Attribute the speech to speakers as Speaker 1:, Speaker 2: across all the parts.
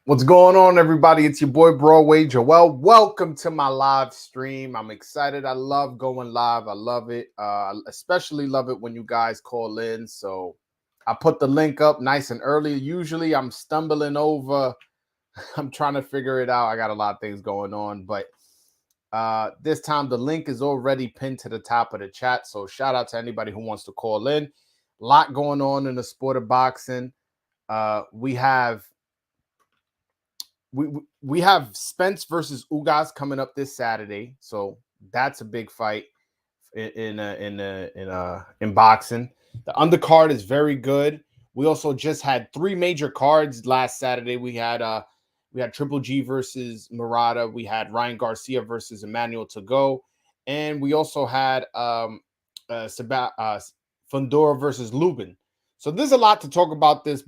Speaker 1: What's going on, everybody? It's your boy Broadway Joel. Welcome to my live stream. I'm excited. I love going live. I love it. Especially love it when you guys call in. So I put the link up nice and early. Usually I'm stumbling over. I'm trying to figure it out. I got a lot of things going on, but this time the link is already pinned to the top of the chat. So shout out to anybody who wants to call in. A lot going on in the sport of boxing. We have we have Spence versus Ugas coming up this Saturday, so that's a big fight in boxing. The undercard is very good. We also just had three major cards last Saturday. We had Triple G versus Murata. We had Ryan Garcia versus Emmanuel Togo, and we also had Fundora versus Lubin. So there's a lot to talk about this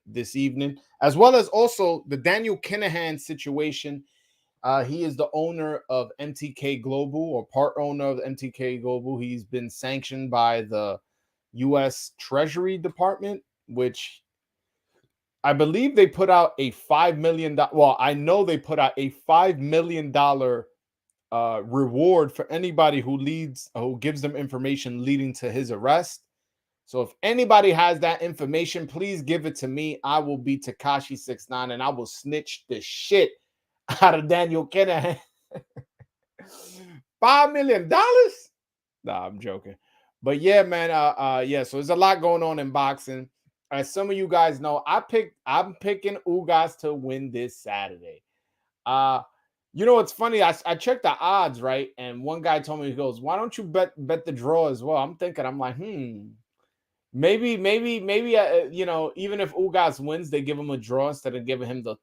Speaker 1: this evening, as well as also the Daniel Kinahan situation. He is the owner of MTK Global, or part owner of MTK Global. He's been sanctioned by the U.S. Treasury Department, which I believe they put out a $5 million. Well, I know they put out a $5 million reward for anybody who gives them information leading to his arrest. So if anybody has that information, please give it to me. I will be Tekashi 69 and I will snitch the shit out of Daniel Kinahan. $5 million? Nah, I'm joking. But yeah, man. Yeah. So there's a lot going on in boxing. As some of you guys know, I'm picking Ugas to win this Saturday. It's funny. I checked the odds, right? And one guy told me, he goes, "Why don't you bet the draw as well?" I'm like, maybe, even if Ugas wins, they give him a draw instead of giving him the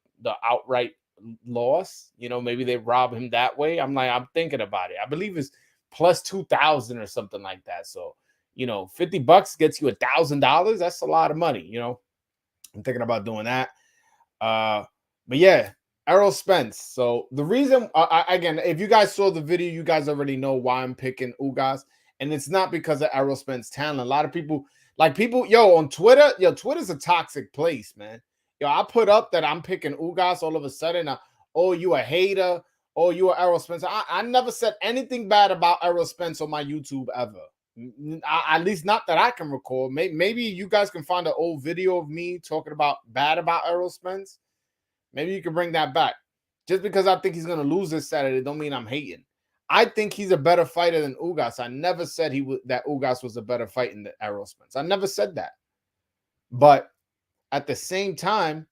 Speaker 1: outright loss. Maybe they rob him that way. I'm thinking about it. I believe it's plus 2,000 or something like that. So, $50 gets you $1,000. That's a lot of money. I'm thinking about doing that. But yeah, Errol Spence. So the reason, again, if you guys saw the video, you guys already know why I'm picking Ugas, and it's not because of Errol Spence's talent. A lot of people. On Twitter, Twitter's a toxic place, man. I put up that I'm picking Ugas all of a sudden. You a hater. Oh, you a Errol Spence. I never said anything bad about Errol Spence on my YouTube ever. At least not that I can recall. Maybe you guys can find an old video of me talking bad about Errol Spence. Maybe you can bring that back. Just because I think he's going to lose this Saturday don't mean I'm hating. I think he's a better fighter than Ugas. I never said that Ugas was a better fighter than Errol Spence. I never said that. But at the same time,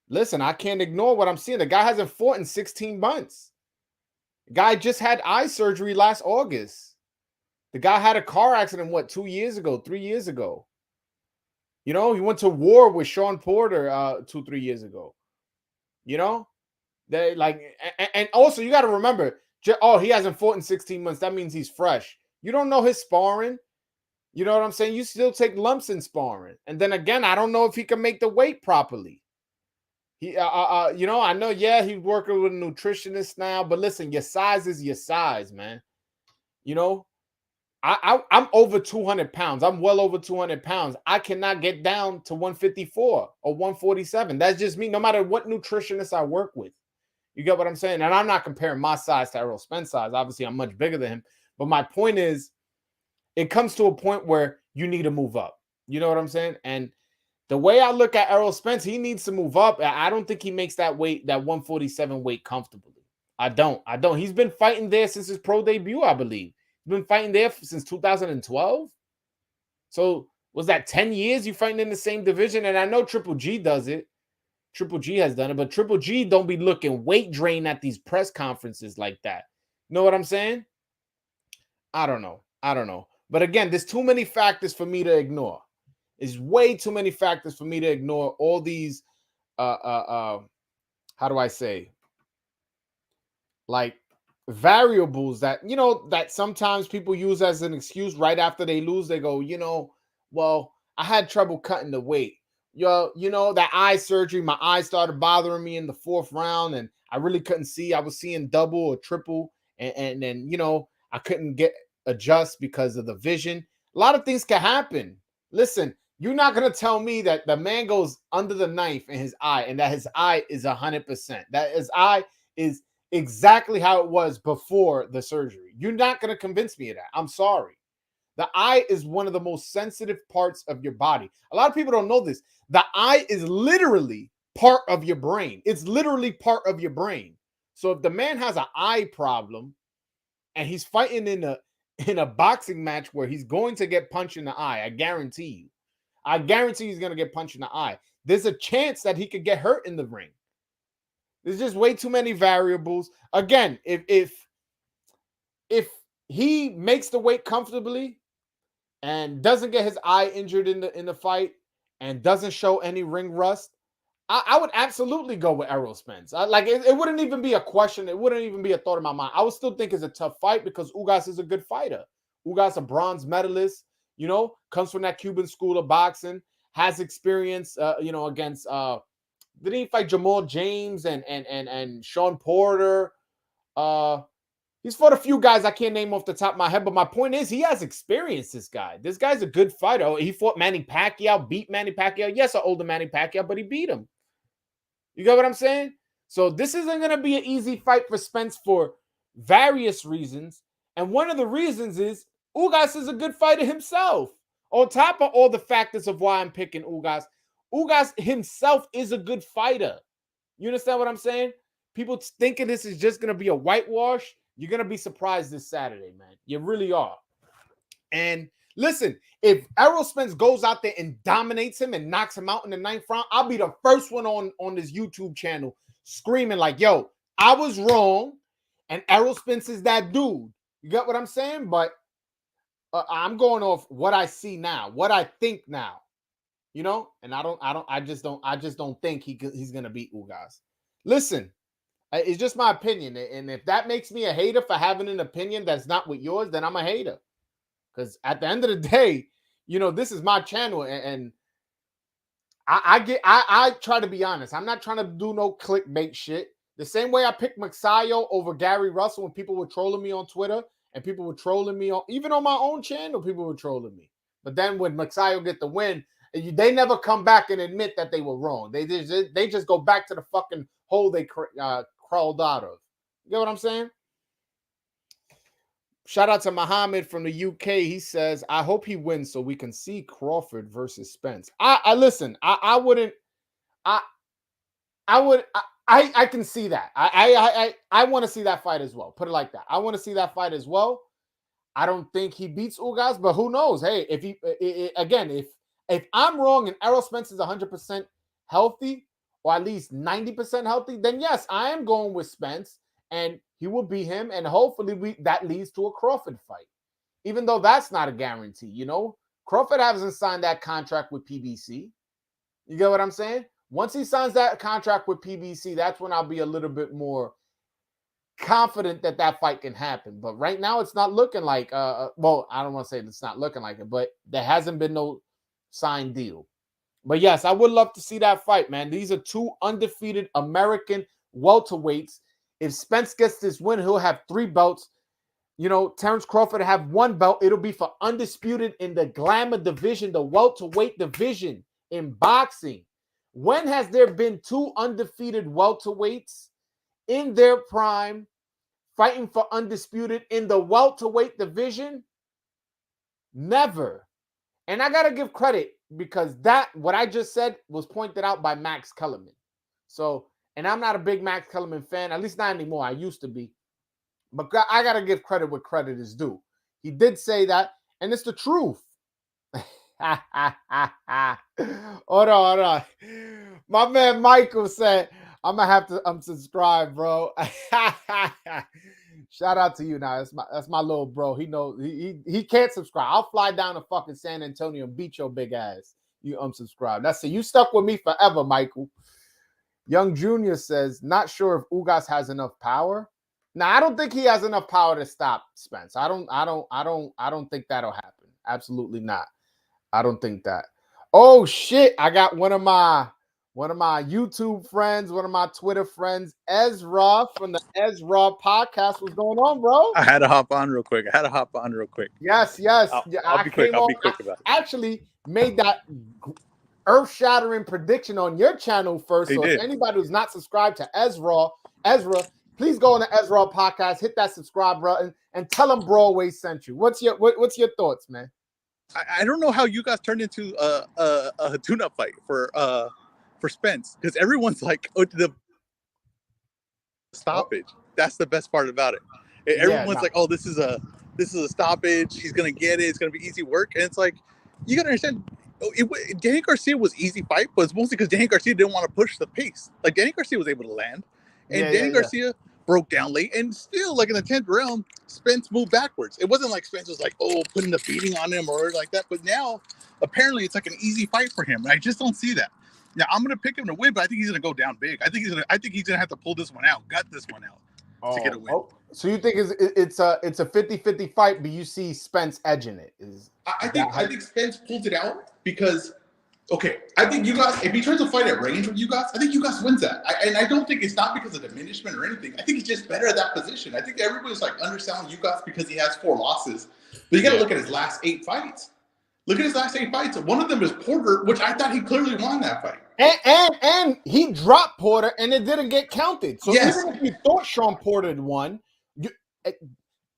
Speaker 1: listen, I can't ignore what I'm seeing. The guy hasn't fought in 16 months. The guy just had eye surgery last August. The guy had a car accident, 3 years ago? He went to war with Sean Porter 2-3 years ago. And also you got to remember, he hasn't fought in 16 months. That means he's fresh. You don't know his sparring. You know what I'm saying? You still take lumps in sparring. And then again, I don't know if he can make the weight properly. I know, he's working with a nutritionist now, but listen, your size is your size, man. I'm over 200 pounds. I'm well over 200 pounds. I cannot get down to 154 or 147. That's just me, no matter what nutritionist I work with. You get what I'm saying? And I'm not comparing my size to Errol Spence's size. Obviously, I'm much bigger than him. But my point is, it comes to a point where you need to move up. You know what I'm saying? And the way I look at Errol Spence, he needs to move up. I don't think he makes that 147 weight comfortably. I don't. He's been fighting there since his pro debut, I believe. He's been fighting there since 2012. So was that 10 years you fighting in the same division? And I know Triple G does it. Triple G has done it, but Triple G don't be looking weight drain at these press conferences like that. You know what I'm saying? I don't know. But again, there's too many factors for me to ignore. There's way too many factors for me to ignore all these how do I say? Like variables that, that sometimes people use as an excuse right after they lose. They go, well, I had trouble cutting the weight. That eye surgery, my eyes started bothering me in the 4th round and I really couldn't see. I was seeing double or triple and then, I couldn't adjust because of the vision. A lot of things can happen. Listen, You're not gonna tell me that the man goes under the knife in his eye and that his eye is 100%. That his eye is exactly how it was before the surgery. You're not gonna convince me of that. I'm sorry. The eye is one of the most sensitive parts of your body. A lot of people don't know this. The eye is literally part of your brain. It's literally part of your brain. So if the man has an eye problem and he's fighting in a boxing match where he's going to get punched in the eye, I guarantee you. I guarantee he's going to get punched in the eye. There's a chance that he could get hurt in the ring. There's just way too many variables. Again, if he makes the weight comfortably and doesn't get his eye injured in the fight and doesn't show any ring rust, I would absolutely go with Errol Spence. It wouldn't even be a question. It wouldn't even be a thought in my mind. I would still think it's a tough fight because Ugas is a good fighter. Ugas a bronze medalist, comes from that Cuban school of boxing, has experience, against didn't he fight Jamal James and Sean Porter? He's fought a few guys I can't name off the top of my head, but my point is he has experience, this guy. This guy's a good fighter. He fought Manny Pacquiao, beat Manny Pacquiao. Yes, an older Manny Pacquiao, but he beat him. You get what I'm saying? So this isn't going to be an easy fight for Spence for various reasons. And one of the reasons is Ugas is a good fighter himself. On top of all the factors of why I'm picking Ugas, Ugas himself is a good fighter. You understand what I'm saying? People thinking this is just going to be a whitewash. You're going to be surprised this Saturday, man. You really are. And listen, if Errol Spence goes out there and dominates him and knocks him out in the 9th round, I'll be the first one on this YouTube channel screaming like, yo, I was wrong and Errol Spence is that dude. You get what I'm saying? But I'm going off what I see now, what I think now, and I just don't think he's going to beat Ugas. Listen, it's just my opinion. And if that makes me a hater for having an opinion that's not with yours, then I'm a hater. Because at the end of the day, this is my channel, and I try to be honest. I'm not trying to do no clickbait shit. The same way I picked Maxayo over Gary Russell when people were trolling me on Twitter, and people were trolling me even on my own channel. People were trolling me, but then when Maxayo get the win, they never come back and admit that they were wrong. They just go back to the fucking hole they crawled out of. You get what I'm saying? Shout out to Muhammad from the UK. He says, I hope he wins so we can see Crawford versus Spence. I listen, I wouldn't, I can see that. I want to see that fight as well. Put it like that. I want to see that fight as well. I don't think he beats Ugas, but who knows? Hey, if I'm wrong and Errol Spence is 100% healthy, or at least 90% healthy, then yes, I am going with Spence, and he will beat him, and hopefully that leads to a Crawford fight. Even though that's not a guarantee, Crawford hasn't signed that contract with PBC. You get what I'm saying? Once he signs that contract with PBC, that's when I'll be a little bit more confident that fight can happen. But right now, it's not looking like, I don't want to say it's not looking like it, but there hasn't been no signed deal. But yes, I would love to see that fight, man. These are two undefeated American welterweights. If Spence gets this win, he'll have 3 belts. Terrence Crawford have 1 belt. It'll be for undisputed in the glamour division, the welterweight division in boxing. When has there been 2 undefeated welterweights in their prime fighting for undisputed in the welterweight division? Never. And I got to give credit because what I just said was pointed out by Max Kellerman. So, and I'm not a big Max Kellerman fan, at least not anymore. I used to be. But I got to give credit what credit is due. He did say that, and it's the truth. Hold on. My man Michael said, I'm going to have to unsubscribe, bro. Shout out to you now. That's my little bro. He knows he can't subscribe. I'll fly down to fucking San Antonio and beat your big ass. You unsubscribe. That's it. You stuck with me forever, Michael. Young Junior says, not sure if Ugas has enough power. Now, I don't think he has enough power to stop Spence. I don't think that'll happen. Absolutely not. I don't think that. Oh shit! I got one of my YouTube friends, one of my Twitter friends, Ezra from the Ezra podcast. What's going on, bro?
Speaker 2: I had to hop on real quick.
Speaker 1: Yes.
Speaker 2: I'll be quick. I'll be quick about it.
Speaker 1: Actually, made that earth-shattering prediction on your channel first. So if anybody who's not subscribed to Ezra, please go on the Ezra podcast, hit that subscribe button, and tell them Broadway sent you. What's your thoughts, man?
Speaker 2: I don't know how you guys turned into a tune-up fight for Spence, because everyone's like, oh, the stoppage. That's the best part about it. Everyone's like, oh, this is a stoppage. He's gonna get it. It's gonna be easy work. And it's like, you gotta understand, Danny Garcia was easy fight, but it's mostly because Danny Garcia didn't want to push the pace. Like, Danny Garcia was able to land, and Danny Garcia broke down late, and still, like, in the 10th round, Spence moved backwards. It wasn't like Spence was like, oh, putting the beating on him or like that. But now, apparently, it's like an easy fight for him. And I just don't see that. Now, I'm gonna pick him to win, but I think he's gonna go down big. I think he's gonna have to pull this one out, gut this one out to get a win.
Speaker 1: So you think it's a 50-50 fight, but you see Spence edging it?
Speaker 3: I think Spence pulls it out because, okay, I think Ugas, if he tries to fight at range with Ugas, I think Ugas wins that. And I don't think it's not because of diminishment or anything. I think he's just better at that position. I think everybody's like underselling Ugas because he has 4 losses. But you got to look at his last 8 fights. Look at his last 8 fights. One of them is Porter, which I thought he clearly won that fight.
Speaker 1: And he dropped Porter, and it didn't get counted. So even if you thought Sean Porter had won,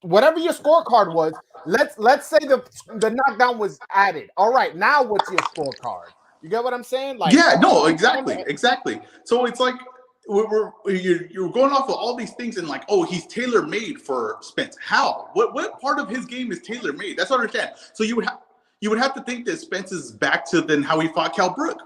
Speaker 1: whatever your scorecard was, let's say the knockdown was added. All right, now what's your scorecard? You get what I'm saying? Like,
Speaker 3: exactly. So it's like you're going off of all these things and like, oh, he's tailor made for Spence. How? What part of his game is tailor made? That's what I understand. So you would have to think that Spence is back to then how he fought Cal Brook,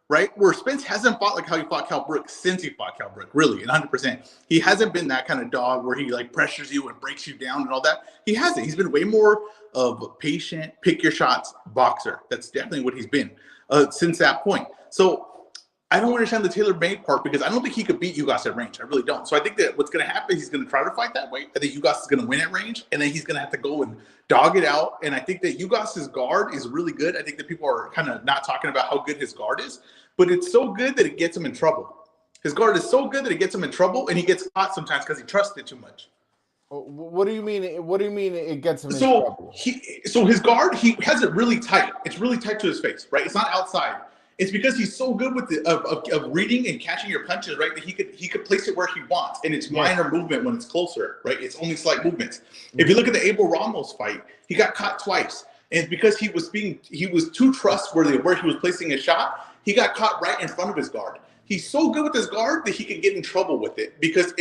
Speaker 3: right? Where Spence hasn't fought like how he fought Cal Brook since he fought Cal Brook, really, 100%. He hasn't been that kind of dog where he like pressures you and breaks you down and all that. He hasn't. He's been way more of a patient, pick your shots boxer. That's definitely what he's been since that point. So I don't understand the tailor-made part because I don't think he could beat Ugas at range. I really don't. So I think that what's going to happen, he's going to try to fight that way. I think Ugas is going to win at range, and then he's going to have to go and dog it out. And I think that Ugas's guard is really good. I think that people are kind of not talking about how good his guard is, but it's so good that it gets him in trouble. His guard is so good that it gets him in trouble, and he gets caught sometimes because he trusts it too much.
Speaker 1: What do you mean? What do you mean it gets him in trouble?
Speaker 3: So his guard, he has it really tight. It's really tight to his face, right? It's not outside. It's because he's so good with of reading and catching your punches, right? That he could place it where he wants, and it's minor movement when it's closer, right? It's only slight movements. If you look at the Abel Ramos fight, he got caught twice, and it's because he was too trustworthy where he was placing his shot. He got caught right in front of his guard. He's so good with his guard that he can get in trouble with it because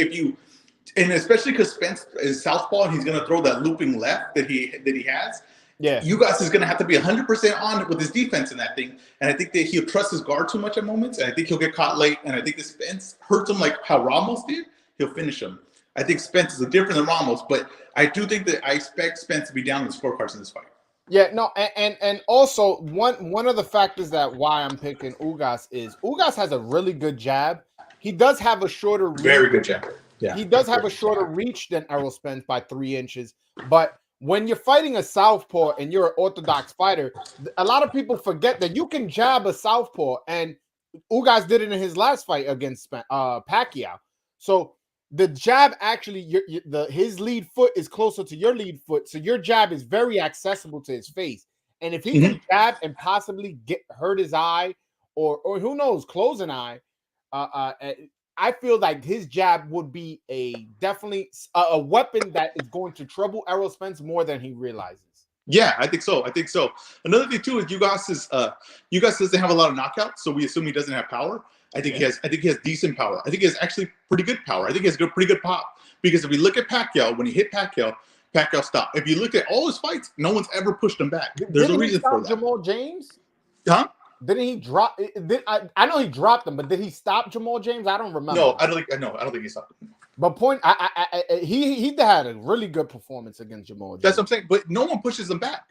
Speaker 3: and especially because Spence is southpaw and he's going to throw that looping left that he has. Yeah, Ugas is going to have to be 100% on with his defense in that thing. And I think that he'll trust his guard too much at moments. And I think he'll get caught late. And I think that Spence hurts him like how Ramos did. He'll finish him. I think Spence is different than Ramos. But I do think that I expect Spence to be down in the scorecards in this fight.
Speaker 1: Yeah, no, and also one of the factors that why I'm picking Ugas is Ugas has a really good jab. He does have a shorter reach.
Speaker 3: Very good jab.
Speaker 1: Yeah, he does have a shorter reach than Errol Spence by 3 inches. But when you're fighting a southpaw and you're an orthodox fighter, a lot of people forget that you can jab a southpaw, and Ugas did it in his last fight against Pacquiao. So the jab actually, his lead foot is closer to your lead foot, so your jab is very accessible to his face. And if he can jab and possibly hurt his eye, or who knows, close an eye, I feel like his jab would be definitely a weapon that is going to trouble Errol Spence more than he realizes.
Speaker 3: Yeah, I think so. Another thing too is Ugas doesn't have a lot of knockouts, so we assume he doesn't have power. I think he has decent power. I think he has actually pretty good power. I think he has pretty good pop. Because if you look at Pacquiao, when he hit Pacquiao stopped. If you look at all his fights, no one's ever pushed him back. There's a reason for that.
Speaker 1: Jamal James?
Speaker 3: Huh?
Speaker 1: Didn't he drop? I know he dropped him, but did he stop Jamal James? I don't remember.
Speaker 3: No, I don't think he stopped him.
Speaker 1: But he had a really good performance against Jamal James.
Speaker 3: That's what I'm saying. But no one pushes him back.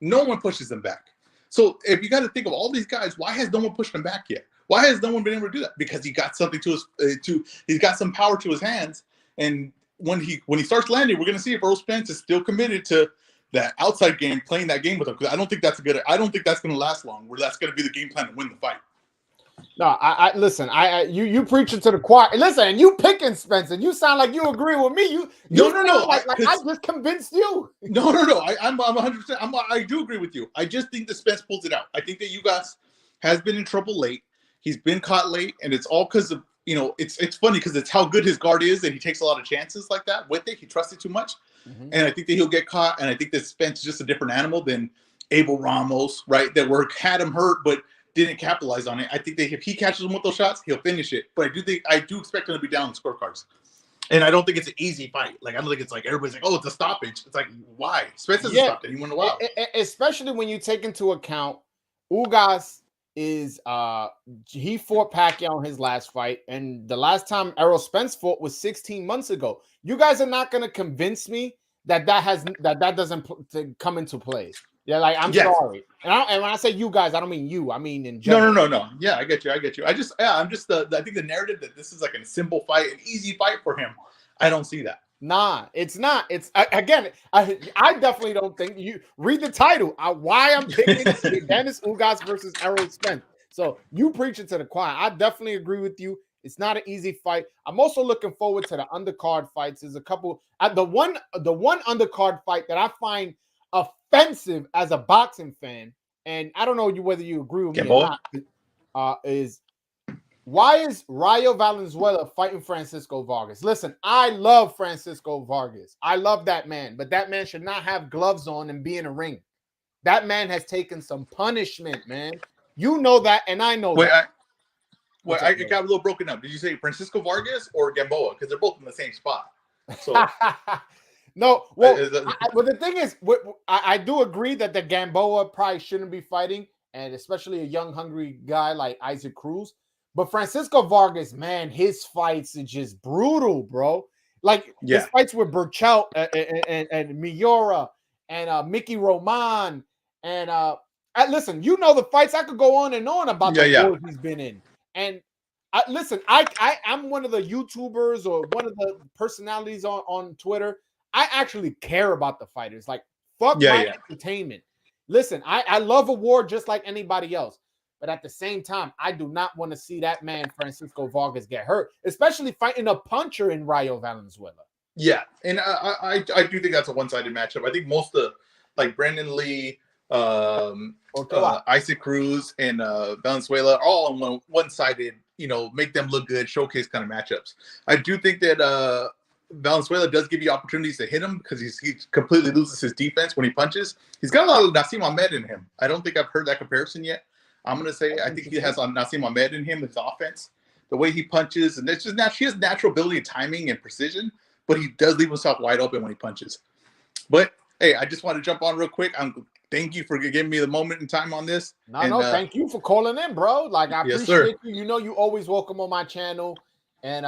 Speaker 3: No one pushes them back. So if you got to think of all these guys, why has no one pushed him back yet? Why has no one been able to do that? Because he got something to he's got some power to his hands, and when he starts landing, we're going to see if Errol Spence is still committed to that outside game, playing that game with him. Because I don't think that's going to last long. Where that's going to be the game plan to win the fight.
Speaker 1: No, I listen. You preaching to the choir. Listen, and you picking Spence, and you sound like you agree with me. You
Speaker 3: No.
Speaker 1: like I just convinced you.
Speaker 3: No. I'm 100%. I do agree with you. I just think that Spence pulls it out. I think that Ugas has been in trouble late. He's been caught late, and it's all because of It's funny because it's how good his guard is, and he takes a lot of chances like that with it. He trusts it too much, and I think that he'll get caught. And I think that Spence is just a different animal than Abel Ramos, right? That had him hurt, but didn't capitalize on it. I think that if he catches him with those shots, he'll finish it. But I do expect him to be down in scorecards. And I don't think it's an easy fight. Like, I don't think it's like everybody's like, oh, it's a stoppage. It's like, why? Spence hasn't stopped anyone in a while.
Speaker 1: Especially when you take into account Ugas is he fought Pacquiao in his last fight, and the last time Errol Spence fought was 16 months ago. You guys are not going to convince me that doesn't come into play. Yeah, like I'm sorry, and when I say you guys, I don't mean you. I mean in general.
Speaker 3: No. Yeah, I get you. I think the narrative that this is like a simple fight, an easy fight for him. I don't see that.
Speaker 1: Nah, it's not. It's again. I definitely don't think you read the title. Why I'm picking Yordenis Ugas versus Errol Spence. So you preaching to the choir. I definitely agree with you. It's not an easy fight. I'm also looking forward to the undercard fights. There's a couple. The one undercard fight that I find offensive as a boxing fan, and I don't know whether you agree with me or not, is why is Rayo Valenzuela fighting Francisco Vargas? Listen, I love Francisco Vargas. I love that man, but that man should not have gloves on and be in a ring. That man has taken some punishment, man. You know that, and I know that.
Speaker 3: I got a little broken up. Did you say Francisco Vargas or Gamboa? Because they're both in the same spot. So
Speaker 1: no, well, but the thing is, I do agree that the Gamboa probably shouldn't be fighting, and especially a young, hungry guy like Isaac Cruz. But Francisco Vargas, man, his fights are just brutal, bro. Like his fights with Burchell and Miura and Mickey Roman and listen, you know the fights. I could go on and on about the wars he's been in. And listen, I'm one of the YouTubers or one of the personalities on Twitter. I actually care about the fighters. Like, fuck my entertainment. Listen, I love a war just like anybody else. But at the same time, I do not want to see that man, Francisco Vargas, get hurt, especially fighting a puncher in Rayo Valenzuela.
Speaker 3: Yeah, and I do think that's a one-sided matchup. I think most of like Brandon Lee, Isaac Cruz, and Valenzuela are all on one-sided, make them look good, showcase kind of matchups. I do think that Valenzuela does give you opportunities to hit him because he completely loses his defense when he punches. He's got a lot of Naseem Ahmed in him. I don't think I've heard that comparison yet. I'm going to say I think he has Naseem Ahmed in him, his offense, the way he punches. And it's just he has natural ability of timing and precision, but he does leave himself wide open when he punches. But, hey, I just want to jump on real quick. Thank you for giving me the moment in time on this.
Speaker 1: No, thank you for calling in, bro. Like, I appreciate you. You know you always welcome on my channel. And,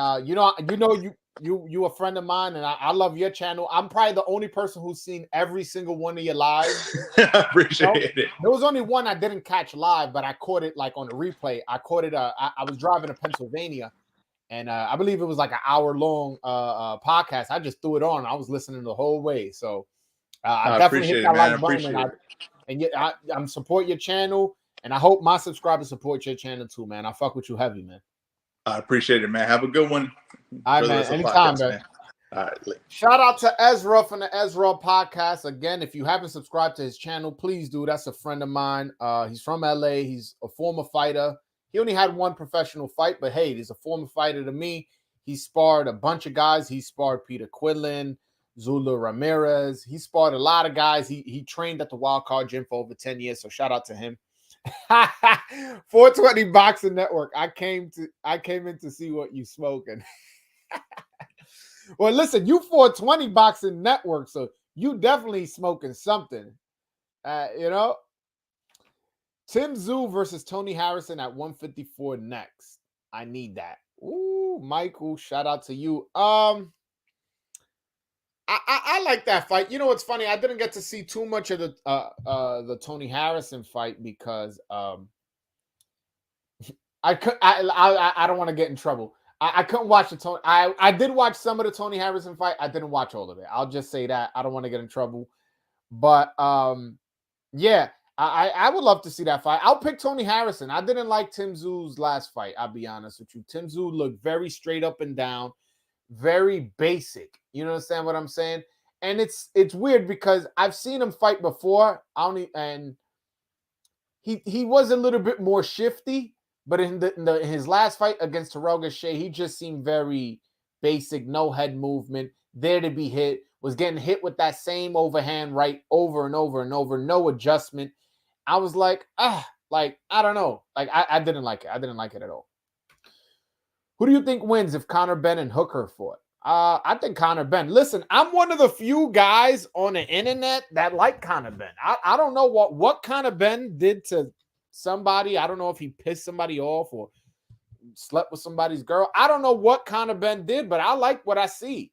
Speaker 1: you a friend of mine, and I love your channel. I'm probably the only person who's seen every single one of your lives.
Speaker 3: I appreciate it.
Speaker 1: There was only one I didn't catch live, but I caught it like on the replay. I caught it. I was driving to Pennsylvania, and I believe it was like an hour-long podcast. I just threw it on. I was listening the whole way. So I definitely hit that like button. I'm support your channel, and I hope my subscribers support your channel too, man. I fuck with you heavy, man.
Speaker 3: I appreciate it, man. Have a good one.
Speaker 1: All right, man. Anytime, man.
Speaker 3: All right.
Speaker 1: Shout out to Ezra from the Ezra podcast. Again, if you haven't subscribed to his channel, please do. That's a friend of mine. He's from LA. He's a former fighter. He only had one professional fight, but hey, he's a former fighter to me. He sparred a bunch of guys. He sparred Peter Quinlan, Zula Ramirez. He sparred a lot of guys. He trained at the Wild Card Gym for over 10 years. So shout out to him. 420 Boxing Network. I came in to see what you smoking. Well, listen, you 420 Boxing Network, so you definitely smoking something. Tim Tszyu versus Tony Harrison at 154 next. I need that. Ooh, Michael, shout out to you. I like that fight. You know what's funny? I didn't get to see too much of the Tony Harrison fight because I don't want to get in trouble. I couldn't watch the Tony. I did watch some of the Tony Harrison fight. I didn't watch all of it. I'll just say that. I don't want to get in trouble. But yeah, I would love to see that fight. I'll pick Tony Harrison. I didn't like Tim Tszú's last fight. I'll be honest with you. Tim Tszú looked very straight up and down, very basic. You understand what I'm saying? And it's weird because I've seen him fight before. And he was a little bit more shifty, but in his last fight against Terrell Gausha, he just seemed very basic, no head movement, there to be hit, was getting hit with that same overhand right over and over and over, no adjustment. I was like, I don't know. Like, I didn't like it. I didn't like it at all. Who do you think wins if Conor Benn and Hooker fought? I think Conor Benn. Listen, I'm one of the few guys on the internet that like Conor Benn. I don't know what Conor Benn did to somebody. I don't know if he pissed somebody off or slept with somebody's girl. I don't know what Conor Benn did, but I like what I see.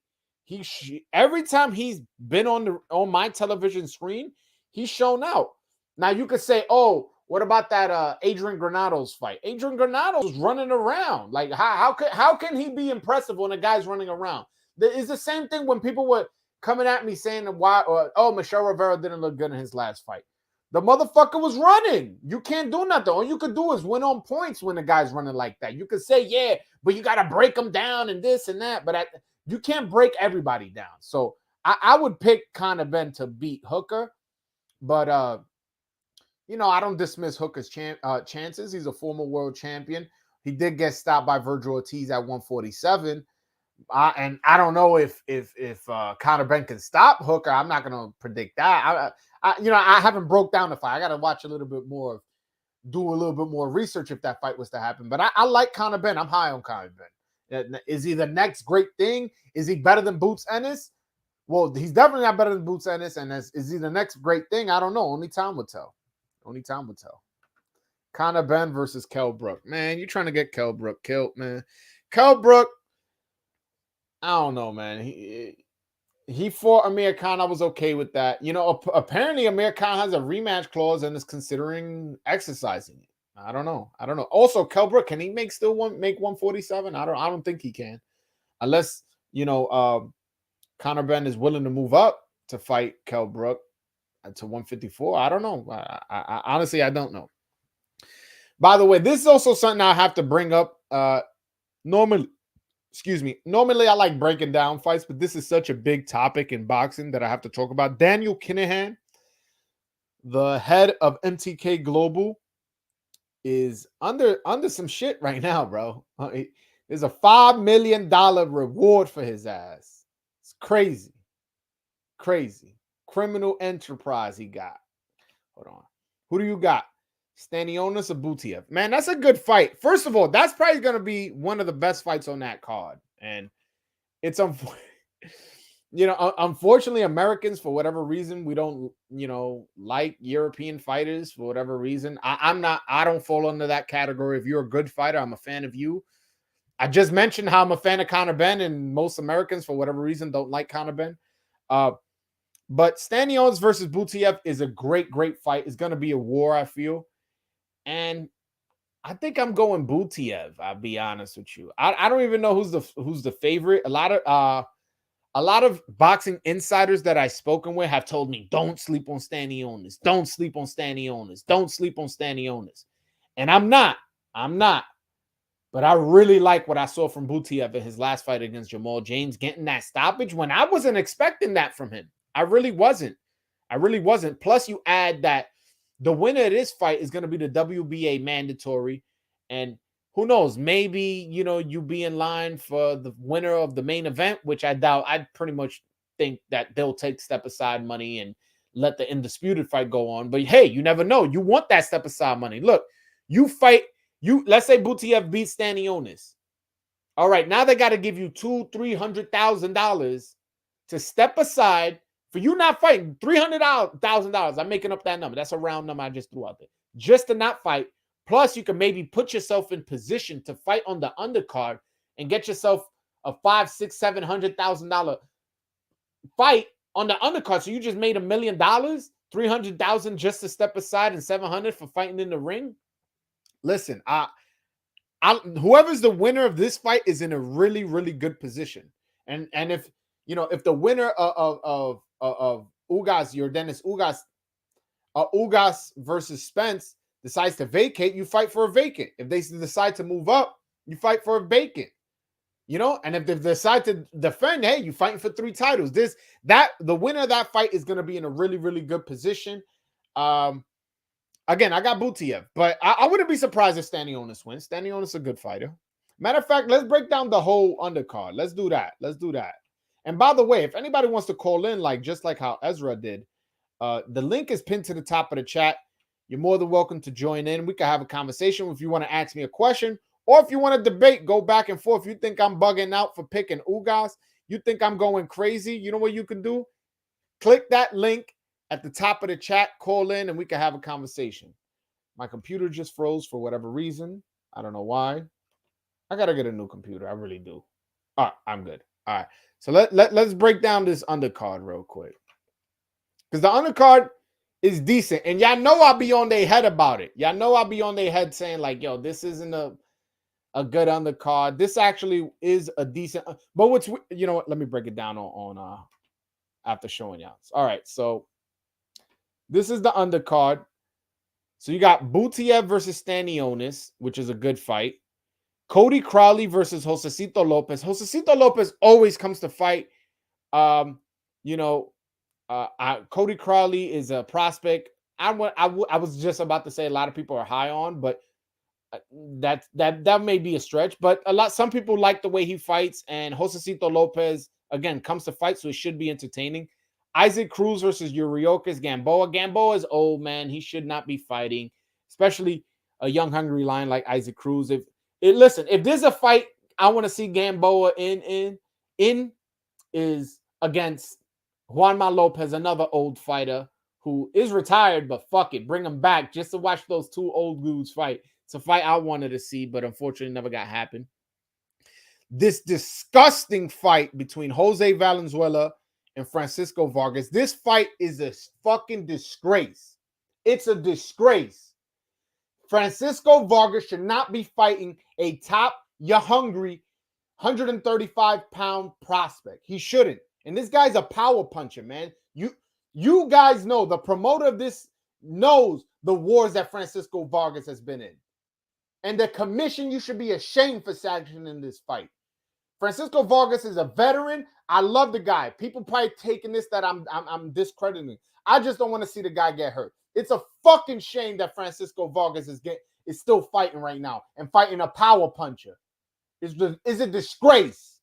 Speaker 1: Every time he's been on my television screen, he's shown out. Now you could say, oh, what about that Adrian Granados fight? Adrian Granados running around. Like, how can he be impressive when a guy's running around? It's the same thing when people were coming at me saying Michelle Rivera didn't look good in his last fight. The motherfucker was running. You can't do nothing. All you could do is win on points when the guy's running like that. You could say, yeah, but you got to break him down and this and that. But you can't break everybody down. So I would pick Conor Benn to beat Hooker. But, I don't dismiss Hooker's chances. He's a former world champion. He did get stopped by Virgil Ortiz at 147. And I don't know if Conor Benn can stop Hooker. I'm not going to predict that. I haven't broke down the fight. I got to watch a little bit more, do a little bit more research if that fight was to happen. But I like Conor Benn. I'm high on Conor Benn. Is he the next great thing? Is he better than Boots Ennis? Well, he's definitely not better than Boots Ennis. And is he the next great thing? I don't know. Only time will tell. Only time will tell. Conor Benn versus Kell Brook. Man, you're trying to get Kell Brook killed, man. Kell Brook, I don't know, man. He fought Amir Khan. I was okay with that. Apparently Amir Khan has a rematch clause and is considering exercising it. I don't know. Also, Kell Brook, can he make 147? I don't think he can. Unless, Conor Benn is willing to move up to fight Kell Brook to 154. I don't know. I honestly, I don't know. By the way, this is also something I have to bring up. Normally I like breaking down fights, but this is such a big topic in boxing that I have to talk about. Daniel Kinahan, the head of MTK Global, is under some shit right now, bro. There's a $5 million reward for his ass. It's crazy. Criminal enterprise he got. Hold on. Who do you got? Stanionis or Butiev? Man, that's a good fight. First of all, that's probably going to be one of the best fights on that card. And it's unfortunately, Americans, for whatever reason, we don't, like European fighters for whatever reason. I don't fall under that category. If you're a good fighter, I'm a fan of you. I just mentioned how I'm a fan of Conor Benn, and most Americans, for whatever reason, don't like Conor Benn. But Stanionis versus Butiev is a great fight. It's going to be a war, I feel. And I think I'm going Butiev. I'll be honest with you. I don't even know who's the favorite. A lot of boxing insiders that I've spoken with have told me, don't sleep on Stanionis. Don't sleep on Stanionis. Don't sleep on Stanionis. And I'm not. But I really like what I saw from Butiev in his last fight against Jamal James, getting that stoppage when I wasn't expecting that from him. I really wasn't. Plus, you add that the winner of this fight is going to be the WBA mandatory. And who knows, maybe, you be in line for the winner of the main event, which I doubt. I pretty much think that they'll take step aside money and let the undisputed fight go on. But hey, you never know. You want that step aside money. Look, let's say Butiev beats Stanionis. All right, now they got to give you $200,000-$300,000 to step aside for you not fighting. $300,000. I'm making up that number. That's a round number I just threw out there. Just to not fight. Plus, you can maybe put yourself in position to fight on the undercard and get yourself a $500,000, $600,000, $700,000 fight on the undercard. So you just made $1 million, $300,000 just to step aside, and $700,000 for fighting in the ring. Listen, whoever's the winner of this fight is in a really, really good position. And if the winner of Ugas, Yordenis Ugas, Ugas versus Spence decides to vacate, you fight for a vacant. If they decide to move up, you fight for a vacant. And if they decide to defend, hey, you fighting for 3 titles. The winner of that fight is going to be in a really, really good position. Again, I got Butiev, but I wouldn't be surprised if Stanionis wins. Stanionis is a good fighter. Matter of fact, let's break down the whole undercard. Let's do that. And by the way, if anybody wants to call in, just like how Ezra did, the link is pinned to the top of the chat. You're more than welcome to join in. We can have a conversation if you want to ask me a question, or if you want to debate, go back and forth. You think I'm bugging out for picking Ugas? You think I'm going crazy? You know what you can do? Click that link at the top of the chat, call in, and we can have a conversation. My computer just froze for whatever reason. I don't know why. I got to get a new computer. I really do. All right, I'm good. All right. So let's break down this undercard real quick. Because the undercard is decent. And y'all know I'll be on their head about it. Y'all know I'll be on their head saying, yo, this isn't a good undercard. This actually is a decent. But you know what? Let me break it down on after showing y'all. All right. So this is the undercard. So you got Butiev versus Stanionis, which is a good fight. Cody Crowley versus Josecito Lopez. Josecito Lopez always comes to fight. Cody Crowley is a prospect. I was just about to say a lot of people are high on, but that may be a stretch. But some people like the way he fights, and Josecito Lopez again comes to fight, so it should be entertaining. Isaac Cruz versus Yordenis Gamboa. Gamboa is old, man. He should not be fighting, especially a young, hungry lion like Isaac Cruz. If there's a fight I want to see Gamboa in is against Juanma Lopez, another old fighter who is retired, but fuck it, bring him back just to watch those 2 old dudes fight. It's a fight I wanted to see, but unfortunately never got happen. This disgusting fight between Jose Valenzuela and Francisco Vargas. This fight is a fucking disgrace. It's a disgrace. Francisco Vargas should not be fighting a top, you're hungry, 135-pound prospect. He shouldn't. And this guy's a power puncher, man. You guys know, the promoter of this knows the wars that Francisco Vargas has been in. And the commission, you should be ashamed for sanctioning this fight. Francisco Vargas is a veteran. I love the guy. People probably taking this that I'm discrediting. I just don't want to see the guy get hurt. It's a fucking shame that Francisco Vargas is still fighting right now and fighting a power puncher. Is a disgrace.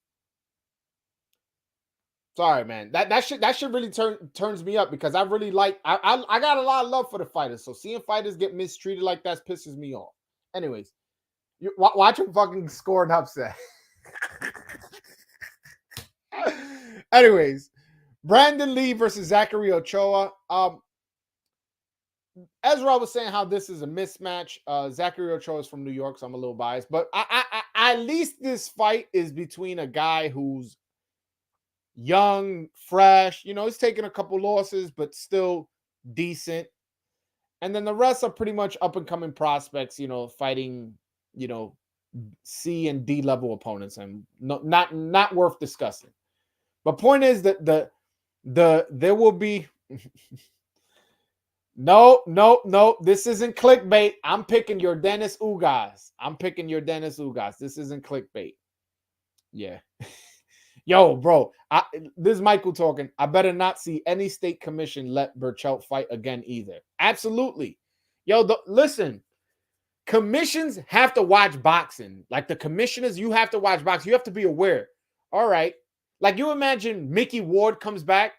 Speaker 1: Sorry, man. That shit really turns me up, because I really like I got a lot of love for the fighters. So seeing fighters get mistreated like that pisses me off. Anyways, watch him fucking score an upset. Anyways, Brandon Lee versus Zachary Ochoa. Ezra was saying how this is a mismatch. Zachary Ochoa is from New York, so I'm a little biased. But at least this fight is between a guy who's young, fresh. He's taking a couple losses, but still decent. And then the rest are pretty much up-and-coming prospects, fighting, C and D level opponents, and not worth discussing. But point is that there will be no, this isn't clickbait. I'm picking Yordenis Ugas. This isn't clickbait. Yeah. Yo, bro, this is Michael talking. I better not see any state commission let Burchelt fight again either. Absolutely. Yo, listen, commissions have to watch boxing. Like the commissioners, you have to watch boxing. You have to be aware. All right. Like you imagine Mickey Ward comes back,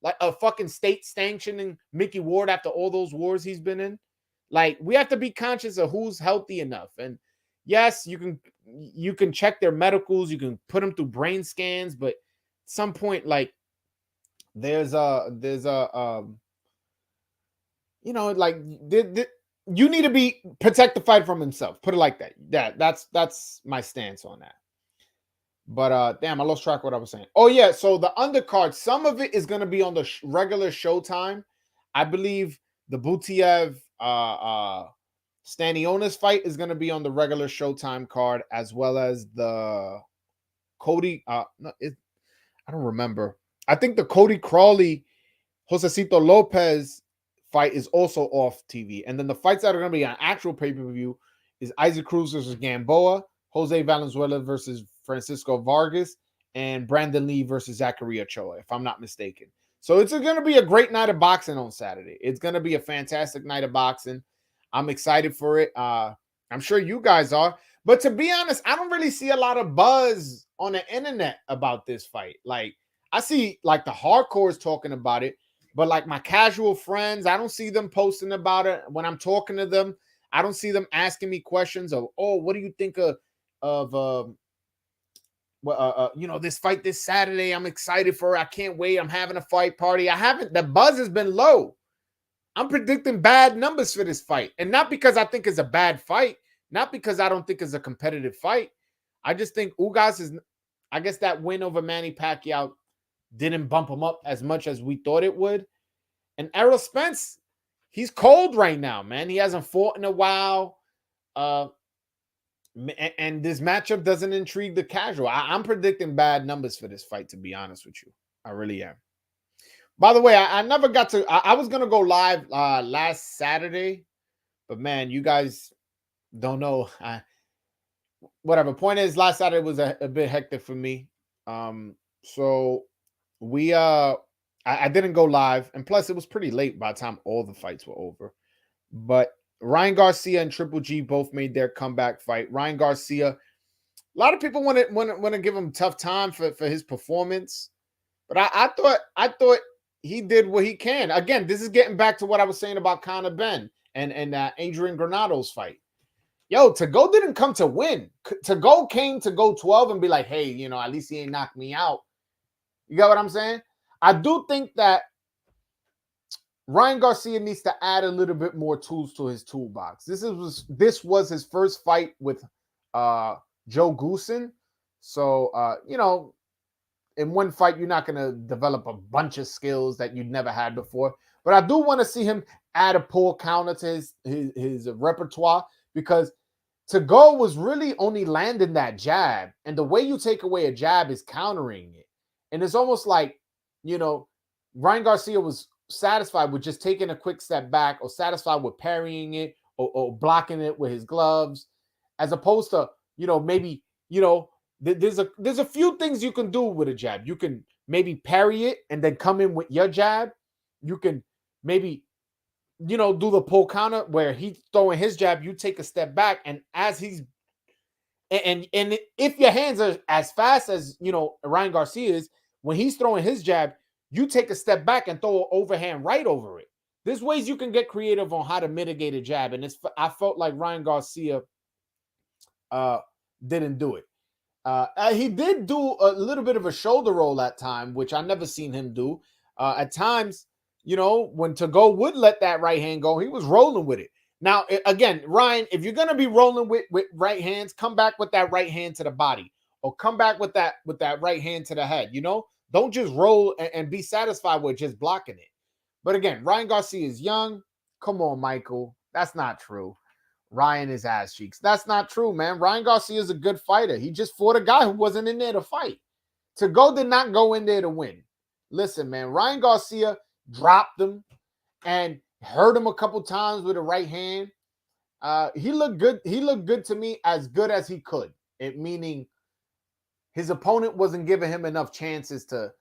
Speaker 1: like a fucking state sanctioning Mickey Ward after all those wars he's been in. Like we have to be conscious of who's healthy enough. And yes, you can check their medicals, you can put them through brain scans, but at some point, like there's you need to protect the fight from himself. Put it like that. That's my stance on that. But damn, I lost track of what I was saying. Oh yeah, so the undercard, some of it is going to be on the regular Showtime. I believe the Butiev Stanionis fight is going to be on the regular Showtime card, as well as the Cody. I don't remember. I think the Cody Crowley, Josecito Lopez fight is also off TV. And then the fights that are going to be on actual pay-per-view is Isaac Cruz versus Gamboa, Jose Valenzuela versus Francisco Vargas, and Brandon Lee versus Zachary Ochoa, if I'm not mistaken. So it's going to be a great night of boxing on Saturday. It's going to be a fantastic night of boxing. I'm excited for it. I'm sure you guys are. But to be honest, I don't really see a lot of buzz on the internet about this fight. Like, I see like the hardcores talking about it, but like my casual friends, I don't see them posting about it. When I'm talking to them, I don't see them asking me questions of, oh, what do you think of this fight this Saturday? I'm excited for it. I can't wait. I'm having a fight party. The buzz has been low. I'm predicting bad numbers for this fight. And not because I think it's a bad fight, not because I don't think it's a competitive fight. I just think Ugas I guess that win over Manny Pacquiao didn't bump him up as much as we thought it would. And Errol Spence, he's cold right now, man. He hasn't fought in a while. And this matchup doesn't intrigue the casual. I'm predicting bad numbers for this fight, to be honest with you. I really am. By the way, I never got to... I was going to go live last Saturday, but man, you guys don't know. Whatever. Point is, last Saturday was a bit hectic for me. So we... I didn't go live, and plus it was pretty late by the time all the fights were over. But Ryan Garcia and Triple G both made their comeback fight. Ryan Garcia, a lot of people want to give him a tough time for his performance, but I thought he did what he can. Again, this is getting back to what I was saying about Conor Benn and Adrian Granado's fight. Yo, To-Go didn't come to win. To-Go came to go 12 and be like, hey, at least he ain't knocked me out. You got what I'm saying? I do think that Ryan Garcia needs to add a little bit more tools to his toolbox. This was his first fight with Joe Goosen. So, in one fight, you're not going to develop a bunch of skills that you'd never had before. But I do want to see him add a pull counter to his repertoire, because To-Go was really only landing that jab. And the way you take away a jab is countering it. And it's almost like, Ryan Garcia was satisfied with just taking a quick step back, or satisfied with parrying it, or blocking it with his gloves, as opposed to, maybe, there's a few things you can do with a jab. You can maybe parry it and then come in with your jab. You can maybe, do the pull counter where he's throwing his jab, you take a step back, and as he's and if your hands are as fast as Ryan Garcia is, when he's throwing his jab, you take a step back and throw an overhand right over it. There's ways you can get creative on how to mitigate a jab, and I felt like Ryan Garcia didn't do it. He did do a little bit of a shoulder roll at time, which I never seen him do. At times, when To-Go would let that right hand go, he was rolling with it. Now, again, Ryan, if you're gonna be rolling with right hands, come back with that right hand to the body, or come back with that right hand to the head. Don't just roll and be satisfied with just blocking it. But again, Ryan Garcia is young. Come on, Michael. That's not true. Ryan is ass cheeks. That's not true, man. Ryan Garcia is a good fighter. He just fought a guy who wasn't in there to fight. To-Go did not go in there to win. Listen, man, Ryan Garcia dropped him and hurt him a couple times with a right hand. He looked good. He looked good to me, as good as he could. Meaning his opponent wasn't giving him enough chances to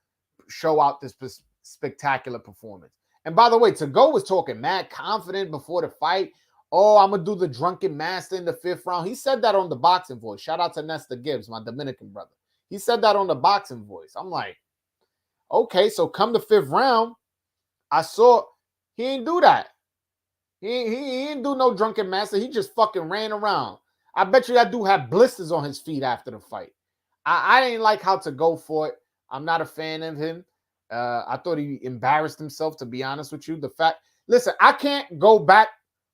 Speaker 1: show out this spectacular performance. And by the way, To-Go was talking mad confident before the fight. Oh, I'm going to do the drunken master in the 5th round. He said that on the Boxing Voice. Shout out to Nestor Gibbs, my Dominican brother. He said that on the Boxing Voice. I'm like, okay, so come the 5th round, I saw he ain't do that. He ain't do no drunken master. He just fucking ran around. I bet you that dude had blisters on his feet after the fight. I didn't like how To-Go fought. I'm not a fan of him. I thought he embarrassed himself, to be honest with you. Listen, I can't go back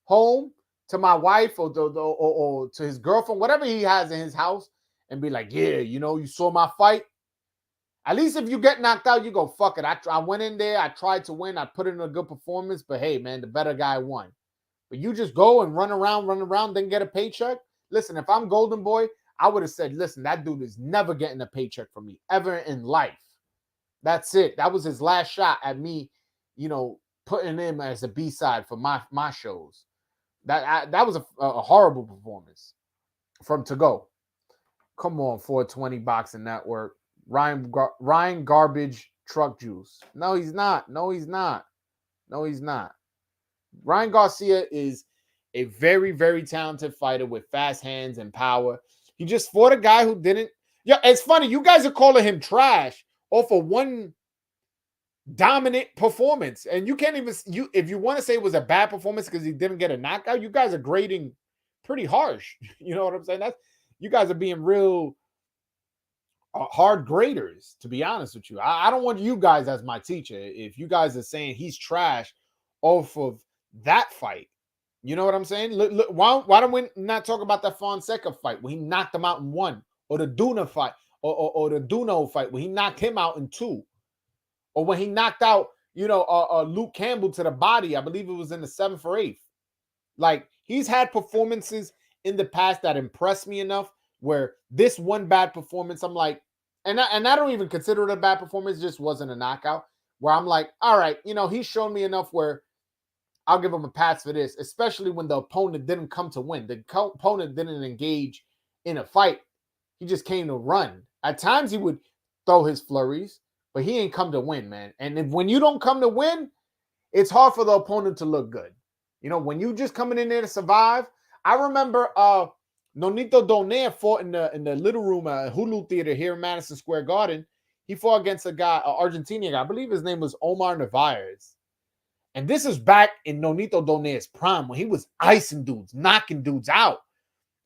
Speaker 1: home to my wife or to his girlfriend, whatever he has in his house, and be like, yeah, you saw my fight. At least if you get knocked out, you go, fuck it. I went in there. I tried to win. I put in a good performance. But hey, man, the better guy won. But you just go and run around, then get a paycheck. Listen, if I'm Golden Boy, I would have said, listen, that dude is never getting a paycheck from me ever in life. That's it. That was his last shot at me, putting him as a B-side for my shows. That was a horrible performance from To Go. Come on, 420 Boxing Network. Ryan Garbage Truck Juice. No, he's not. No, he's not. No, he's not. Ryan Garcia is a very, very talented fighter with fast hands and power. He just fought a guy who didn't. Yeah, it's funny. You guys are calling him trash off of one dominant performance. And you can't even, if you want to say it was a bad performance because he didn't get a knockout, you guys are grading pretty harsh. You know what I'm saying? You guys are being real hard graders, to be honest with you. I don't want you guys as my teacher. If you guys are saying he's trash off of that fight, you know what I'm saying? Look, why don't we not talk about that Fonseca fight where he knocked him out in 1, or the Duna fight, or the Duno fight where he knocked him out in 2, or when he knocked out, Luke Campbell to the body? I believe it was in the 7th or 8th. Like, he's had performances in the past that impressed me enough where this one bad performance, I'm like, and I don't even consider it a bad performance, it just wasn't a knockout, where I'm like, all right, he's shown me enough where I'll give him a pass for this, especially when the opponent didn't come to win. The opponent didn't engage in a fight. He just came to run. At times he would throw his flurries, but he ain't come to win, man. And when you don't come to win, it's hard for the opponent to look good. When you just coming in there to survive. I remember Nonito Donaire fought in the little room at Hulu Theater here in Madison Square Garden. He fought against a guy, an Argentinian guy. I believe his name was Omar Narvaez. And this is back in Nonito Donaire's prime when he was icing dudes, knocking dudes out.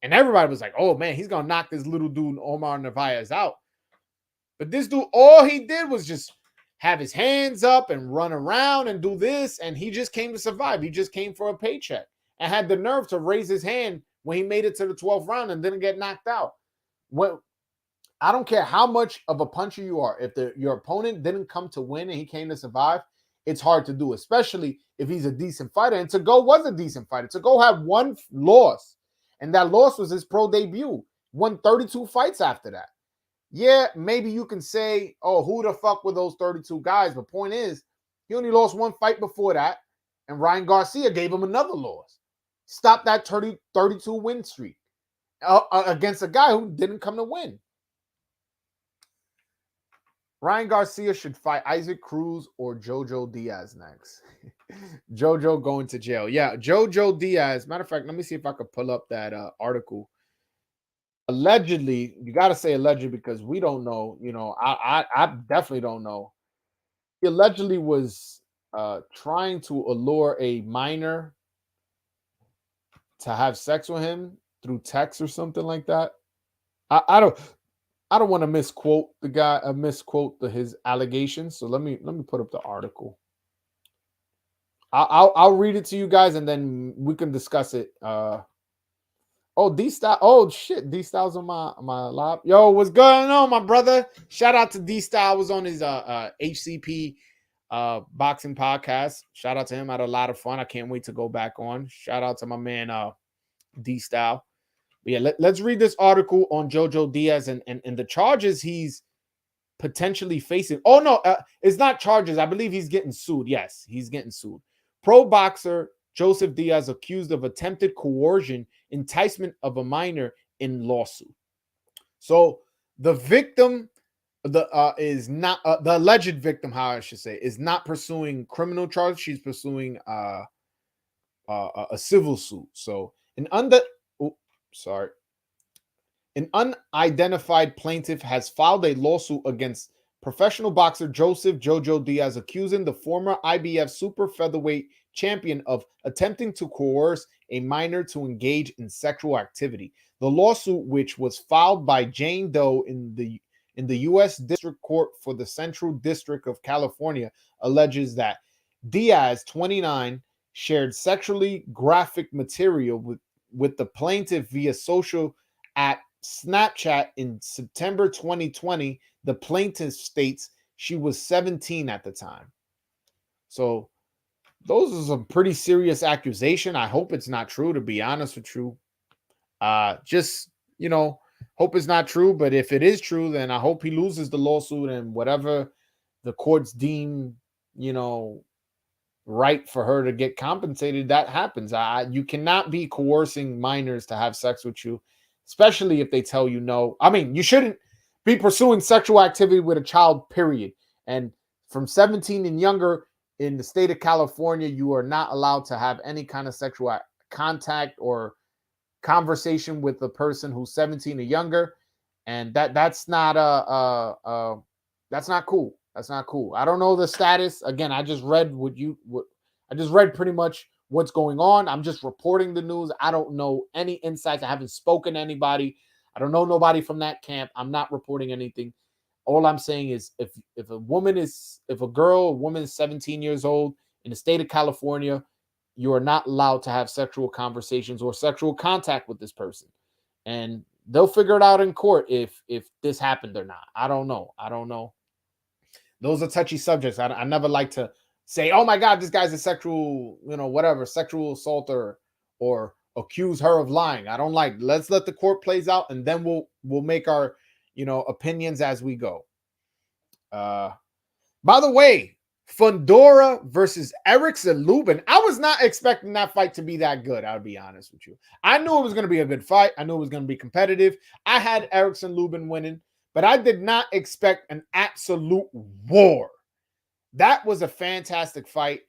Speaker 1: And everybody was like, oh, man, he's going to knock this little dude, Omar Narvaez, out. But this dude, all he did was just have his hands up and run around and do this. And he just came to survive. He just came for a paycheck and had the nerve to raise his hand when he made it to the 12th round and didn't get knocked out. Well, I don't care how much of a puncher you are. If your opponent didn't come to win and he came to survive, it's hard to do, especially if he's a decent fighter. And To Go was a decent fighter. To Go had one loss, and that loss was his pro debut. Won 32 fights after that. Yeah, maybe you can say, oh, who the fuck were those 32 guys? But point is, he only lost one fight before that, and Ryan Garcia gave him another loss. Stopped that 32 win streak against a guy who didn't come to win. Ryan Garcia should fight Isaac Cruz or Jojo Diaz next. Jojo going to jail. Yeah, Jojo Diaz. Matter of fact, let me see if I could pull up that article. Allegedly, you got to say allegedly because we don't know. I definitely don't know. He allegedly was trying to allure a minor to have sex with him through text or something like that. I don't want to misquote the guy, his allegations. So let me put up the article. I'll read it to you guys and then we can discuss it. D-Style. Oh shit, D-Style's on my live. Yo, what's going on, my brother? Shout out to D-Style. I was on his HCP boxing podcast. Shout out to him. I had a lot of fun. I can't wait to go back on. Shout out to my man D-Style. But yeah, let's read this article on Jojo Diaz and the charges he's potentially facing. Oh, no, it's not charges. I believe he's getting sued. Yes, he's getting sued. Pro boxer Joseph Diaz accused of attempted coercion, enticement of a minor in lawsuit. So the victim is not the alleged victim, how I should say, is not pursuing criminal charges. She's pursuing a civil suit. So an unidentified plaintiff has filed a lawsuit against professional boxer Joseph Jojo Diaz, accusing the former IBF super featherweight champion of attempting to coerce a minor to engage in sexual activity. The lawsuit, which was filed by Jane Doe in the U.S. District Court for the Central District of California, alleges that Diaz, 29, shared sexually graphic material with the plaintiff via social at Snapchat in September 2020. The plaintiff states she was 17 at the time. So those are some pretty serious accusation. I hope it's not true, to be honest with you. Hope it's not true. But if it is true, then I hope he loses the lawsuit and whatever the courts deem, right for her to get compensated, that happens. You cannot be coercing minors to have sex with you, especially if they tell you no. I mean, you shouldn't be pursuing sexual activity with a child, period. And from 17 and younger in the state of California, you are not allowed to have any kind of sexual contact or conversation with a person who's 17 or younger. And that's not that's not cool. That's not cool. I don't know the status. Again, I just read I just read pretty much what's going on. I'm just reporting the news. I don't know any insights. I haven't spoken to anybody. I don't know nobody from that camp. I'm not reporting anything. All I'm saying is if a woman is if a woman is 17 years old in the state of California, you are not allowed to have sexual conversations or sexual contact with this person. And they'll figure it out in court if this happened or not. I don't know. Those are touchy subjects. I never like to say, oh my God, this guy's a sexual, sexual assaulter or accuse her of lying. I don't like. Let's let the court plays out, and then we'll make our, opinions as we go. By the way, Fundora versus Erickson Lubin. I was not expecting that fight to be that good. I'll be honest with you. I knew it was going to be a good fight. I knew it was going to be competitive. I had Erickson Lubin winning, but I did not expect an absolute war. That was a fantastic fight.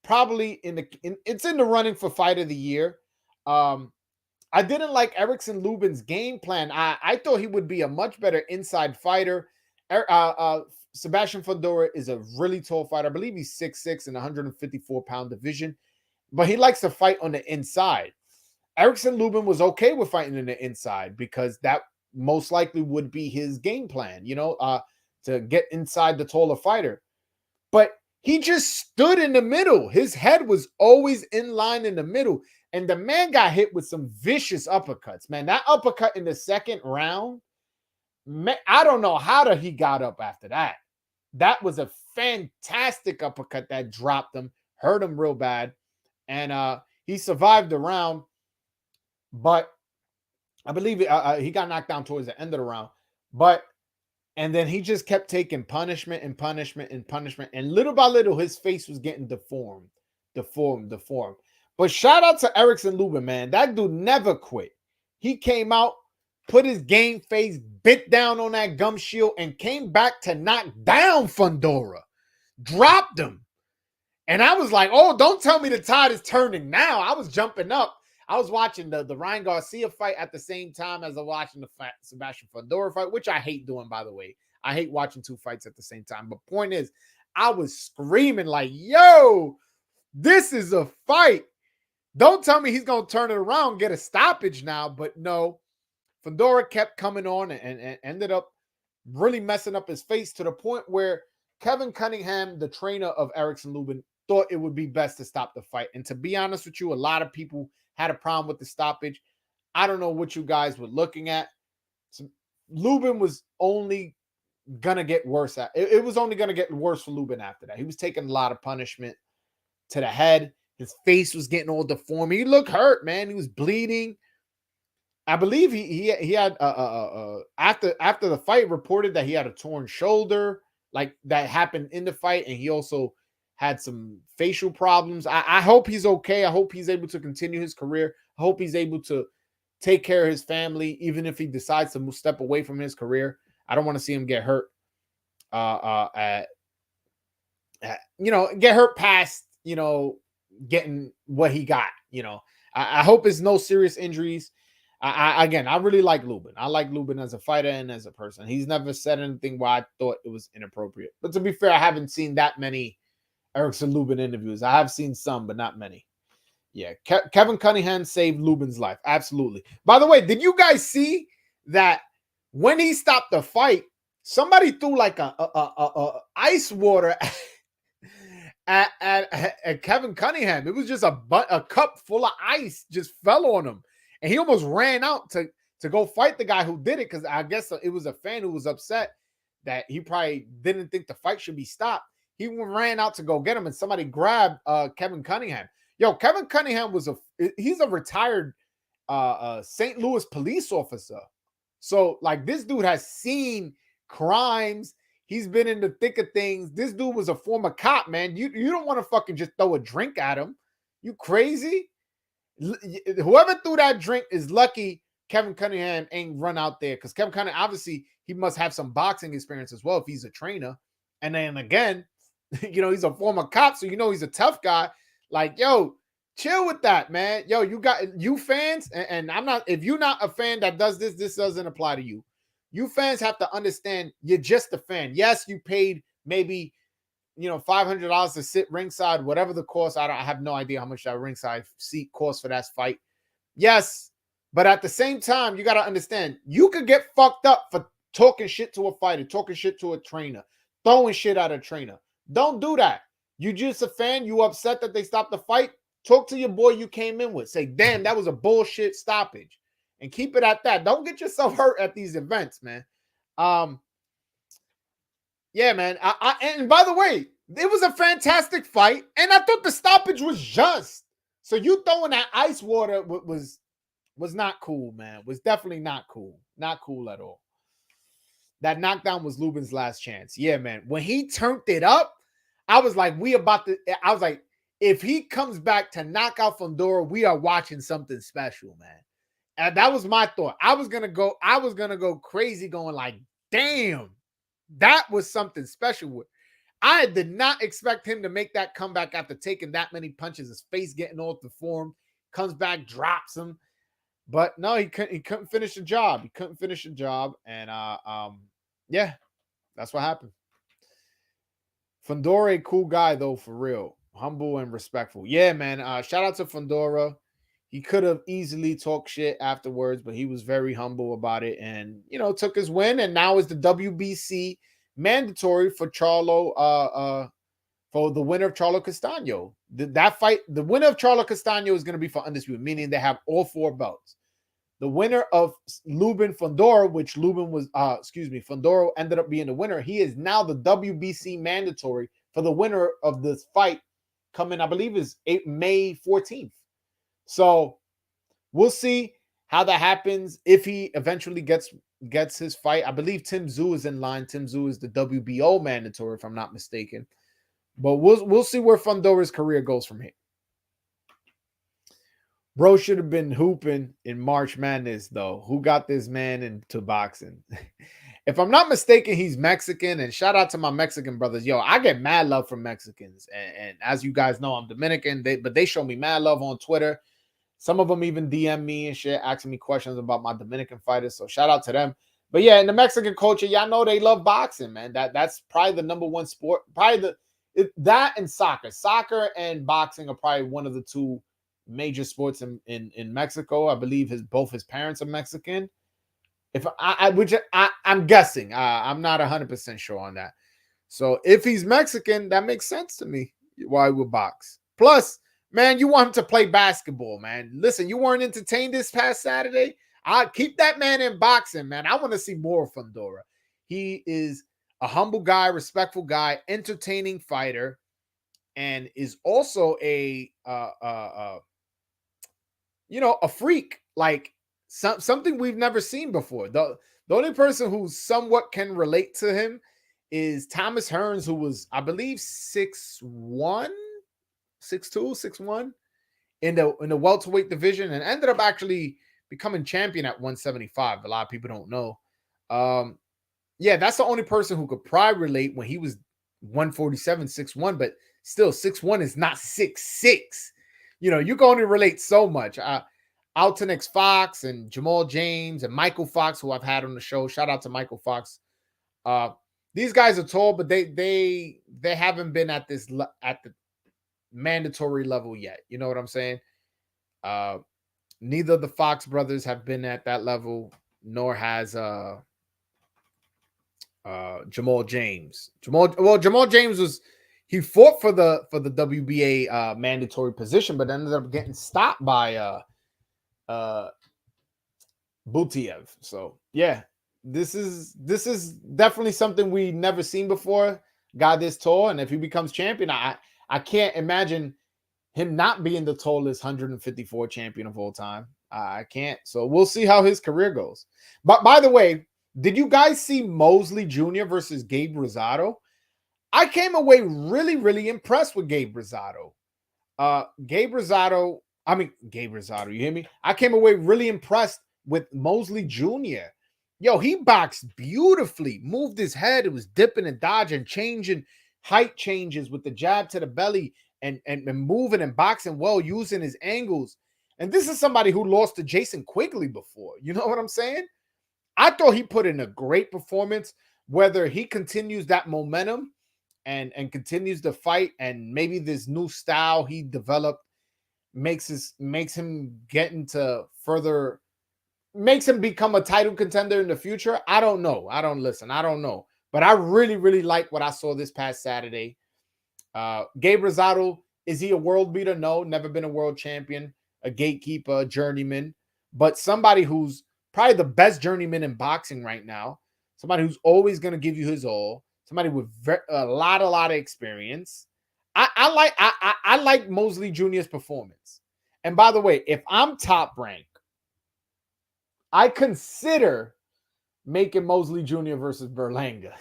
Speaker 1: Probably it's in the running for fight of the year. I didn't like Erickson Lubin's game plan. I thought he would be a much better inside fighter. Sebastian Fundora is a really tall fighter. I believe he's 6'6" in 154-pound division, but he likes to fight on the inside. Erickson Lubin was okay with fighting in the inside because that most likely would be his game plan, to get inside the taller fighter. But he just stood in the middle. His head was always in line in the middle. And the man got hit with some vicious uppercuts, man. That uppercut in the second round, man, I don't know how he got up after that. That was a fantastic uppercut that dropped him, hurt him real bad. And he survived the round, but I believe he got knocked down towards the end of the round. And then he just kept taking punishment and punishment and punishment. And little by little, his face was getting deformed. But shout out to Erickson Lubin, man. That dude never quit. He came out, put his game face, bit down on that gum shield, and came back to knock down Fundora. Dropped him. And I was like, oh, don't tell me the tide is turning now. I was jumping up. I was watching the Ryan Garcia fight at the same time as I was watching the Sebastian Fundora fight, which I hate doing, by the way. I hate watching two fights at the same time. But point is, I was screaming like, yo, this is a fight. Don't tell me he's going to turn it around, get a stoppage now. But no, Fundora kept coming on and ended up really messing up his face to the point where Kevin Cunningham, the trainer of Erickson Lubin, thought it would be best to stop the fight. And to be honest with you, a lot of people had a problem with the stoppage. I don't know what you guys were looking at. So Lubin was only going to get worse. It was only going to get worse for Lubin after that. He was taking a lot of punishment to the head. His face was getting all deformed. He looked hurt, man. He was bleeding. I believe he had after the fight reported that he had a torn shoulder, like that happened in the fight, and he also had some facial problems. I hope he's okay. I hope he's able to continue his career. I hope he's able to take care of his family, even if he decides to step away from his career. I don't want to see him get hurt. Get hurt past, getting what he got. I hope it's no serious injuries. I really like Lubin. I like Lubin as a fighter and as a person. He's never said anything where I thought it was inappropriate. But to be fair, I haven't seen that many Erickson Lubin interviews. I have seen some, but not many. Yeah, Kevin Cunningham saved Lubin's life. Absolutely. By the way, did you guys see that when he stopped the fight, somebody threw like a ice water at Kevin Cunningham? It was just a cup full of ice just fell on him. And he almost ran out to go fight the guy who did it, because I guess it was a fan who was upset that he probably didn't think the fight should be stopped. He ran out to go get him, and somebody grabbed Kevin Cunningham. Yo, Kevin Cunningham he's a retired St. Louis police officer. So, like, this dude has seen crimes. He's been in the thick of things. This dude was a former cop, man. You don't want to fucking just throw a drink at him. You crazy? Whoever threw that drink is lucky Kevin Cunningham ain't run out there, because Kevin Cunningham, obviously, he must have some boxing experience as well if he's a trainer. And then again, he's a former cop, so he's a tough guy. Like, yo, chill with that, man. Yo, you fans, and I'm not, if you're not a fan that does this doesn't apply to you. You fans have to understand you're just a fan. Yes, you paid maybe, $500 to sit ringside, whatever the cost. I have no idea how much that ringside seat costs for that fight. Yes, but at the same time, you got to understand, you could get fucked up for talking shit to a fighter, talking shit to a trainer, throwing shit at a trainer. Don't do that. You just a fan. You upset that they stopped the fight. Talk to your boy you came in with. Say, damn, that was a bullshit stoppage. And keep it at that. Don't get yourself hurt at these events, man. Yeah, man. And by the way, it was a fantastic fight. And I thought the stoppage was just. So you throwing that ice water was not cool, man. Was definitely not cool. Not cool at all. That knockdown was Lubin's last chance. Yeah, man. When he turned it up, I was like, if he comes back to knock out Fundora, we are watching something special, man. And that was my thought. I was gonna go crazy, going like, damn, that was something special. I did not expect him to make that comeback after taking that many punches. His face getting all deformed, comes back, drops him. But no, he couldn't finish the job. He couldn't finish the job. And yeah, that's what happened. Fundora, cool guy though, for real. Humble and respectful. Yeah, man. Shout out to Fundora. He could have easily talked shit afterwards, but he was very humble about it and, took his win. And now is the WBC mandatory for Charlo, for the winner of Charlo Castaño. That fight, the winner of Charlo Castaño is going to be for undisputed, meaning they have all 4 belts. The winner of Lubin Fundora, which Fundora ended up being the winner. He is now the WBC mandatory for the winner of this fight coming, I believe, is May 14th. So we'll see how that happens if he eventually gets his fight. I believe Tim Tszyu is in line. Tim Tszyu is the WBO mandatory, if I'm not mistaken. But we'll see where Fundora's career goes from here. Bro should have been hooping in March Madness, though. Who got this man into boxing? If I'm not mistaken, he's Mexican. And shout out to my Mexican brothers. Yo, I get mad love from Mexicans. And as you guys know, I'm Dominican. But they show me mad love on Twitter. Some of them even DM me and shit, asking me questions about my Dominican fighters. So shout out to them. But yeah, in the Mexican culture, y'all know they love boxing, man. That's probably the number one sport. Probably that and soccer. Soccer and boxing are probably one of the 2 major sports in Mexico. I believe both his parents are Mexican. I'm guessing. I'm not 100% sure on that. So if he's Mexican, that makes sense to me why he would box. Plus, man, you want him to play basketball, man. Listen, you weren't entertained this past Saturday. I keep that man in boxing, man. I want to see more of Fundora. He is a humble guy, respectful guy, entertaining fighter, and is also a freak, like something we've never seen before. The only person who somewhat can relate to him is Thomas Hearns, who was, I believe, 6'1", 6'2", 6'1", in the welterweight division, and ended up actually becoming champion at 175. A lot of people don't know. Yeah, that's the only person who could probably relate when he was 147, 6'1", but still 6'1" is not 6'6". You can only relate so much. Alton X Fox and Jamal James and Michael Fox, who I've had on the show. Shout out to Michael Fox. These guys are tall, but they haven't been at the mandatory level yet. You know what I'm saying? Neither of the Fox brothers have been at that level, nor has Jamal James. Jamal James he fought for the WBA mandatory position, but ended up getting stopped by Butiev. So yeah, this is definitely something we never seen before. Guy this tall, and if he becomes champion, I can't imagine him not being the tallest 154 champion of all time. I can't. So we'll see how his career goes. But by the way, Did you guys see Mosley Jr. versus Gabe Rosado? I came away really, really impressed with Gabe Rosado. Gabe Rosado, you hear me? I came away really impressed with Mosley Jr. Yo, he boxed beautifully, moved his head, it was dipping and dodging, changing height changes with the jab to the belly and moving and boxing well, using his angles. And this is somebody who lost to Jason Quigley before. You know what I'm saying? I thought he put in a great performance. Whether he continues that momentum and continues to fight, and maybe this new style he developed makes him get into further, makes him become a title contender in the future. I don't know. I don't know. But I really, really like what I saw this past Saturday. Gabe Rosado, is he a world beater? No, never been a world champion, a gatekeeper, a journeyman, but somebody who's probably the best journeyman in boxing right now. Somebody who's always going to give you his all. Somebody with a lot of experience. I like Mosley Jr.'s performance. And by the way, if I'm top rank, I consider making Mosley Jr. versus Berlanga.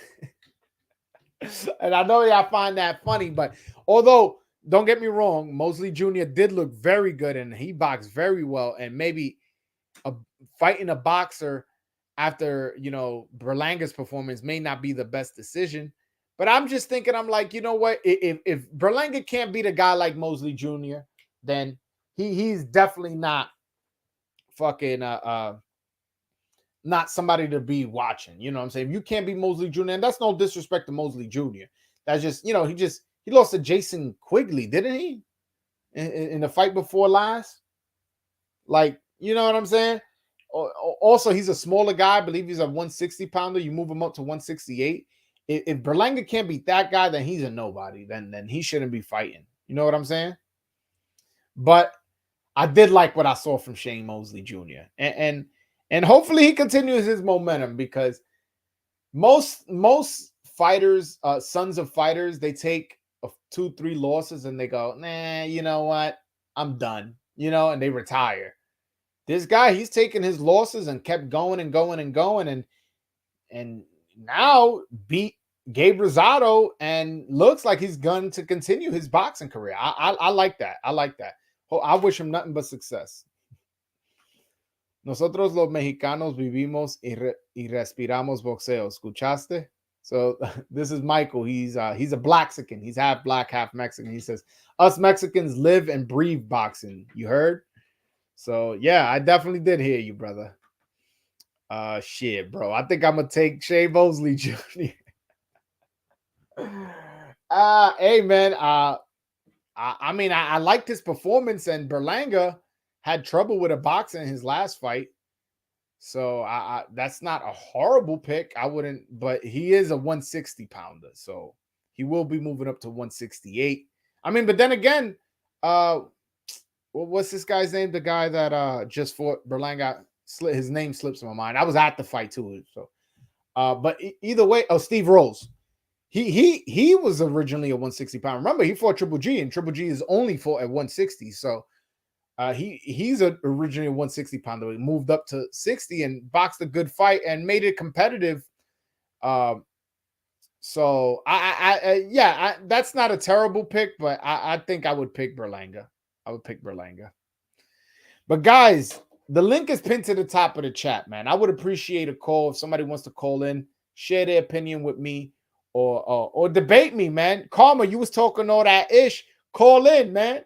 Speaker 1: And I know y'all find that funny, but although, don't get me wrong, Mosley Jr. did look very good and he boxed very well. And maybe fighting a boxer after, Berlanga's performance may not be the best decision. But I'm just thinking, I'm like, you know what? If Berlanga can't beat a guy like Mosley Jr., then he's definitely not fucking not somebody to be watching. You know what I'm saying? If you can't beat Mosley Jr., and that's no disrespect to Mosley Jr. That's just, he lost to Jason Quigley, didn't he? In the fight before last? Like, you know what I'm saying? Also, he's a smaller guy. I believe he's a 160 pounder. You move him up to 168. If Berlanga can't beat that guy, then he's a nobody. Then he shouldn't be fighting. You know what I'm saying? But I did like what I saw from Shane Mosley Jr. And hopefully he continues his momentum, because most fighters, sons of fighters, they take 2-3 losses and they go, nah, you know what? I'm done. And they retire. This guy, he's taken his losses and kept going and going and going, and now beat Gabe Rosado and looks like he's going to continue his boxing career. I like that. I like that. I wish him nothing but success. Nosotros los mexicanos vivimos y respiramos boxeo. ¿Escuchaste? So this is Michael. He's a Blaxican. He's half black, half Mexican. He says, us Mexicans live and breathe boxing. You heard? So yeah, I definitely did hear you, brother. Shit, bro. I think I'm gonna take Shane Mosley Jr. Hey man. I liked his performance, and Berlanga had trouble with a boxer in his last fight. So that's not a horrible pick. I wouldn't, but he is a 160 pounder, so he will be moving up to 168. But then again, what's this guy's name? The guy that just fought Berlanga, his name slips my mind. I was at the fight too. So, but either way, Steve Rose. He was originally a 160 pounder. Remember, he fought Triple G, and Triple G is only fought at 160. So he's originally a 160 pounder. He moved up to 60 and boxed a good fight and made it competitive. So that's not a terrible pick, but I think I would pick Berlanga. But guys, the link is pinned to the top of the chat, man. I would appreciate a call if somebody wants to call in, share their opinion with me, or debate me, man. Karma, you was talking all that ish. Call in, man.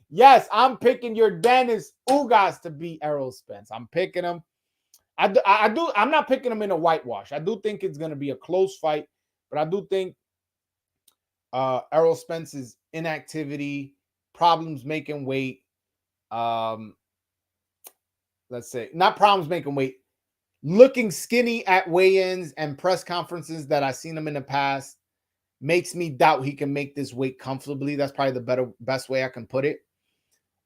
Speaker 1: Yes, I'm picking Yordenis Ugas to beat Errol Spence. I'm picking him. I'm not picking him in a whitewash. I do think it's going to be a close fight, but I do think Errol Spence's inactivity, problems making weight, let's say not problems making weight, looking skinny at weigh-ins and press conferences that I've seen him in the past makes me doubt he can make this weight comfortably. That's probably the best way I can put it.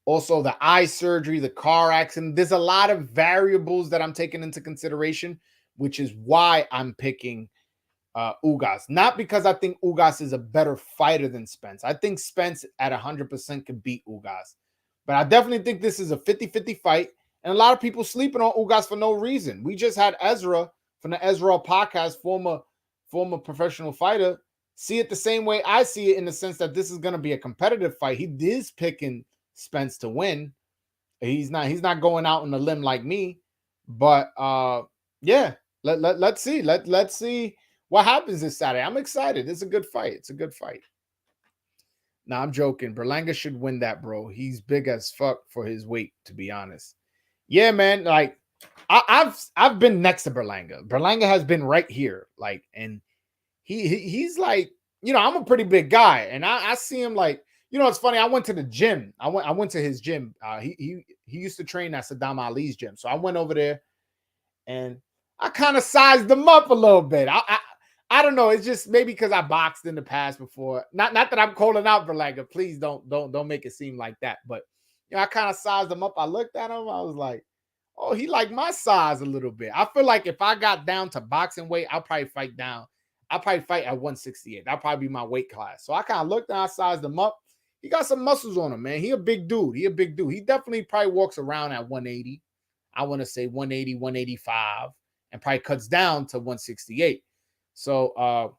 Speaker 1: Also, the eye surgery, the car accident. There's a lot of variables that I'm taking into consideration, which is why I'm picking Ugas. Not because I think Ugas is a better fighter than Spence. I think Spence at 100% could beat Ugas. But I definitely think this is a 50-50 fight. And a lot of people sleeping on Ugas for no reason. We just had Ezra from the Ezra podcast, former professional fighter, see it the same way I see it, in the sense that this is going to be a competitive fight. He is picking Spence to win. He's not going out on a limb like me, but yeah, let's see. Let's see what happens this Saturday. I'm excited. It's a good fight. It's a good fight. Nah, I'm joking. Berlanga should win that, bro. He's big as fuck for his weight, to be honest. Yeah, man. Like I've been next to Berlanga. Berlanga has been right here, like, and he's like, you know, I'm a pretty big guy, and I see him like, you know, it's funny. I went to the gym. I went to his gym. He used to train at Saddam Ali's gym, so I went over there, and I kind of sized him up a little bit. I don't know. It's just maybe because I boxed in the past before. Not that I'm calling out Berlanga. Please don't make it seem like that. But you know, I kind of sized him up. I looked at him. I was like, oh, he like my size a little bit. I feel like if I got down to boxing weight, I'll probably fight down. I'll probably fight at 168. That'll probably be my weight class. So I kind of looked and I sized him up. He got some muscles on him, man. He a big dude. He definitely probably walks around at 180. I want to say 180, 185, and probably cuts down to 168. So,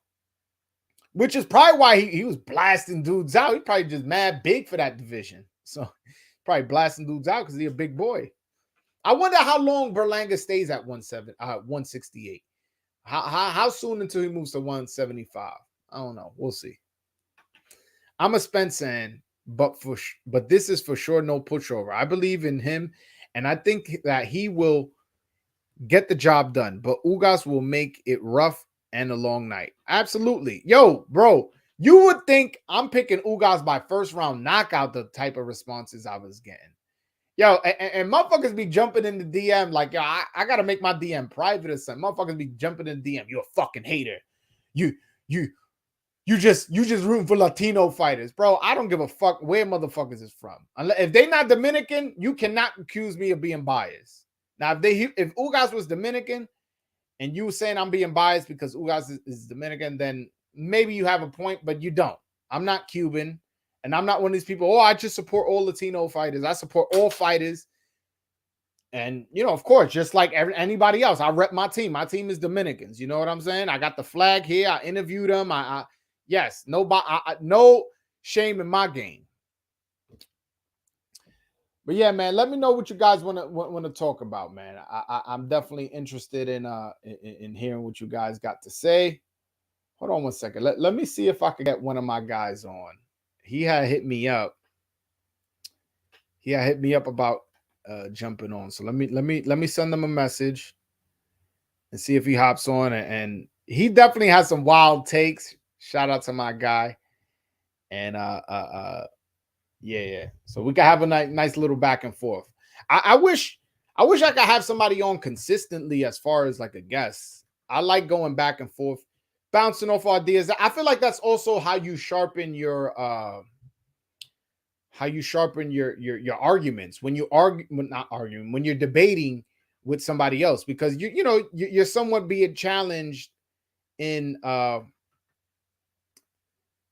Speaker 1: which is probably why he was blasting dudes out. He probably just mad big for that division. So probably blasting dudes out because he's a big boy. I wonder how long Berlanga stays at 168. How soon until he moves to 175? I don't know. We'll see. I'm a Spence fan, but this is for sure no pushover. I believe in him, and I think that he will get the job done. But Ugas will make it rough and a long night. Absolutely. Yo, bro, you would think I'm picking Ugas by first round knockout, the type of responses I was getting. Yo, and motherfuckers be jumping in the DM like, yo, I gotta make my DM private or something. Motherfuckers be jumping in the DM. You're a fucking hater. You just rooting for Latino fighters, bro. I don't give a fuck where motherfuckers is from. If they not Dominican, you cannot accuse me of being biased. Now, if Ugas was Dominican and you were saying I'm being biased because Ugas is Dominican, then maybe you have a point, but you don't. I'm not Cuban. And I'm not one of these people, I just support all Latino fighters. I support all fighters. And, you know, of course, just like anybody else, I rep my team. My team is Dominicans. You know what I'm saying? I got the flag here. I interviewed them. Yes, no shame in my game. But yeah, man, let me know what you guys want to talk about, man. I'm definitely interested in hearing what you guys got to say. Hold on one second. Let me see if I can get one of my guys on. He had hit me up. He had hit me up about jumping on. So let me send him a message and see if he hops on. And he definitely has some wild takes. Shout out to my guy. And yeah. So we can have a nice little back and forth. I wish I could have somebody on consistently as far as like a guest. I like going back and forth, bouncing off ideas. I feel like that's also how you sharpen your arguments when you argue, not arguing, when you're debating with somebody else, because you're somewhat being challenged in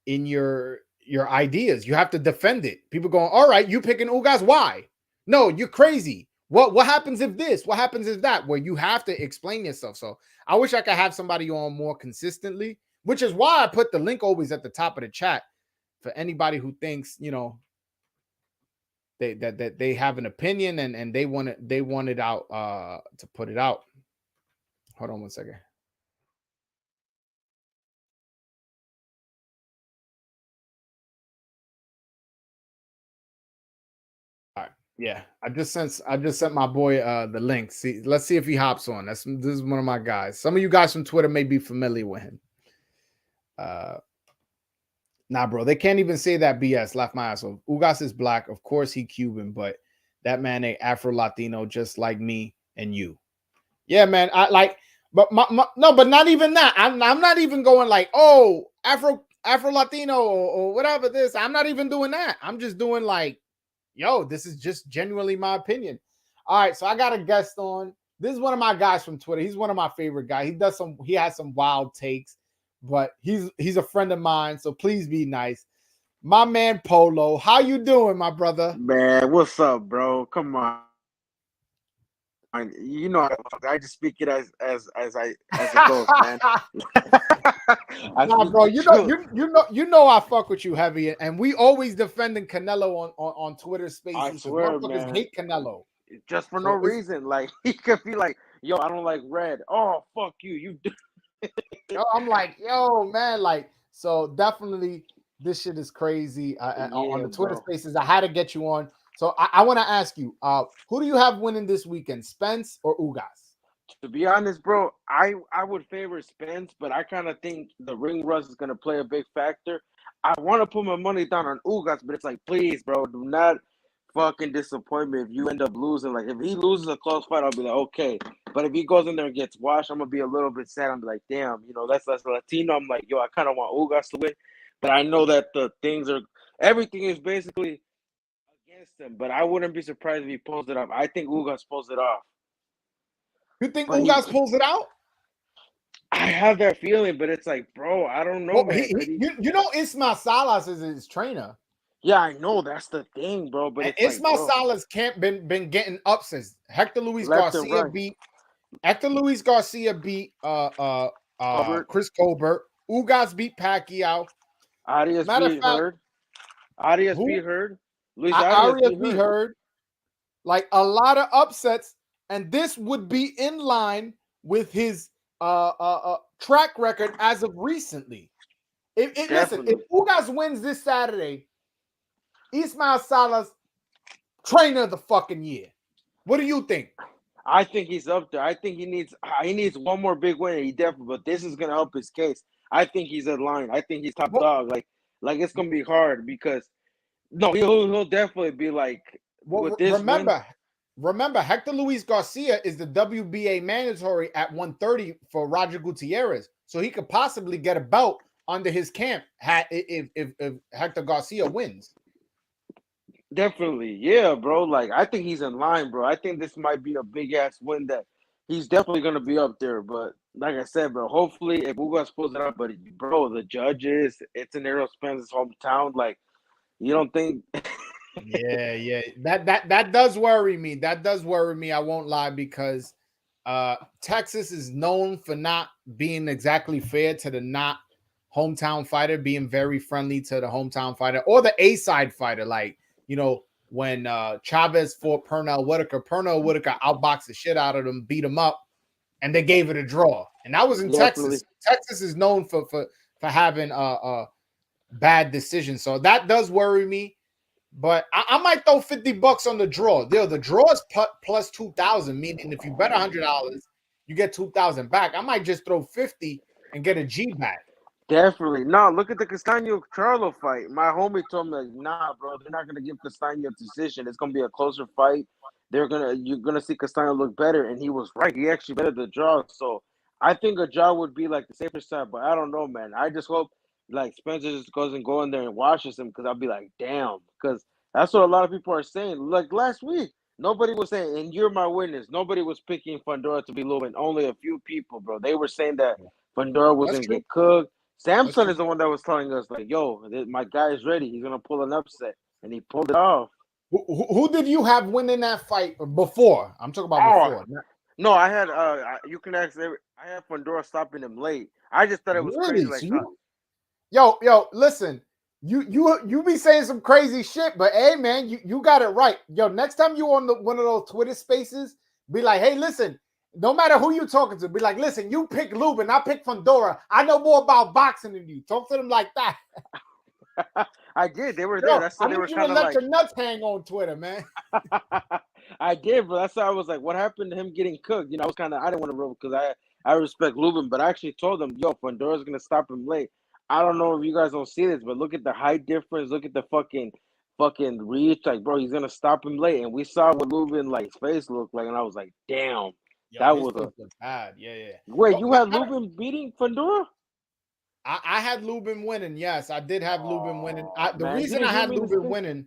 Speaker 1: your ideas. You have to defend it. People going, all right, you picking Ugas, why? No, you're crazy. What happens if this? What happens if that? Where you have to explain yourself. So I wish I could have somebody on more consistently, which is why I put the link always at the top of the chat for anybody who thinks, that they have an opinion and they want it out to put it out. Hold on one second. All right. Yeah, I just sent my boy the link. Let's see if he hops on. This is one of my guys. Some of you guys from Twitter may be familiar with him. Nah, bro, they can't even say that BS. Laugh my ass off. Ugas is black. Of course he Cuban, but that man ain't Afro-Latino just like me and you. Yeah, man. But not even that. I'm not even going like, oh, Afro-Latino or whatever this. I'm not even doing that. I'm just doing like, yo, this is just genuinely my opinion. All right, so I got a guest on. This is one of my guys from Twitter. He's one of my favorite guys. He has some wild takes, but he's a friend of mine, so please be nice. My man Polo, how you doing, my brother?
Speaker 4: Man, what's up, bro? Come on. mind. You know, I just speak it as it goes, man.
Speaker 1: Nah, bro, you know I fuck with you heavy, and we always defending Canelo on Twitter Spaces.
Speaker 4: I swear,
Speaker 1: motherfuckers
Speaker 4: man.
Speaker 1: hate Canelo
Speaker 4: just for no reason. Like he could be like, "Yo, I don't like red." Oh, fuck you, you.
Speaker 1: I'm like, yo, man, like, so definitely this shit is crazy. On the Twitter Spaces, I had to get you on. So I want to ask you, who do you have winning this weekend, Spence or Ugas?
Speaker 4: To be honest, bro, I would favor Spence, but I kind of think the ring rust is gonna play a big factor. I want to put my money down on Ugas, but it's like, please, bro, do not fucking disappoint me if you end up losing. Like, if he loses a close fight, I'll be like, okay. But if he goes in there and gets washed, I'm gonna be a little bit sad. I'm like, damn, you know, that's Latino. I'm like, yo, I kind of want Ugas to win, but I know that everything is basically against him. But I wouldn't be surprised if he pulls it off. I think Ugas pulls it off.
Speaker 1: You think Ugas pulls it out?
Speaker 4: I have that feeling, but it's like, bro, I don't know, man.
Speaker 1: You know, Ismael Salas is his trainer.
Speaker 4: Yeah, I know that's the thing, bro. But it's
Speaker 1: Ismael Salas can't been getting upsets. Hector Luis Garcia beat Chris Colbert. Ugas beat Pacquiao.
Speaker 4: Arias beat Hurd. Arias beat Hurd.
Speaker 1: Arias beat Hurd. Like a lot of upsets, and this would be in line with his track record as of recently. Listen, if Ugas wins this Saturday, Ismael Salas, trainer of the fucking year. What do you think?
Speaker 4: I think he's up there. I think he needs one more big win. He definitely, but this is gonna help his case. I think he's in line. I think he's top dog. Like it's gonna be hard because he'll definitely be like. With this
Speaker 1: remember, Hector Luis Garcia is the WBA mandatory at 130 for Roger Gutierrez, so he could possibly get a belt under his camp if Hector Garcia wins.
Speaker 4: Definitely, yeah, bro. Like, I think he's in line, bro. I think this might be a big ass win that he's definitely gonna be up there. But like I said, bro, hopefully if Ugas pulls it up, but bro, the judges, it's in Errol Spence's hometown. Like, you don't think?
Speaker 1: Yeah. That does worry me. That does worry me. I won't lie, because Texas is known for not being exactly fair to the not hometown fighter, being very friendly to the hometown fighter or the A-side fighter. Like, you know, when Chavez fought Pernell Whitaker outboxed the shit out of him, beat him up, and they gave it a draw. And that was in Texas. Texas is known for having bad decisions. So that does worry me. But I might throw $50 on the draw. The draw is plus 2,000, meaning if you bet $100, you get 2,000 back. I might just throw 50 and get a G back.
Speaker 4: Definitely. No, look at the Castaño-Charlo fight. My homie told me, like, nah, bro, they're not gonna give Castaño a decision. It's gonna be a closer fight. You're gonna see Castaño look better, and he was right. He actually betted the draw. So I think a draw would be like the safer side, but I don't know, man. I just hope like Spencer just go in there and washes him, because I'll be like, damn, because that's what a lot of people are saying. Like last week, nobody was saying, and you're my witness, nobody was picking Fundora to be Lubin. Only a few people, bro. They were saying that Fundora was gonna get cooked. Samson is the one that was telling us, like, yo, my guy is ready. He's going to pull an upset. And he pulled it off.
Speaker 1: Who did you have winning that fight before? I'm talking about before.
Speaker 4: No, I had, you can ask, I had Fundora stopping him late. I just thought it was crazy. Like,
Speaker 1: yo, listen, you be saying some crazy shit, but hey, man, you got it right. Yo, next time you on one of those Twitter spaces, be like, hey, listen, no matter who you talking to, be like, listen, you pick Lubin, I pick Fundora. I know more about boxing than you. Talk to them like that.
Speaker 4: I did. They were there. That's
Speaker 1: I need you to let your nuts hang on Twitter, man.
Speaker 4: I did, but that's why I was like, what happened to him getting cooked? You know, I didn't want to roll because I respect Lubin, but I actually told him, yo, Fundora's gonna stop him late. I don't know if you guys don't see this, but look at the height difference. Look at the fucking reach. Like, bro, he's gonna stop him late, and we saw what Lubin like his face looked like, and I was like, damn.
Speaker 1: Yo, that was bad. Yeah.
Speaker 4: Wait, you had Lubin beating Fundora?
Speaker 1: I had Lubin winning. Yes, I did have Lubin winning. The reason I had Lubin winning,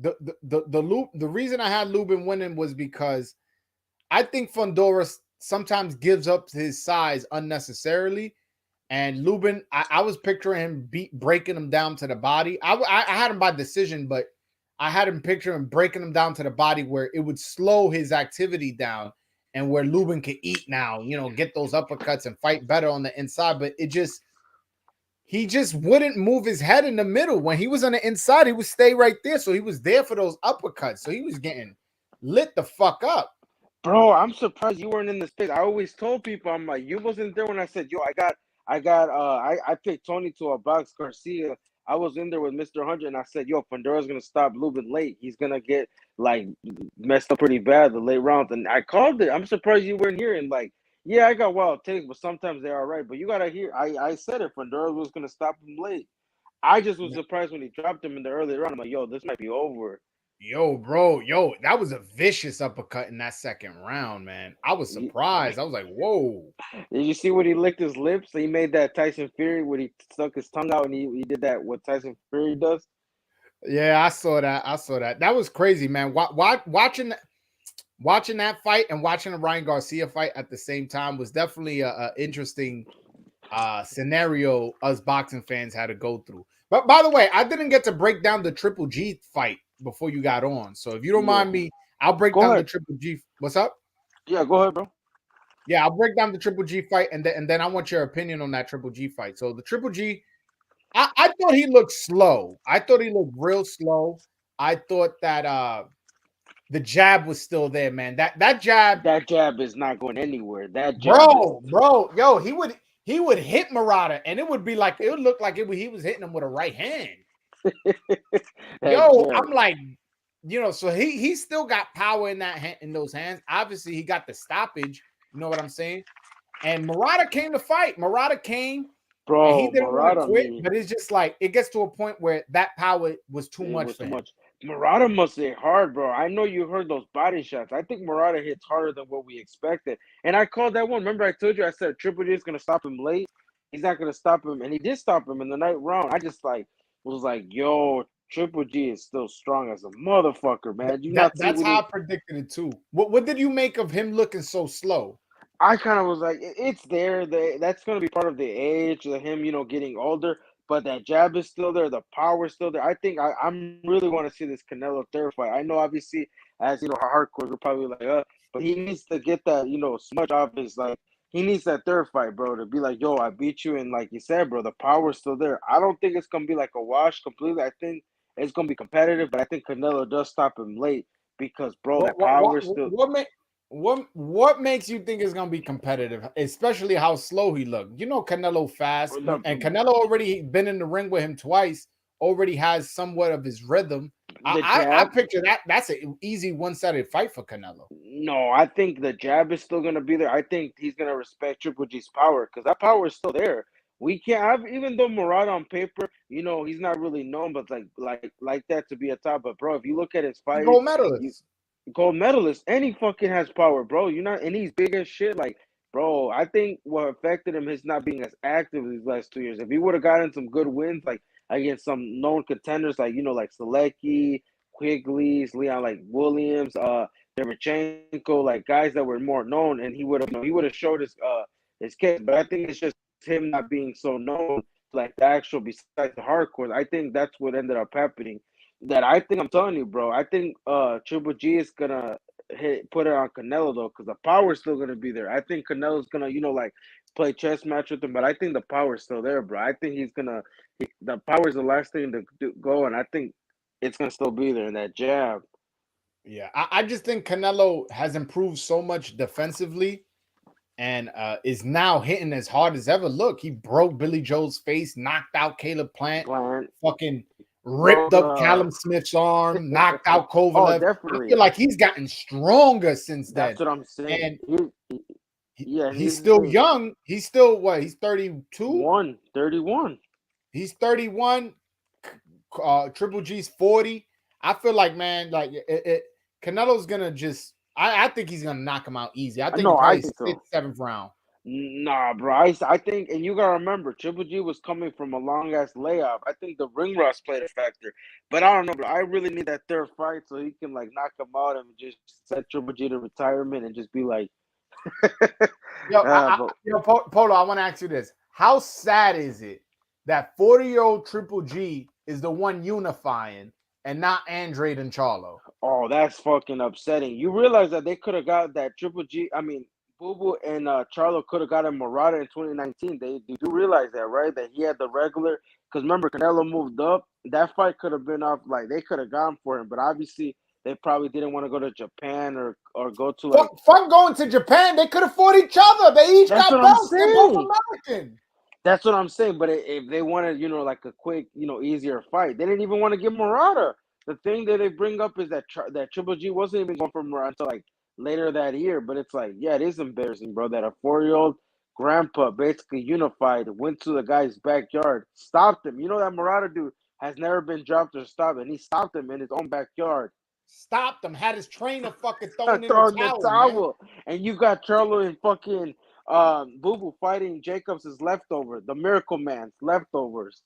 Speaker 1: the reason I had Lubin winning was because I think Fundora sometimes gives up his size unnecessarily, and Lubin, I was picturing him breaking him down to the body. I had him by decision, but I had him picture him breaking him down to the body where it would slow his activity down, and where Lubin could eat now, get those uppercuts and fight better on the inside. But he just wouldn't move his head in the middle. When he was on the inside, he would stay right there. So he was there for those uppercuts. So he was getting lit the fuck up.
Speaker 4: Bro, I'm surprised you weren't in the space. I always told people, I'm like, you wasn't there when I said, yo, I picked Tony to a box Garcia. I was in there with Mr. 100, and I said, yo, Fundera's going to stop Lubin late. He's going to get, like, messed up pretty bad the late rounds. And I called it. I'm surprised you weren't here. And, like, yeah, I got wild takes, but sometimes they're all right. But you got to hear, I said it. Fundera was going to stop him late. I just was surprised when he dropped him in the early round. I'm like, yo, this might be over.
Speaker 1: Yo, bro, that was a vicious uppercut in that second round, man. I was surprised. I was like, whoa.
Speaker 4: Did you see when he licked his lips? He made that Tyson Fury when he stuck his tongue out and he did that, what Tyson Fury does?
Speaker 1: Yeah, I saw that. That was crazy, man. Watching that fight and watching the Ryan Garcia fight at the same time was definitely a interesting scenario us boxing fans had to go through. But by the way, I didn't get to break down the Triple G fight before you got on. So if you don't mind me, I'll break down the Triple G. What's up?
Speaker 4: Yeah, go ahead, bro.
Speaker 1: Yeah, I'll break down the Triple G fight, and then I want your opinion on that Triple G fight. So the Triple G, I thought he looked slow. I thought he looked real slow. I thought that the jab was still there, man. That
Speaker 4: jab is not going anywhere. That jab,
Speaker 1: bro, yo, he would hit Murata, and it would look like he was hitting him with a right hand. Yo, I'm like, so he still got power in those hands. Obviously, he got the stoppage. You know what I'm saying? And Murata came to fight. Murata came,
Speaker 4: bro.
Speaker 1: And he didn't want to quit, but it's just like it gets to a point where that power was too much for him.
Speaker 4: Murata must hit hard, bro. I know you heard those body shots. I think Murata hits harder than what we expected. And I called that one. Remember, I told you, I said Triple G is going to stop him late. He's not going to stop him. And he did stop him in the ninth round. I just was like, yo, Triple G is still strong as a motherfucker, man.
Speaker 1: That's how I predicted it too. What did you make of him looking so slow?
Speaker 4: I kind of was like, it's there. That's going to be part of the age of him, getting older. But that jab is still there. The power is still there. I think I'm really want to see this Canelo third fight. I know, obviously, as hardcore, we're probably like, but he needs to get that, smudge off his he needs that third fight, bro, to be like, yo, I beat you. And like you said, bro, the power is still there. I don't think it's gonna be like a wash completely. I think it's gonna be competitive, but I think Canelo does stop him late because, bro, that power is still.
Speaker 1: What makes you think it's gonna be competitive, especially how slow he looked? Canelo fast, and Canelo already been in the ring with him twice, already has somewhat of his rhythm. I picture that's an easy one-sided fight for Canelo.
Speaker 4: No, I think the jab is still gonna be there. I think he's gonna respect Triple G's power because that power is still there. We can't have, even though Murata on paper, he's not really known, but like that to be a top. But bro, if you look at his fight, gold medalist, and he fucking has power, bro. And he's big as shit. Like, bro, I think what affected him is not being as active these last 2 years. If he would have gotten some good wins, like against some known contenders, like like Selecki, Quigley's, Leon, Williams, Derevchenko, like guys that were more known, and he would have showed his case. But I think it's just him not being so known, like the actual besides the hardcore. I think that's what ended up happening. That I think I'm telling you, bro. I think Triple G is gonna put it on Canelo though, because the power is still gonna be there. I think Canelo's gonna, play chess match with him, but I think the power is still there, bro. I think the power is the last thing to go, and I think it's gonna still be there in that jab.
Speaker 1: Yeah, I just think Canelo has improved so much defensively, and is now hitting as hard as ever. Look, he broke Billy Joe's face, knocked out Caleb Plant. Fucking ripped up Callum Smith's arm, knocked out Kovalev.
Speaker 4: Oh, definitely.
Speaker 1: I feel like he's gotten stronger since then.
Speaker 4: That's what I'm saying. And
Speaker 1: he's still young. He's still what? He's 32?
Speaker 4: 31.
Speaker 1: He's 31. Triple G's 40. I feel like, man, Canelo's gonna just. I think he's gonna knock him out easy. I think probably 6th, 7th round.
Speaker 4: Nah, bro. I think, and you gotta remember, Triple G was coming from a long ass layoff. I think the ring rust played a factor, but I don't know, bro. I really need that third fight so he can knock him out and just set Triple G to retirement and just be like,
Speaker 1: Polo. I want to ask you this: how sad is it that 40-year-old Triple G is the one unifying, and not Andrade and Charlo.
Speaker 4: Oh, that's fucking upsetting. You realize that they could have got that Triple G. I mean, Boo Boo and Charlo could have gotten Murata in 2019. They do realize that, right? That he had the regular. Because remember, Canelo moved up. That fight could have been off. Like they could have gone for him, but obviously they probably didn't want to go to Japan or go to like.
Speaker 1: Fuck going to Japan. They could have fought each other. They each
Speaker 4: That's
Speaker 1: got
Speaker 4: what I'm
Speaker 1: belts. They're both
Speaker 4: saying.
Speaker 1: American.
Speaker 4: That's what I'm saying. But if they wanted, like a quick, easier fight, they didn't even want to give Murata. The thing that they bring up is that that Triple G wasn't even going for Murata until like later that year. But it's like, yeah, it is embarrassing, bro, that a 4-year-old grandpa basically unified, went to the guy's backyard, stopped him. You know that Murata dude has never been dropped or stopped, and he stopped him in his own backyard.
Speaker 1: Stopped him, had his trainer fucking throwing in
Speaker 4: Throwing
Speaker 1: the towel.
Speaker 4: And you got Charlo and fucking Boo Boo fighting Jacobs' leftover, the Miracle Man's leftovers.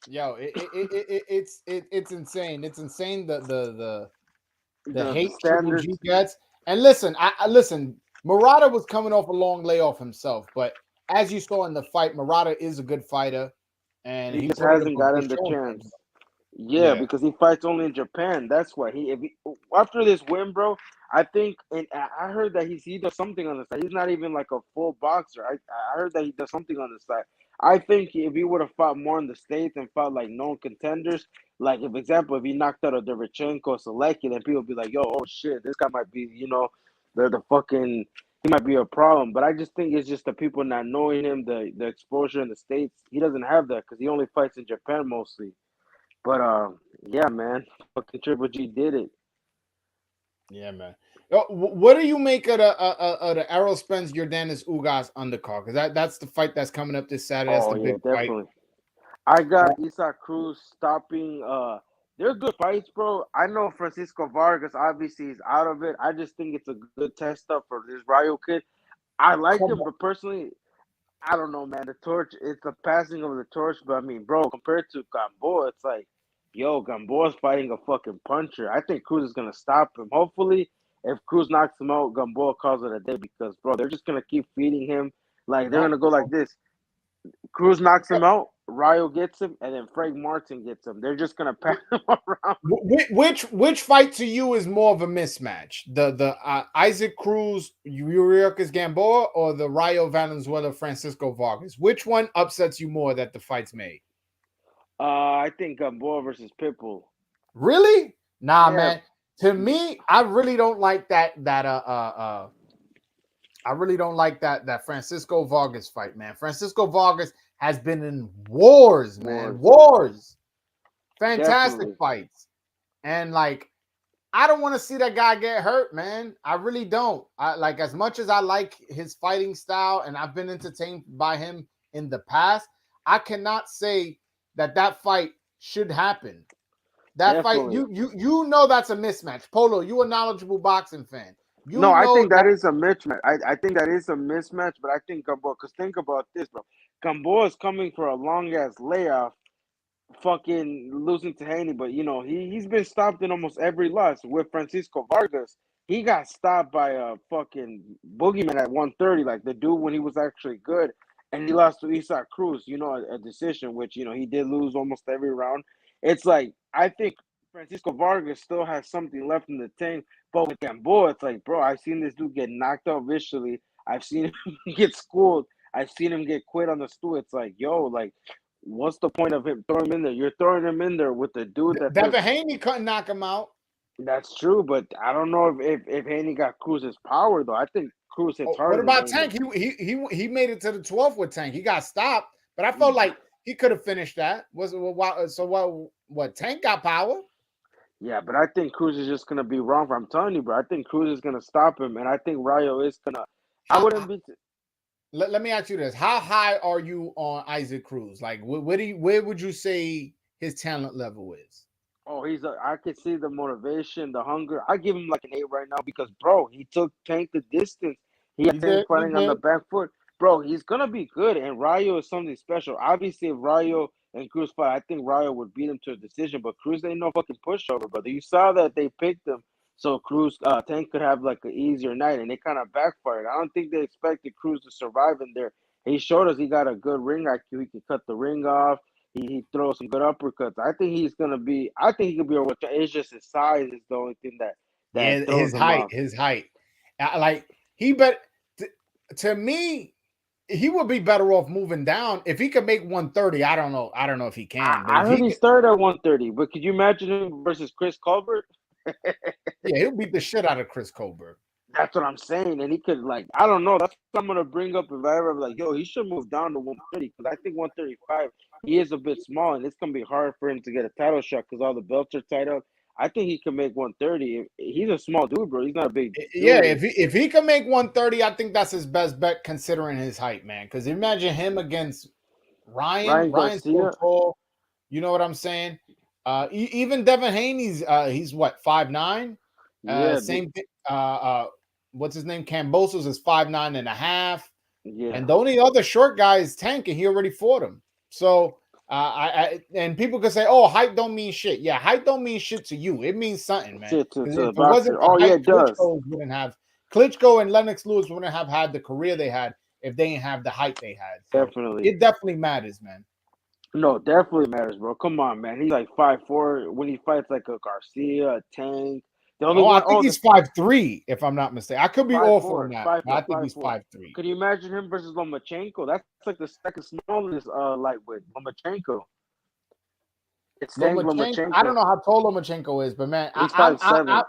Speaker 1: Yo, it's insane. It's insane the hate Triple G gets. And listen, I listen. Murata was coming off a long layoff himself, but as you saw in the fight, Murata is a good fighter, and
Speaker 4: he just hasn't gotten the chance. Yeah, because he fights only in Japan. That's why after this win, bro. I think, and I heard that he does something on the side. He's not even like a full boxer. I heard that he does something on the side. I think if he would have fought more in the States and fought like known contenders, like if he knocked out a Derevchenko Selecki, then people would be like, yo, oh shit, this guy might be, the fucking, he might be a problem. But I just think it's just the people not knowing him, the exposure in the States. He doesn't have that because he only fights in Japan mostly. But yeah, man, fucking Triple G did it.
Speaker 1: Yeah, man. What do you make of the Errol Spence Yordenis Ugas undercard? Because that's the fight that's coming up this Saturday. That's the big
Speaker 4: definitely.
Speaker 1: fight.
Speaker 4: I got Isaac Cruz stopping. They're good fights, bro. I know Francisco Vargas obviously is out of it. I just think it's a good test up for this Rayo kid. I like him, but personally, I don't know, man. The torch, it's the passing of the torch. But I mean, bro, compared to Gamboa, it's like, yo, Gamboa's fighting a fucking puncher. I think Cruz is gonna stop him. Hopefully, if Cruz knocks him out, Gamboa calls it a day because, bro, they're just gonna keep feeding him. Like they're gonna go like this. Cruz knocks him out, Rayo gets him, and then Frank Martin gets him. They're just gonna pass him around.
Speaker 1: Which fight to you is more of a mismatch? The Isaac Cruz Uriocas Gamboa or the Rayo Valenzuela Francisco Vargas? Which one upsets you more that the fight's made?
Speaker 4: I think Gamboa versus Pitbull.
Speaker 1: Really? Nah, yeah. Man. To me, I really don't like that. I really don't like that Francisco Vargas fight, man. Francisco Vargas has been in wars, man. Wars. Fantastic Definitely. Fights. And like, I don't want to see that guy get hurt, man. I really don't. Like, as much as I like his fighting style and I've been entertained by him in the past, I cannot say that fight should happen. That Definitely. Fight, you know that's a mismatch. Polo, you a knowledgeable boxing fan.
Speaker 4: I think that is a mismatch. I think that is a mismatch, but I think Gamboa, because think about this, bro. Gamboa is coming for a long-ass layoff, fucking losing to Haney, but, he's been stopped in almost every loss. With Francisco Vargas, he got stopped by a fucking boogeyman at 130, like the dude when he was actually good, and he lost to Isaac Cruz, a decision, which, he did lose almost every round. It's like, I think Francisco Vargas still has something left in the tank, but with Gamboa, it's like, bro, I've seen this dude get knocked out visually. I've seen him get schooled. I've seen him get quit on the stool. It's like, yo, like, what's the point of him throwing him in there? You're throwing him in there with the dude
Speaker 1: that Haney couldn't knock him out.
Speaker 4: That's true, but I don't know if Haney got Cruz's power though. I think Cruz hits harder.
Speaker 1: What about Tank? He made it to the 12th with Tank. He got stopped, but I felt like he could have finished that. What Tank got power?
Speaker 4: Yeah, but I think Cruz is just gonna be wrong. I'm telling you, bro. I think Cruz is gonna stop him, and I think Rayo is gonna. I wouldn't be.
Speaker 1: Let me ask you this: how high are you on Isaac Cruz? Like, where would you say his talent level is?
Speaker 4: Oh, I could see the motivation, the hunger. I give him like an 8 right now because, bro, he took Tank the distance. He had Tank fighting on the back foot. Bro, he's gonna be good, and Rayo is something special. Obviously, if Rayo and Cruz fight, I think Rayo would beat him to a decision, but Cruz ain't no fucking pushover, brother. You saw that they picked him so Cruz Tank could have like an easier night, and they kind of backfired. I don't think they expected Cruz to survive in there. He showed us he got a good ring IQ. He can cut the ring off. He throws some good uppercuts. I think he could be over. It's just his size is the only thing that throws him off.
Speaker 1: His height. Like he bet to me, he would be better off moving down if he could make 130. I don't know if he can.
Speaker 4: I heard he started at 130, but could you imagine him versus Chris Colbert?
Speaker 1: Yeah, he'll beat the shit out of Chris Colbert.
Speaker 4: That's what I'm saying, and he could I don't know. That's what I'm gonna bring up if I ever yo, he should move down to 130 because I think 135 he is a bit small, and it's gonna be hard for him to get a title shot because all the belts are tied up. I think he can make 130. He's a small dude, bro. He's not a big dude.
Speaker 1: Yeah, if he can make 130, I think that's his best bet considering his height, man. Because imagine him against Ryan's so tall. You know what I'm saying? Even Devin Haney's he's what 5'9". Same thing. What's his name? Cambosos is 5'9.5".
Speaker 4: Yeah.
Speaker 1: And the only other short guy is Tank, and he already fought him. So and people could say, "Oh, height don't mean shit." Yeah, height don't mean shit to you. It means something, man.
Speaker 4: To
Speaker 1: if it wasn't for height, it does. Klitschko and Lennox Lewis wouldn't have had the career they had if they didn't have the height they had. So
Speaker 4: definitely,
Speaker 1: it definitely matters, man.
Speaker 4: No, definitely matters, bro. Come on, man. He's like 5'4". When he fights like a Garcia, a Tank.
Speaker 1: I think he's 5'3", if I'm not mistaken. I could be off on that. I think he's 5'3".
Speaker 4: Could you imagine him versus Lomachenko? That's like the second smallest lightweight, Lomachenko. It's Lomachenko.
Speaker 1: I don't know how tall Lomachenko is, but man,
Speaker 4: he's 5'7".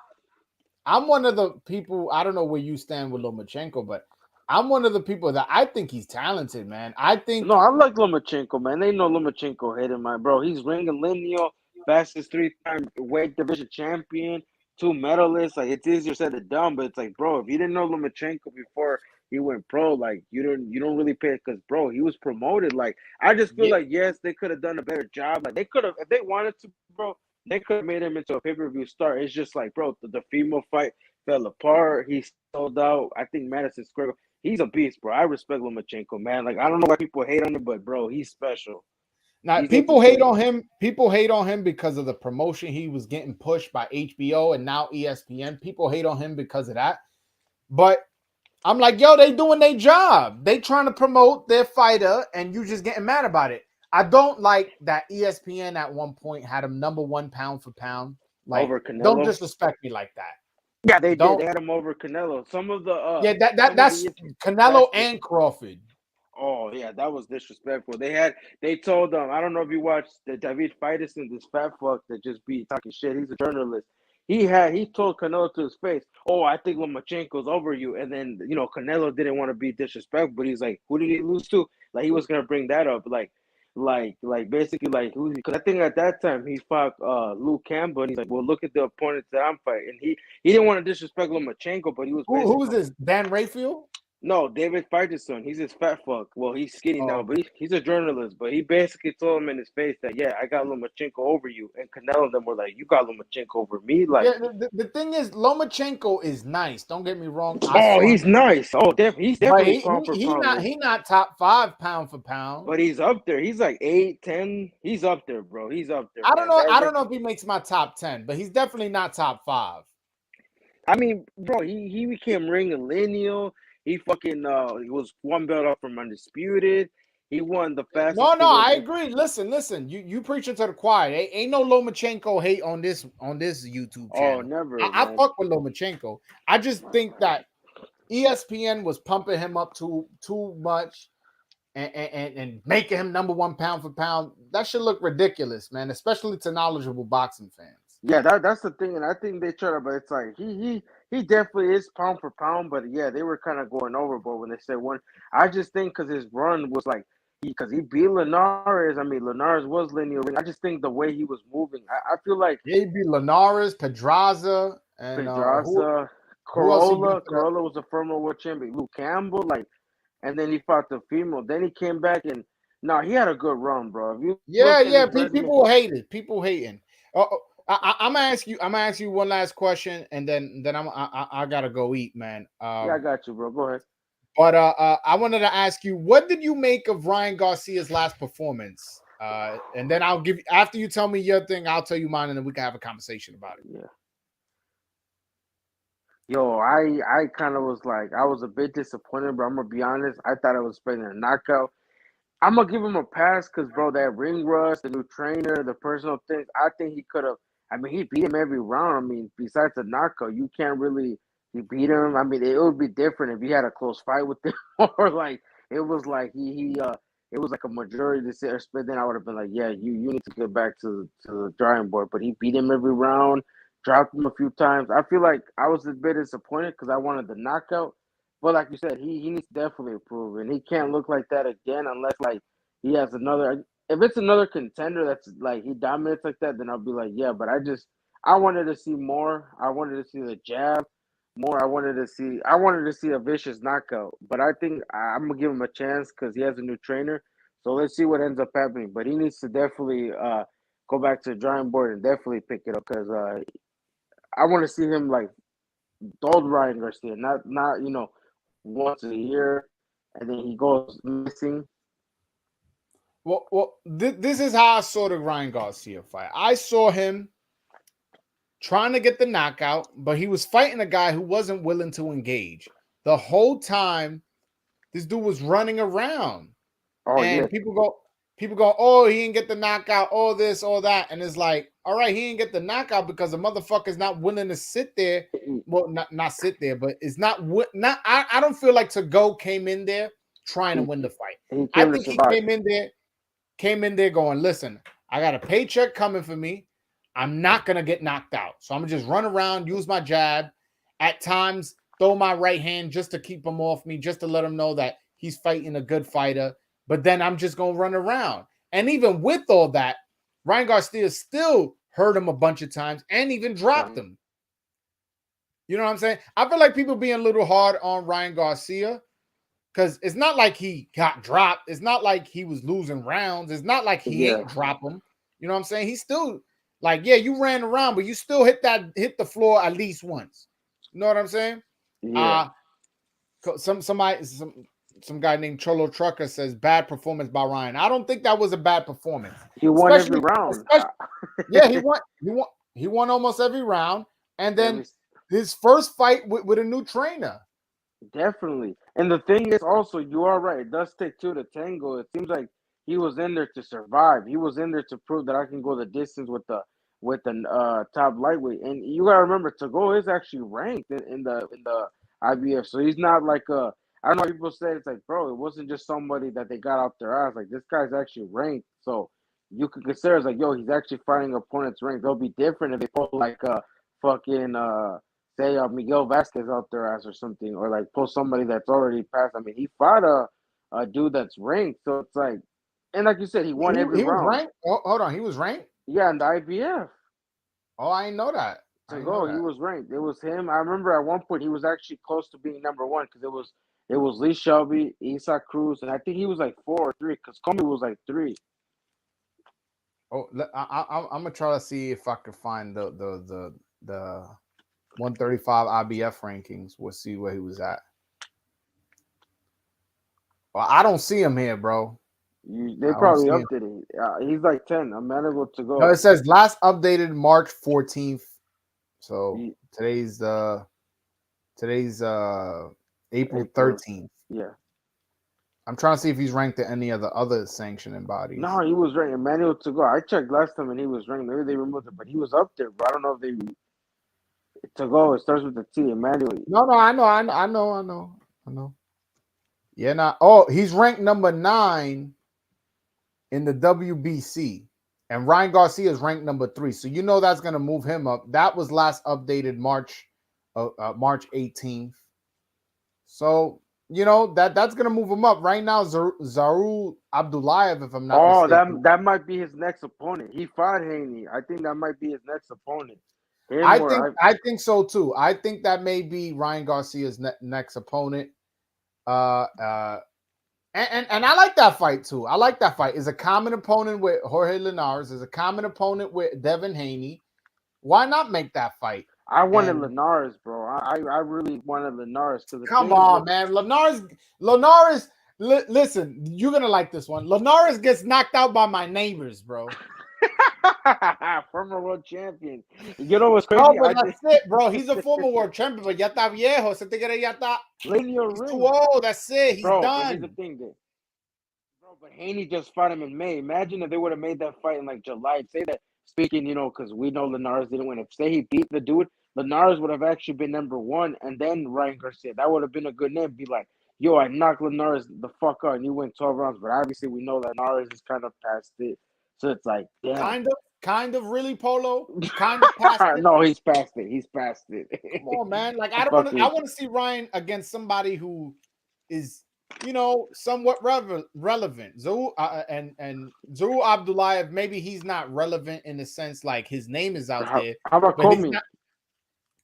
Speaker 1: I'm one of the people. I don't know where you stand with Lomachenko, but I'm one of the people that I think he's talented, man. I
Speaker 4: like Lomachenko, man. They know Lomachenko hit him, man, bro. He's ring and lineal, fastest 3-time weight division champion. 2 medalists. Like it's easier said than done, but it's like, bro, if you didn't know Lomachenko before he went pro, like you don't really pay because, bro, he was promoted. Like I just feel like yes, they could have done a better job. Like they could have, if they wanted to, bro, they could have made him into a pay-per-view star. It's just like, bro, the female fight fell apart. He sold out. I think Madison Square. He's a beast, bro. I respect Lomachenko, man. Like I don't know why people hate on him, but bro, he's special.
Speaker 1: Now, people hate on him. People hate on him because of the promotion he was getting pushed by HBO and now ESPN. People hate on him because of that. But I'm like, yo, they doing their job. They trying to promote their fighter, and you just getting mad about it. I don't like that ESPN at one point had him #1 pound for pound. Like,
Speaker 4: over Canelo.
Speaker 1: Don't disrespect me like that.
Speaker 4: Yeah, they did. They had him over Canelo. Some of the
Speaker 1: that's Canelo and Crawford.
Speaker 4: Oh yeah, that was disrespectful. They told them, I don't know if you watched the David Faitelson, this fat fuck that just be talking shit. He's a journalist. He told Canelo to his face, "Oh, I think Lomachenko's over you." And then Canelo didn't want to be disrespectful, but he's like, "Who did he lose to?" Like he was gonna bring that up, like basically like who? Because I think at that time he fought Luke Campbell, and he's like, "Well, look at the opponents that I'm fighting." And he didn't want to disrespect Lomachenko, but he was.
Speaker 1: Who is this? Dan Rayfield?
Speaker 4: No, David Faitelson. He's his fat fuck. Well, he's skinny now, but he's a journalist. But he basically told him in his face that, yeah, I got Lomachenko over you. And Canelo and them were like, you got Lomachenko over me? Like,
Speaker 1: yeah, the thing is, Lomachenko is nice. Don't get me wrong.
Speaker 4: He's nice. Oh, he's definitely pound for pound.
Speaker 1: He's not top 5 pound for pound.
Speaker 4: But he's up there. He's like 8, 10. He's up there, bro. He's up there.
Speaker 1: I don't know. I don't know if he makes my top 10, but he's definitely not top 5.
Speaker 4: I mean, bro, he became ring and lineal. He fucking he was 1 belt up from Undisputed. He won the fastest.
Speaker 1: No, I agree. Listen. You preaching to the choir. Ain't no Lomachenko hate on this YouTube channel.
Speaker 4: Oh, never.
Speaker 1: I fuck with Lomachenko. I just think that ESPN was pumping him up too much and making him #1 pound for pound. That should look ridiculous, man, especially to knowledgeable boxing fans.
Speaker 4: Yeah, that's the thing, and I think they try to, but it's like he definitely is pound for pound, but yeah, they were kind of going overboard when they said one. I just think because his run was like because he beat Linares. I mean, Linares was lineal. I just think the way he was moving, I feel like
Speaker 1: he beat Linares, Pedraza, and
Speaker 4: Corolla. Corolla was a former world champion. Luke Campbell, and then he fought the female. Then he came back and he had a good run, bro.
Speaker 1: People hated. People hating. I'm gonna ask you one last question, and then I gotta go eat, man.
Speaker 4: Yeah, I got you, bro. Go ahead.
Speaker 1: But I wanted to ask you, what did you make of Ryan Garcia's last performance? And then I'll give you, after you tell me your thing, I'll tell you mine, and then we can have a conversation about it.
Speaker 4: Yeah. Yo, I kind of was like, I was a bit disappointed, but I'm gonna be honest. I thought I was expecting a knockout. I'm gonna give him a pass because, bro, that ring rust, the new trainer, the personal things. I think he could have. I mean, he beat him every round. I mean, besides the knockout, you can't really. He beat him. I mean, it would be different if he had a close fight with him, or like it was like it was like a majority decision. But then I would have been like, yeah, you need to get back to the drawing board. But he beat him every round, dropped him a few times. I feel like I was a bit disappointed because I wanted the knockout. But like you said, he needs to definitely improve, and he can't look like that again unless like he has another. If it's another contender that's like he dominates like that, then I'll be like, yeah. But I wanted to see more. I wanted to see the jab more. I wanted to see a vicious knockout. But I think I'm gonna give him a chance because he has a new trainer. So let's see what ends up happening. But he needs to definitely go back to the drawing board and definitely pick it up because I want to see him like old Ryan Garcia, not once a year, and then he goes missing.
Speaker 1: Well, this is how I saw the Ryan Garcia fight. I saw him trying to get the knockout, but he was fighting a guy who wasn't willing to engage. The whole time, this dude was running around.
Speaker 4: Oh,
Speaker 1: and
Speaker 4: yeah.
Speaker 1: people go, oh, he didn't get the knockout, all this, all that. And it's like, all right, he didn't get the knockout because the motherfucker's not willing to sit there. Well, not sit there, but it's not. I don't feel like To-Go came in there trying to win the fight. I think he came in there going, listen, I got a paycheck coming for me. I'm not going to get knocked out. So I'm going to just run around, use my jab. At times, throw my right hand just to keep him off me, just to let him know that he's fighting a good fighter. But then I'm just going to run around. And even with all that, Ryan Garcia still hurt him a bunch of times and even dropped him. You know what I'm saying? I feel like people being a little hard on Ryan Garcia because it's not like he got dropped. It's not like he was losing rounds. It's not like he ain't drop him. You know what I'm saying? He's still like, yeah, you ran around, but you still hit the floor at least once. You know what I'm saying?
Speaker 4: Yeah.
Speaker 1: Some guy named Cholo Trucker says bad performance by Ryan. I don't think that was a bad performance.
Speaker 4: He won every round.
Speaker 1: Yeah, he won almost every round. And then his first fight with a new trainer.
Speaker 4: Definitely. And the thing is also, you are right. It does take two to tango. It seems like he was in there to survive. He was in there to prove that I can go the distance with the top lightweight. And you gotta remember, To-Go is actually ranked in the IBF. So he's not like I don't know. People say it's like, bro, it wasn't just somebody that they got out their ass. Like this guy's actually ranked. So you could consider it's like, yo, he's actually fighting opponents ranked. They'll be different if they pull like fucking say Miguel Vasquez out their ass or something, or like pull somebody that's already passed. I mean, he fought a dude that's ranked, so it's like, and like you said, he won every round.
Speaker 1: Was ranked? Oh, hold on, he was ranked?
Speaker 4: Yeah, in the IBF.
Speaker 1: Oh, I didn't know that.
Speaker 4: He was ranked. It was him. I remember at one point he was actually close to being number one because it was Lee Shelby, Isaac Cruz, and I think he was like 4 or 3 because Comey was like 3.
Speaker 1: Oh, I'm gonna try to see if I can find the 135 IBF rankings. We'll see where he was at. Well, I don't see him here, bro.
Speaker 4: They probably updated it. He's like 10. I'm able to go.
Speaker 1: No, it says last updated March 14th. So today's April 13th.
Speaker 4: Yeah.
Speaker 1: I'm trying to see if he's ranked at any of the other sanctioning bodies.
Speaker 4: No, he was ranked. Emmanuel To-Go. I checked last time and he was ranked. Maybe they removed it, but he was up there. But I don't know if they To-Go. It starts with the T. Emmanuel.
Speaker 1: No, I know. Yeah, he's ranked number 9 in the WBC, and Ryan Garcia is ranked number 3. So you know that's gonna move him up. That was last updated March 18th. So you know that's gonna move him up. Right now, Zarul Abdullayev, if I'm not mistaken.
Speaker 4: that might be his next opponent. He fought Haney. I think that might be his next opponent.
Speaker 1: I think so too. I think that may be Ryan Garcia's next opponent. And I like that fight too. I like that fight. It's a common opponent with Jorge Linares. It's a common opponent with Devin Haney. Why not make that fight?
Speaker 4: I wanted Linares, bro. I really wanted Linares.
Speaker 1: Come on, man. Linares. Listen, you're gonna like this one. Linares gets knocked out by my neighbors, bro.
Speaker 4: Former world champion. You know what's crazy?
Speaker 1: No, but that's it, bro. He's a former world champion, but ya está viejo. Se te quiere ya está. He's too old. That's it. He's done.
Speaker 4: Here's the thing, Bro, but Haney just fought him in May. Imagine if they would have made that fight in like July. Say that speaking, because we know Linares didn't win. If say he beat the dude, Linares would have actually been number one, and then Ryan Garcia. That would have been a good name. Be like, yo, I knocked Linares the fuck out, and you win 12 rounds. But obviously, we know that Linares is kind of past it. So it's like, damn.
Speaker 1: Kind of, really, Polo. Kind of past it.
Speaker 4: No, he's past it. He's past it.
Speaker 1: Come on, man. Like I want to see Ryan against somebody who is, somewhat relevant. Zaru and Zaru Abdullayev, maybe he's not relevant in the sense like his name is out there.
Speaker 4: How about Comey?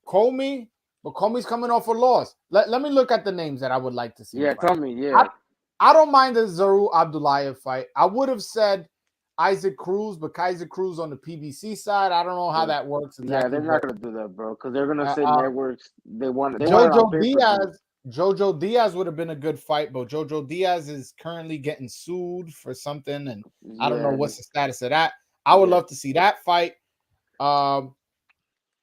Speaker 1: Comey, but Comey's coming off a loss. Let me look at the names that I would like to see.
Speaker 4: Yeah, tell me. Yeah,
Speaker 1: I don't mind the Zaru Abdullayev fight. I would have said Isaac Cruz, but Isaac Cruz on the PBC side, I don't know how that works exactly.
Speaker 4: Yeah, they're not gonna do that, bro, because they're gonna say networks. They want
Speaker 1: Jojo Diaz would have been a good fight, but Jojo Diaz is currently getting sued for something, and I don't know what's the status of that. I would love to see that fight. Let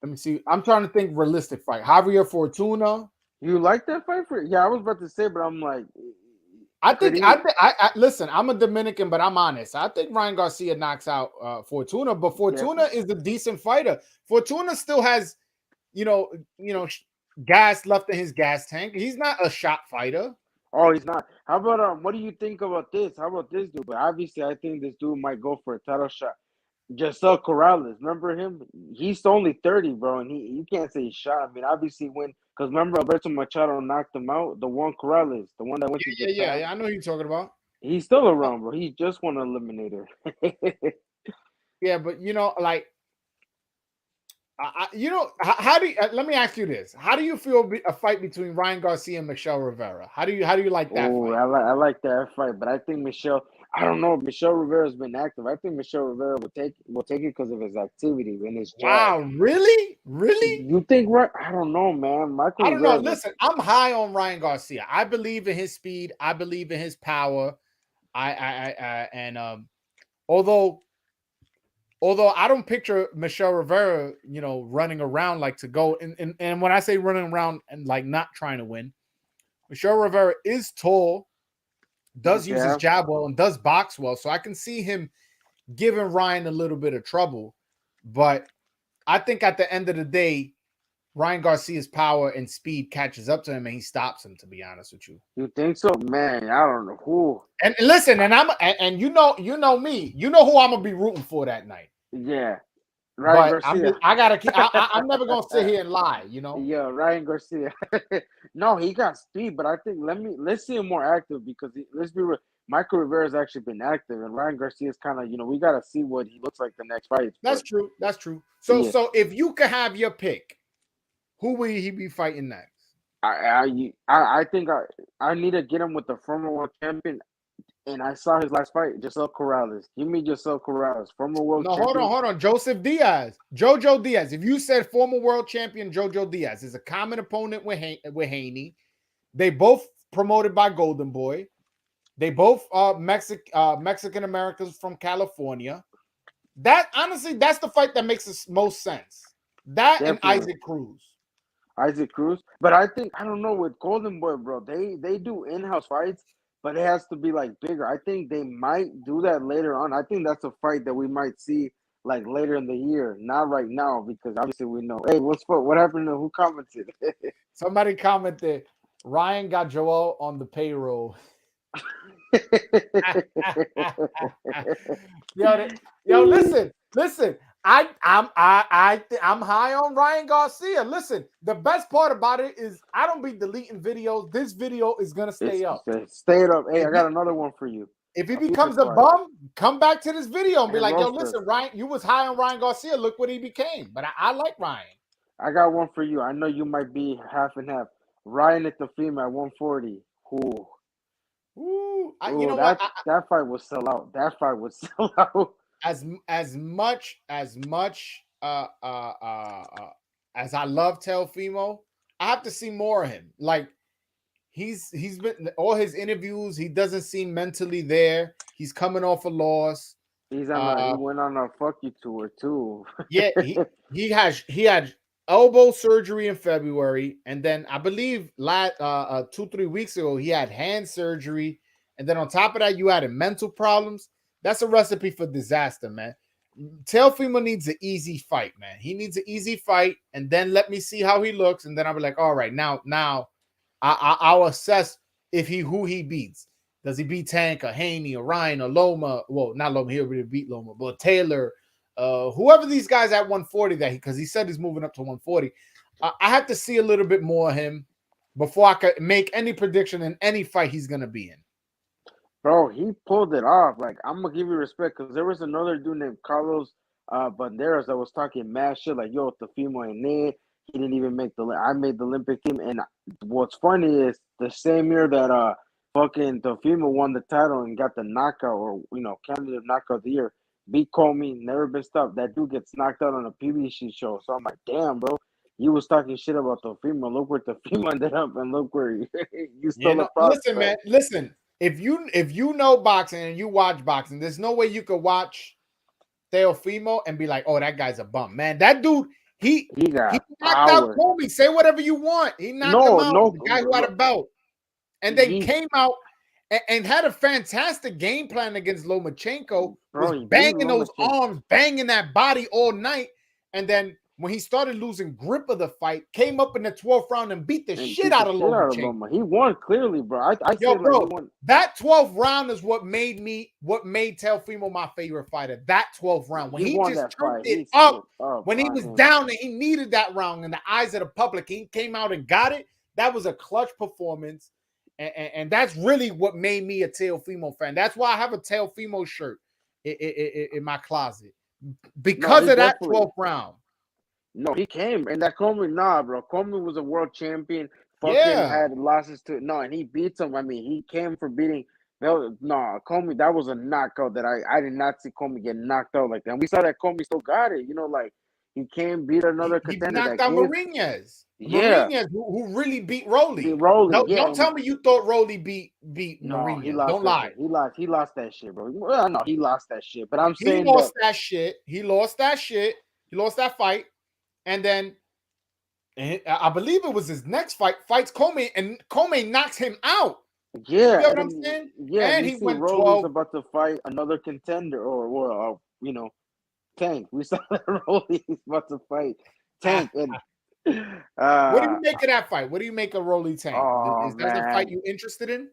Speaker 1: me see. I'm trying to think realistic fight. Javier Fortuna.
Speaker 4: You like that fight? I was about to say, but I'm like,
Speaker 1: I listen. I'm a Dominican, but I'm honest. I think Ryan Garcia knocks out Fortuna, but Fortuna is a decent fighter. Fortuna still has, gas left in his gas tank. He's not a shot fighter.
Speaker 4: Oh, he's not. How about what do you think about this? How about this dude? But obviously, I think this dude might go for a title shot. Josecito Corrales, remember him? He's only 30, bro, and you can't say he's shot. I mean, obviously, because remember Alberto Machado knocked him out. The one Corrales, the one that went to Japan.
Speaker 1: Yeah. I know who you're talking about.
Speaker 4: He's still around, bro. He just won an eliminator.
Speaker 1: Yeah, but like, how do you? Let me ask you this: how do you feel a fight between Ryan Garcia and Michelle Rivera? How do you like that fight?
Speaker 4: I like that fight, but I think Michelle. I don't know. Michelle Rivera's been active. I think Michelle Rivera will take it because of his activity and his job.
Speaker 1: Wow, really?
Speaker 4: You think right? I don't know, man.
Speaker 1: I don't know. Listen, I'm high on Ryan Garcia. I believe in his speed. I believe in his power. Although I don't picture Michelle Rivera, running around like to go and when I say running around and like not trying to win, Michelle Rivera is tall. Does use his jab well and does box well. So I can see him giving Ryan a little bit of trouble. But I think at the end of the day, Ryan Garcia's power and speed catches up to him and he stops him, to be honest with you.
Speaker 4: You think so? Man, I don't know who.
Speaker 1: And listen, and you know me. You know who I'm going to be rooting for that night.
Speaker 4: Yeah. Ryan Garcia.
Speaker 1: I'm never going to sit here and lie,
Speaker 4: Yeah, Ryan Garcia. No, he got speed, but I think let's see him more active because let's be real. Michael Rivera's actually been active, and Ryan Garcia's kind of, we got to see what he looks like the next fight.
Speaker 1: That's true. So if you could have your pick, who will he be fighting next?
Speaker 4: I think I need to get him with the former world champion. And I saw his last fight, Josecito Corrales. Give me Josecito Corrales, former world champion.
Speaker 1: No, hold on. Jojo Diaz. If you said former world champion Jojo Diaz is a common opponent with Haney. They both promoted by Golden Boy. They both are Mexican Americans from California. That honestly, that's the fight that makes the most sense. That Definitely. And
Speaker 4: Isaac Cruz. But I don't know with Golden Boy, bro. They do in-house fights. But it has to be like bigger. I think they might do that later on. I think that's a fight that we might see like later in the year, not right now, because obviously we know. Hey, what happened to who commented?
Speaker 1: Somebody commented, Ryan got Joel on the payroll. Yo, listen. I'm high on Ryan Garcia. Listen, the best part about it is I don't be deleting videos. This video is gonna stay up.
Speaker 4: Stay up. Hey, I got another one for you.
Speaker 1: If he becomes a bum, come back to this video and be like, yo, listen, Ryan, you was high on Ryan Garcia. Look what he became. But I like Ryan.
Speaker 4: I got one for you. I know you might be half and half. Ryan at the female at 140. That fight will sell out. That fight will sell out.
Speaker 1: As much as I love Teofimo, I have to see more of him. Like he's been all his interviews, he doesn't seem mentally there. He's coming off a loss.
Speaker 4: He went on a fuck you tour too.
Speaker 1: Yeah, he had elbow surgery in February, and then I believe 2-3 weeks ago he had hand surgery, and then on top of that, you added mental problems. That's a recipe for disaster, man. Teofimo needs an easy fight, man. He needs an easy fight, and then let me see how he looks, and then I'll be like, all right, now I'll assess who he beats. Does he beat Tank or Haney or Ryan or Loma? Well, not Loma. He already beat Loma, but Taylor, whoever these guys at 140 because he said he's moving up to 140. I have to see a little bit more of him before I could make any prediction in any fight he's gonna be in.
Speaker 4: Bro, he pulled it off. Like, I'm gonna give you respect because there was another dude named Carlos Banderas that was talking mad shit like, yo, Teofimo ain't there. He didn't even make I made the Olympic team. And what's funny is the same year that fucking Teofimo won the title and got the knockout or candidate knockout of the year, beat Comey, never been stopped. That dude gets knocked out on a PBC show. So I'm like, damn, bro. You was talking shit about Teofimo. Look where Teofimo ended up, and look where you stole a prospect.
Speaker 1: Listen, man. Listen. If you know boxing and you watch boxing, there's no way you could watch Teofimo and be like, "Oh, that guy's a bum, man." That dude, he knocked out Cody. Say whatever you want. He knocked him out. The guy who had a belt, and they came out and had a fantastic game plan against Lomachenko. Was banging those arms, banging that body all night, and then when he started losing grip of the fight, came up in the 12th round and beat the shit out of Lomachenko.
Speaker 4: He won clearly, bro.
Speaker 1: That 12th round is what made Teofimo my favorite fighter. That 12th round. When he just turned it up, when he was down and he needed that round in the eyes of the public, he came out and got it. That was a clutch performance. And that's really what made me a Teofimo fan. That's why I have a Teofimo shirt in my closet. Because of that 12th round.
Speaker 4: No, he came and that Comey, bro. Comey was a world champion. Had losses to and he beats him. I mean, he came for beating. Comey, that was a knockout that I did not see Comey get knocked out like that. And we saw that Comey still got it. Like he came beat another contender.
Speaker 1: He knocked out Marinez. Marinez, who really beat Rolly. Don't tell me you thought Rolly beat Marinez.
Speaker 4: He lost.
Speaker 1: Don't lie.
Speaker 4: He lost that shit, bro. Well, no, he lost that shit. But I'm saying
Speaker 1: he lost that shit. He lost that shit. He lost that fight. And then I believe it was his next fights Comey, and Comey knocks him out.
Speaker 4: Yeah,
Speaker 1: you know what I'm saying?
Speaker 4: Yeah,
Speaker 1: and he went 12.
Speaker 4: Rolly's about to fight another contender, or Tank. We saw that Rolly's about to fight Tank. And
Speaker 1: what do you make of that fight? What do you make of Rolly Tank? Is that a fight you interested in?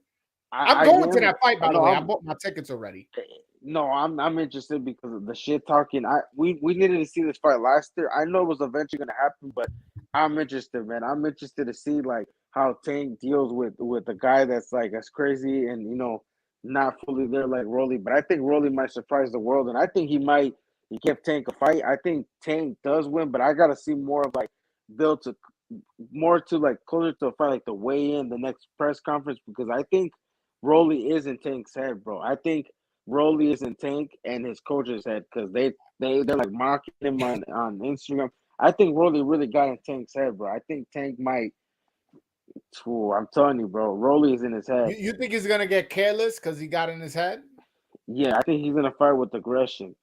Speaker 1: I'm going to that fight, by the way. I bought my tickets already.
Speaker 4: No, I'm interested because of the shit talking. We needed to see this fight last year. I know it was eventually gonna happen, but I'm interested, man. I'm interested to see like how Tank deals with a guy that's like as crazy and not fully there like Rolly. But I think Rolly might surprise the world, and I think he give Tank a fight. I think Tank does win, but I gotta see more of like build to more to like closer to a fight, like the weigh-in, the next press conference, because I think Rolly is in Tank's head, bro. I think Rolly is in Tank and his coach's head because they're like mocking him on Instagram. I think Rolly really got in Tank's head, bro. I think Tank might. I'm telling you, bro. Rolly is in his head.
Speaker 1: You think he's gonna get careless because he got in his head?
Speaker 4: Yeah, I think he's gonna fight with aggression.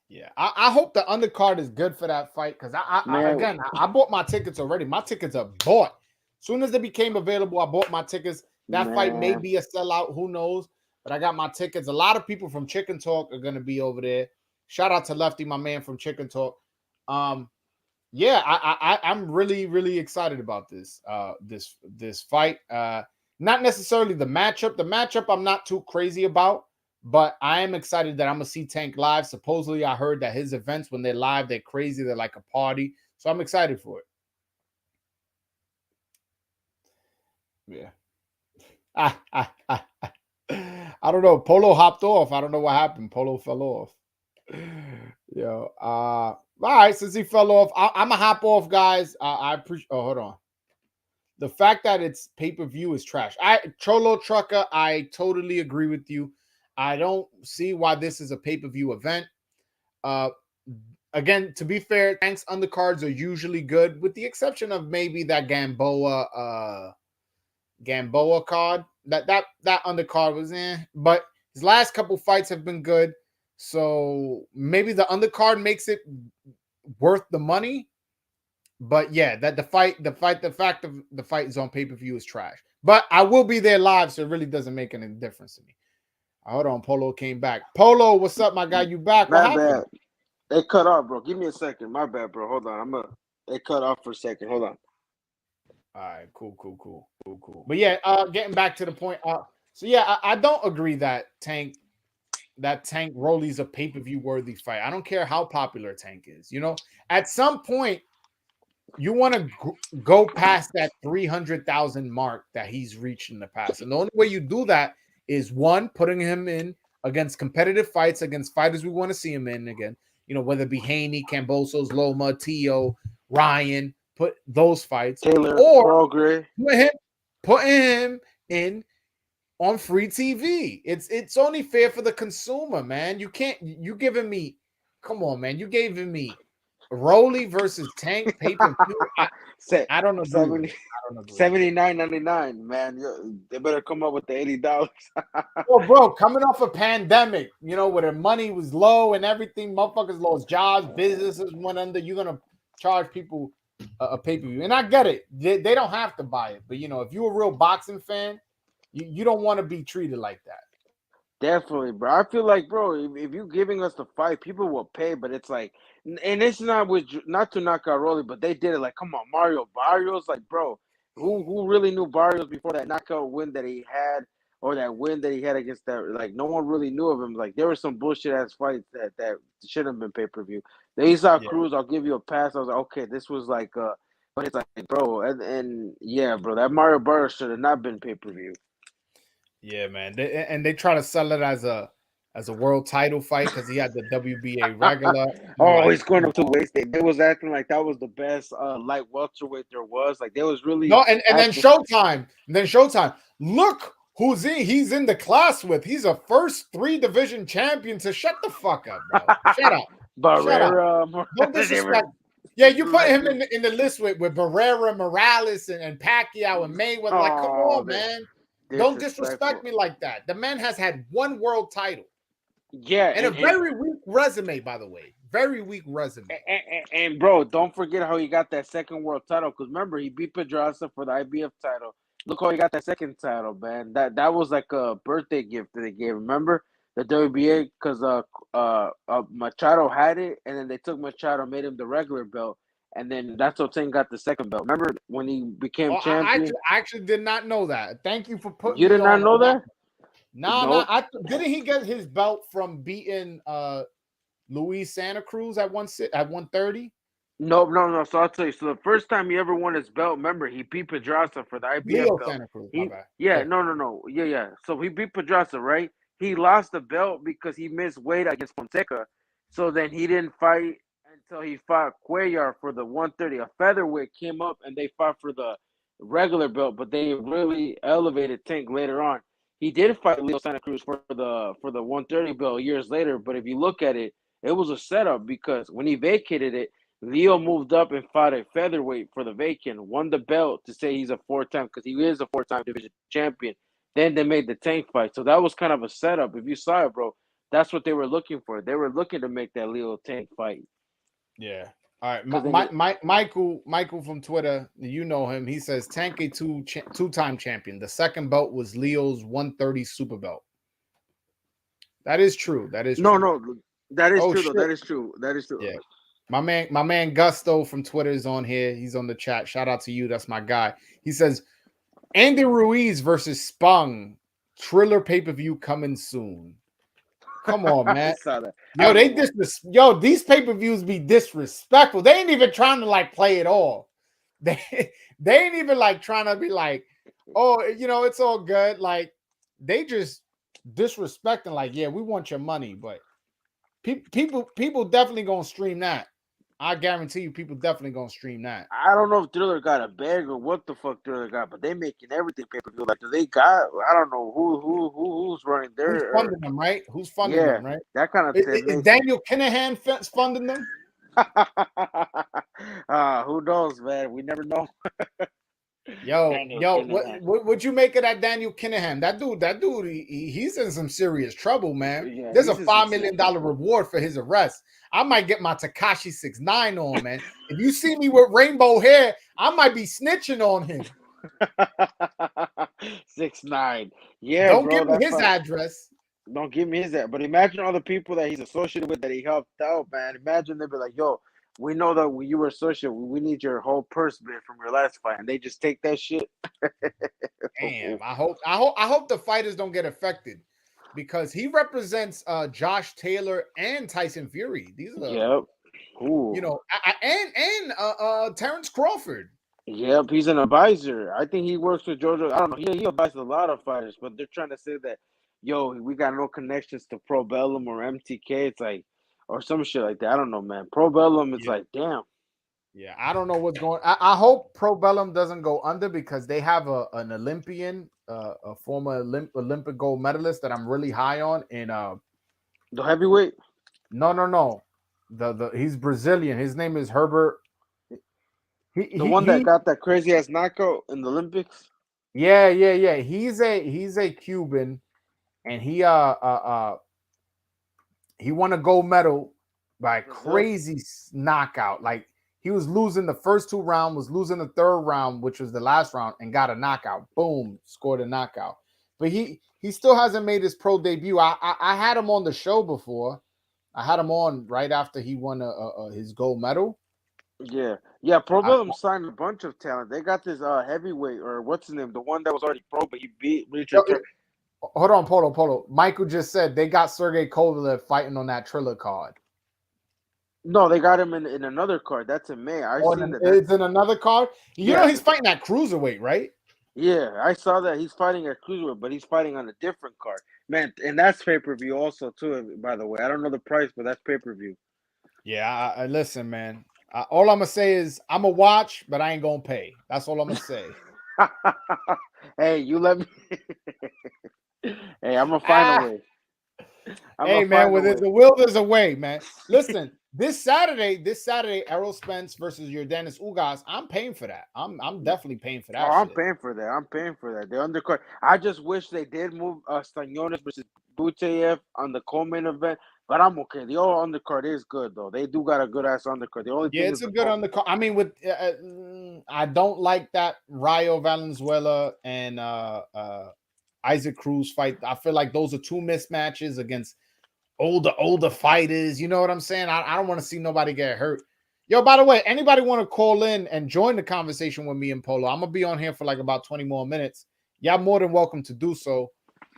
Speaker 1: Yeah, I hope the undercard is good for that fight because I bought my tickets already. My tickets are bought. As soon as they became available, I bought my tickets. That fight may be a sellout. Who knows? But I got my tickets. A lot of people from Chicken Talk are going to be over there. Shout out to Lefty, my man from Chicken Talk. I'm really, really excited about this fight. Not necessarily the matchup. The matchup I'm not too crazy about, but I am excited that I'm going to see Tank live. Supposedly, I heard that his events, when they're live, they're crazy. They're like a party. So I'm excited for it. Yeah. I don't know. Polo hopped off. I don't know what happened. Polo fell off. Yo. All right. Since he fell off, I'm gonna hop off, guys. I appreciate. Oh, hold on. The fact that it's pay-per-view is trash. Cholo Trucker, I totally agree with you. I don't see why this is a pay-per-view event. Again, to be fair, Tank's undercards are usually good, with the exception of maybe that Gamboa card. That undercard was but his last couple fights have been good. So maybe the undercard makes it worth the money. But yeah, that the fact of the fight is on pay-per-view is trash. But I will be there live, so it really doesn't make any difference to me. Hold on, Polo came back. Polo, what's up, my guy? You back? What happened?
Speaker 4: Bad. It cut off, bro. Give me a second. My bad, bro. Hold on. It cut off for a second. Hold on.
Speaker 1: All right, cool. But yeah, getting back to the point. So yeah, I don't agree that Tank Rolly's a pay-per-view worthy fight. I don't care how popular Tank is. You know, at some point, you want to go past that 300,000 mark that he's reached in the past, and the only way you do that is one, putting him in against competitive fights against fighters we want to see him in again. You know, whether it be Haney, Cambosos, Loma, Tio, Ryan, put those fights,
Speaker 4: Taylor,
Speaker 1: or
Speaker 4: putting
Speaker 1: him in on free TV. It's only fair for the consumer, man. You giving me, come on, man. You giving me Rolly versus Tank pay-per-view. I don't agree.
Speaker 4: $79.99, man. They better come up with the $80.
Speaker 1: Well, bro, coming off a pandemic, you know, where the money was low and everything, motherfuckers lost jobs, businesses went under. You're gonna charge people a pay-per-view, and I get it. They don't have to buy it, but you know, if you're a real boxing fan, you don't want to be treated like that.
Speaker 4: Definitely, bro. I feel like, bro, if you're giving us the fight, people will pay, but it's like, and it's not to knock out Rolly, but they did it like, come on, Mario Barrios, like, bro, who really knew Barrios before that knockout win that he had, or that win that he had against that? Like, no one really knew of him. Like, there were some bullshit ass fights that should have been pay-per-view. The Isaac Cruz, I'll give you a pass. I was like, okay, this was like, but it's like, bro, and yeah, bro, that Mario Barrios should have not been pay-per-view.
Speaker 1: Yeah, man. They try to sell it as a world title fight because he had the WBA regular.
Speaker 4: He's going to waste it. They was acting like that was the best light welterweight there was. Like, there was really
Speaker 1: and then Showtime. Look who's he's in the class with. He's a first 3 division champion. So shut the fuck up, bro. Shut up.
Speaker 4: Barrera.
Speaker 1: Don't disrespect. Yeah, you put him in the list with Barrera, Morales, and Pacquiao and Mayweather. Like, come on, man. Don't disrespect me like that. The man has had 1 world title.
Speaker 4: Yeah.
Speaker 1: And a very weak resume, by the way. Very weak resume.
Speaker 4: And bro, don't forget how he got that 2nd world title. Because remember, he beat Pedraza for the IBF title. Look how he got that 2nd title, man. That was like a birthday gift that they gave. Remember? The WBA, because Machado had it, and then they took Machado, made him the regular belt. And then that's how Tank got the 2nd belt. Remember when he became champion?
Speaker 1: I actually did not know that. Thank you for putting.
Speaker 4: You did not know that?
Speaker 1: No. Didn't he get his belt from beating Luis Santa Cruz at 130?
Speaker 4: No. So I'll tell you. So the first time he ever won his belt, remember, he beat Pedraza for the IBF
Speaker 1: Leo
Speaker 4: belt.
Speaker 1: Santa Cruz.
Speaker 4: No. Yeah. So he beat Pedraza, right? He lost the belt because he missed weight against Fonseca. So then he didn't fight until he fought Cuellar for the 130. A featherweight came up and they fought for the regular belt, but they really elevated Tank later on. He did fight Leo Santa Cruz for the 130 belt years later, but if you look at it, it was a setup because when he vacated it, Leo moved up and fought a featherweight for the vacant, won the belt to say he's a 4-time, because he is a 4-time division champion. Then they made the Tank fight. So that was kind of a setup. If you saw it, bro, that's what they were looking for. They were looking to make that Leo Tank fight.
Speaker 1: Yeah. All right. Michael from Twitter, you know him. He says Tank a 2-time champion. The 2nd belt was Leo's 130 super belt. That is true. That is true.
Speaker 4: No. That is true. That is true. That is true.
Speaker 1: Yeah. My man Gusto from Twitter is on here. He's on the chat. Shout out to you. That's my guy. He says Andy Ruiz versus Spung Triller pay-per-view coming soon. Come on, man. These pay-per-views be disrespectful. They ain't even trying to like play it all. They ain't even like trying to be like, oh, you know, it's all good. Like, they just disrespecting, like, yeah, we want your money, but people definitely gonna stream that. I guarantee you, people definitely gonna stream that.
Speaker 4: I don't know if Thriller got a bag or what the fuck Thriller got, but they making everything pay-per-view. Like, they got, I don't know who's running there.
Speaker 1: Who's funding them, right? Who's funding them, right?
Speaker 4: That kind of thing.
Speaker 1: Is Daniel Kinahan funding them?
Speaker 4: Who knows, man? We never know.
Speaker 1: What you make of that Daniel Kinahan? That dude, he's in some serious trouble, man. Yeah, there's a $5 million reward for his arrest. I might get my Tekashi 6ix9ine on, man. If you see me with rainbow hair, I might be snitching on him.
Speaker 4: 6'9". Yeah,
Speaker 1: Don't
Speaker 4: bro,
Speaker 1: give me
Speaker 4: that's
Speaker 1: his
Speaker 4: like
Speaker 1: address.
Speaker 4: don't give me his that. But imagine all the people that he's associated with that he helped out, man. Imagine they'd be like, "Yo, we know that when you were associated, we need your whole purse bit from your last fight," and they just take that shit.
Speaker 1: Damn, I hope the fighters don't get affected because he represents Josh Taylor and Tyson Fury. These are
Speaker 4: Yep. Ooh.
Speaker 1: and Terrence Crawford.
Speaker 4: Yep, he's an advisor. I think he works with Jojo. I don't know. He advises a lot of fighters, but they're trying to say that, yo, we got no connections to Pro Bellum or MTK. It's like, or some shit like that. I don't know, man. Pro Bellum, it's like, damn.
Speaker 1: Yeah, I don't know what's going. I hope Pro Bellum doesn't go under because they have an Olympian, a former Olympic gold medalist that I'm really high on. And
Speaker 4: The heavyweight.
Speaker 1: no, the he's Brazilian. His name is Herbert.
Speaker 4: The one that got that crazy ass knockout in the Olympics.
Speaker 1: Yeah. He's a Cuban, and he won a gold medal by crazy knockout. Like he was losing the first 2 rounds, was losing the 3rd round, which was the last round, and got a knockout. Boom, scored a knockout. But he still hasn't made his pro debut. I had him on the show before. I had him on right after he won his gold medal.
Speaker 4: Yeah. Pro Bellum signed a bunch of talent. They got this heavyweight or what's his name, the one that was already pro, but he beat Richard.
Speaker 1: Hold on, Polo. Michael just said they got Sergey Kovalev fighting on that Triller card.
Speaker 4: No, they got him in another card. That's in May.
Speaker 1: It's in another card. You know he's fighting at cruiserweight, right?
Speaker 4: Yeah, I saw that he's fighting at cruiserweight, but he's fighting on a different card, man. And that's pay-per-view also too. By the way, I don't know the price, but that's pay-per-view.
Speaker 1: Yeah, I listen, man. All I'm gonna say is I'm gonna watch, but I ain't gonna pay. That's all I'm gonna say.
Speaker 4: Hey, you let me. Hey, I'm gonna find a way.
Speaker 1: Hey, man, where there's a will, there's a way, man. Listen, this Saturday, Errol Spence versus Yordenis Ugas. I'm paying for that. I'm definitely paying for that.
Speaker 4: I'm paying for that. The undercard. I just wish they did move Stanionis versus Buteyev on the co-main event, but I'm okay. The old undercard is good though. They do got a good ass undercard. The only thing
Speaker 1: it's a good undercard. I mean, with I don't like that Rayo Valenzuela and Isaac Cruz fight. I feel like those are 2 mismatches against older fighters. You know what I'm saying? I don't want to see nobody get hurt. Yo, by the way, anybody want to call in and join the conversation with me and Polo? I'm gonna be on here for like about 20 more minutes. Y'all more than welcome to do so.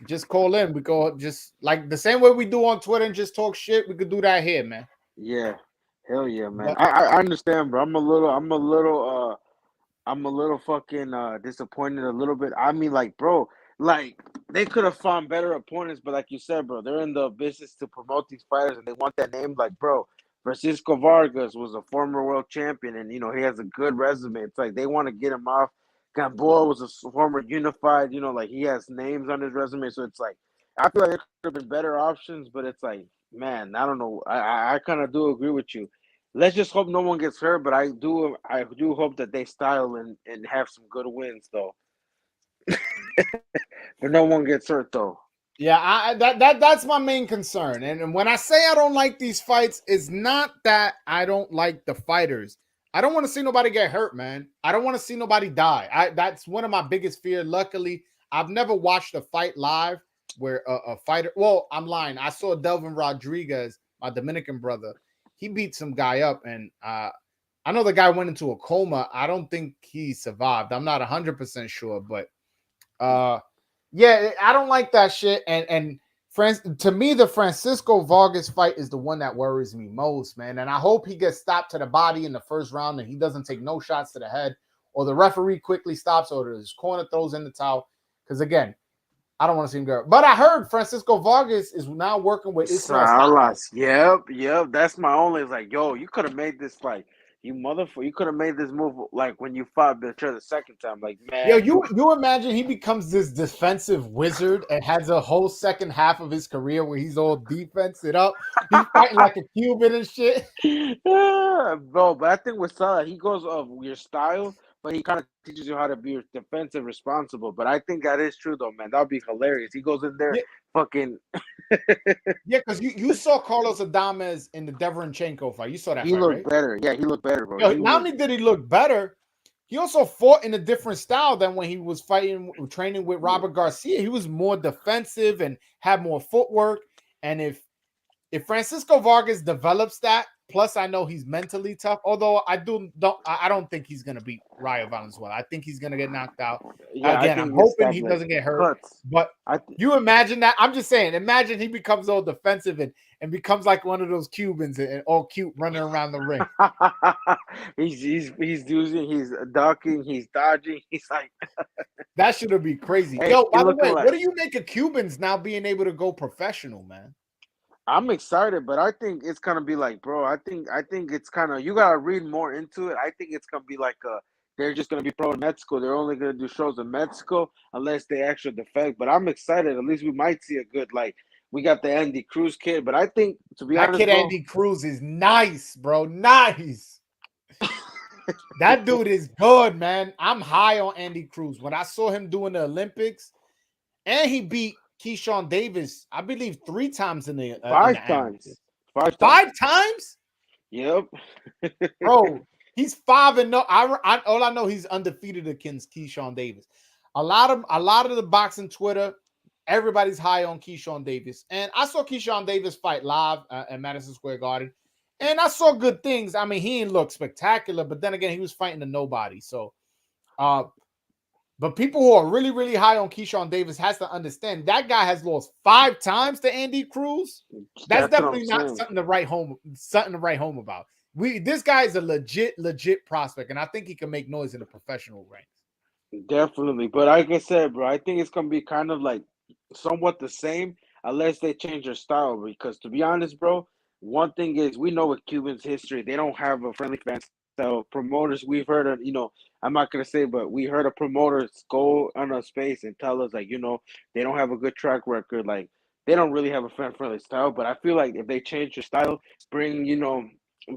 Speaker 1: Just call in. We go just like the same way we do on Twitter and just talk shit. We could do that here, man.
Speaker 4: Yeah, hell yeah, man. I understand, bro. I'm a little fucking disappointed a little bit. I mean, like, bro, like they could have found better opponents, but like you said, bro, they're in the business to promote these fighters and they want that name. Like, bro, Francisco Vargas was a former world champion and he has a good resume. It's like they want to get him off. Gamboa was a former unified, like he has names on his resume. So it's like I feel like there could have been better options, but it's like, man, I don't know. I kind of do agree with you. Let's just hope no one gets hurt, but I do hope that they style and have some good wins though. But no one gets hurt though.
Speaker 1: Yeah, that's my main concern. And when I say I don't like these fights, it's not that I don't like the fighters. I don't want to see nobody get hurt, man. I don't want to see nobody die. That's one of my biggest fears. Luckily, I've never watched a fight live where a fighter. Well, I'm lying. I saw Delvin Rodriguez, my Dominican brother. He beat some guy up, and I know the guy went into a coma. I don't think he survived. I'm not 100% sure, but yeah, I don't like that shit. And to me, the Francisco Vargas fight is the one that worries me most, man. And I hope he gets stopped to the body in the first round and he doesn't take no shots to the head, or the referee quickly stops, or his corner throws in the towel. Because again, I don't want to see him go. But I heard Francisco Vargas is now working with Israel
Speaker 4: Salas. Yep. That's my only. It's like, yo, you could have made this fight. You motherfucker, you could have made this move like when you fought Belcher the second time. Like, man.
Speaker 1: Yo, you imagine he becomes this defensive wizard and has a whole second half of his career where he's all defense it up. He's fighting like a Cuban and shit.
Speaker 4: Yeah, bro, but I think with Salah, he goes of your style, but he kind of teaches you how to be defensive responsible. But I think that is true, though, man. That would be hilarious. He goes in there fucking...
Speaker 1: Yeah, because you saw Carlos Adames in the Deverenchenko fight. You saw that
Speaker 4: he
Speaker 1: fight,
Speaker 4: looked
Speaker 1: right?
Speaker 4: better. Yeah, he looked better, bro.
Speaker 1: Yo, not only did he look better, he also fought in a different style than when he was training with Robert Garcia. He was more defensive and had more footwork. And if Francisco Vargas develops that, plus I know he's mentally tough. Although I don't think he's gonna beat Rayo Valenzuela. I think he's gonna get knocked out.
Speaker 4: Yeah,
Speaker 1: Again, I'm hoping he doesn't get hurt.
Speaker 4: Cuts.
Speaker 1: But you imagine that? I'm just saying. Imagine he becomes all defensive and becomes like one of those Cubans and all cute running around the ring.
Speaker 4: he's ducking, he's dodging. He's like
Speaker 1: that should be crazy.
Speaker 4: Hey,
Speaker 1: Yo, by the way, what do you make of Cubans now being able to go professional, man?
Speaker 4: I'm excited, but I think it's gonna be like, bro. I think it's kind of you gotta read more into it. I think it's gonna be like they're just gonna be pro in Mexico. They're only gonna do shows in Mexico unless they actually defect. But I'm excited. At least we might see a good we got the Andy Cruz kid. But I think to be honest,
Speaker 1: kid Andy Cruz is nice, bro. Nice. That dude is good, man. I'm high on Andy Cruz. When I saw him doing the Olympics, and he beat Keyshawn Davis, I believe 3 times in the
Speaker 4: 5 times.
Speaker 1: 5 times?
Speaker 4: Yep.
Speaker 1: Bro, he's 5-0. All I know, he's undefeated against Keyshawn Davis. A lot of the boxing Twitter, everybody's high on Keyshawn Davis. And I saw Keyshawn Davis fight live at Madison Square Garden. And I saw good things. I mean, he didn't look spectacular, but then again, he was fighting a nobody. So, but people who are really, really high on Keyshawn Davis has to understand that guy has lost 5 times to Andy Cruz. That's definitely not something to write home. Something to write home about. This guy is a legit prospect, and I think he can make noise in the professional ranks.
Speaker 4: Definitely, but like I said, bro, I think it's gonna be kind of like somewhat the same unless they change their style. Because to be honest, bro, one thing is we know with Cubans' history, they don't have a friendly fan. So promoters, we've heard of, I'm not gonna say, but we heard of promoters go on a space and tell us they don't have a good track record. Like they don't really have a fan-friendly style. But I feel like if they change their style, bring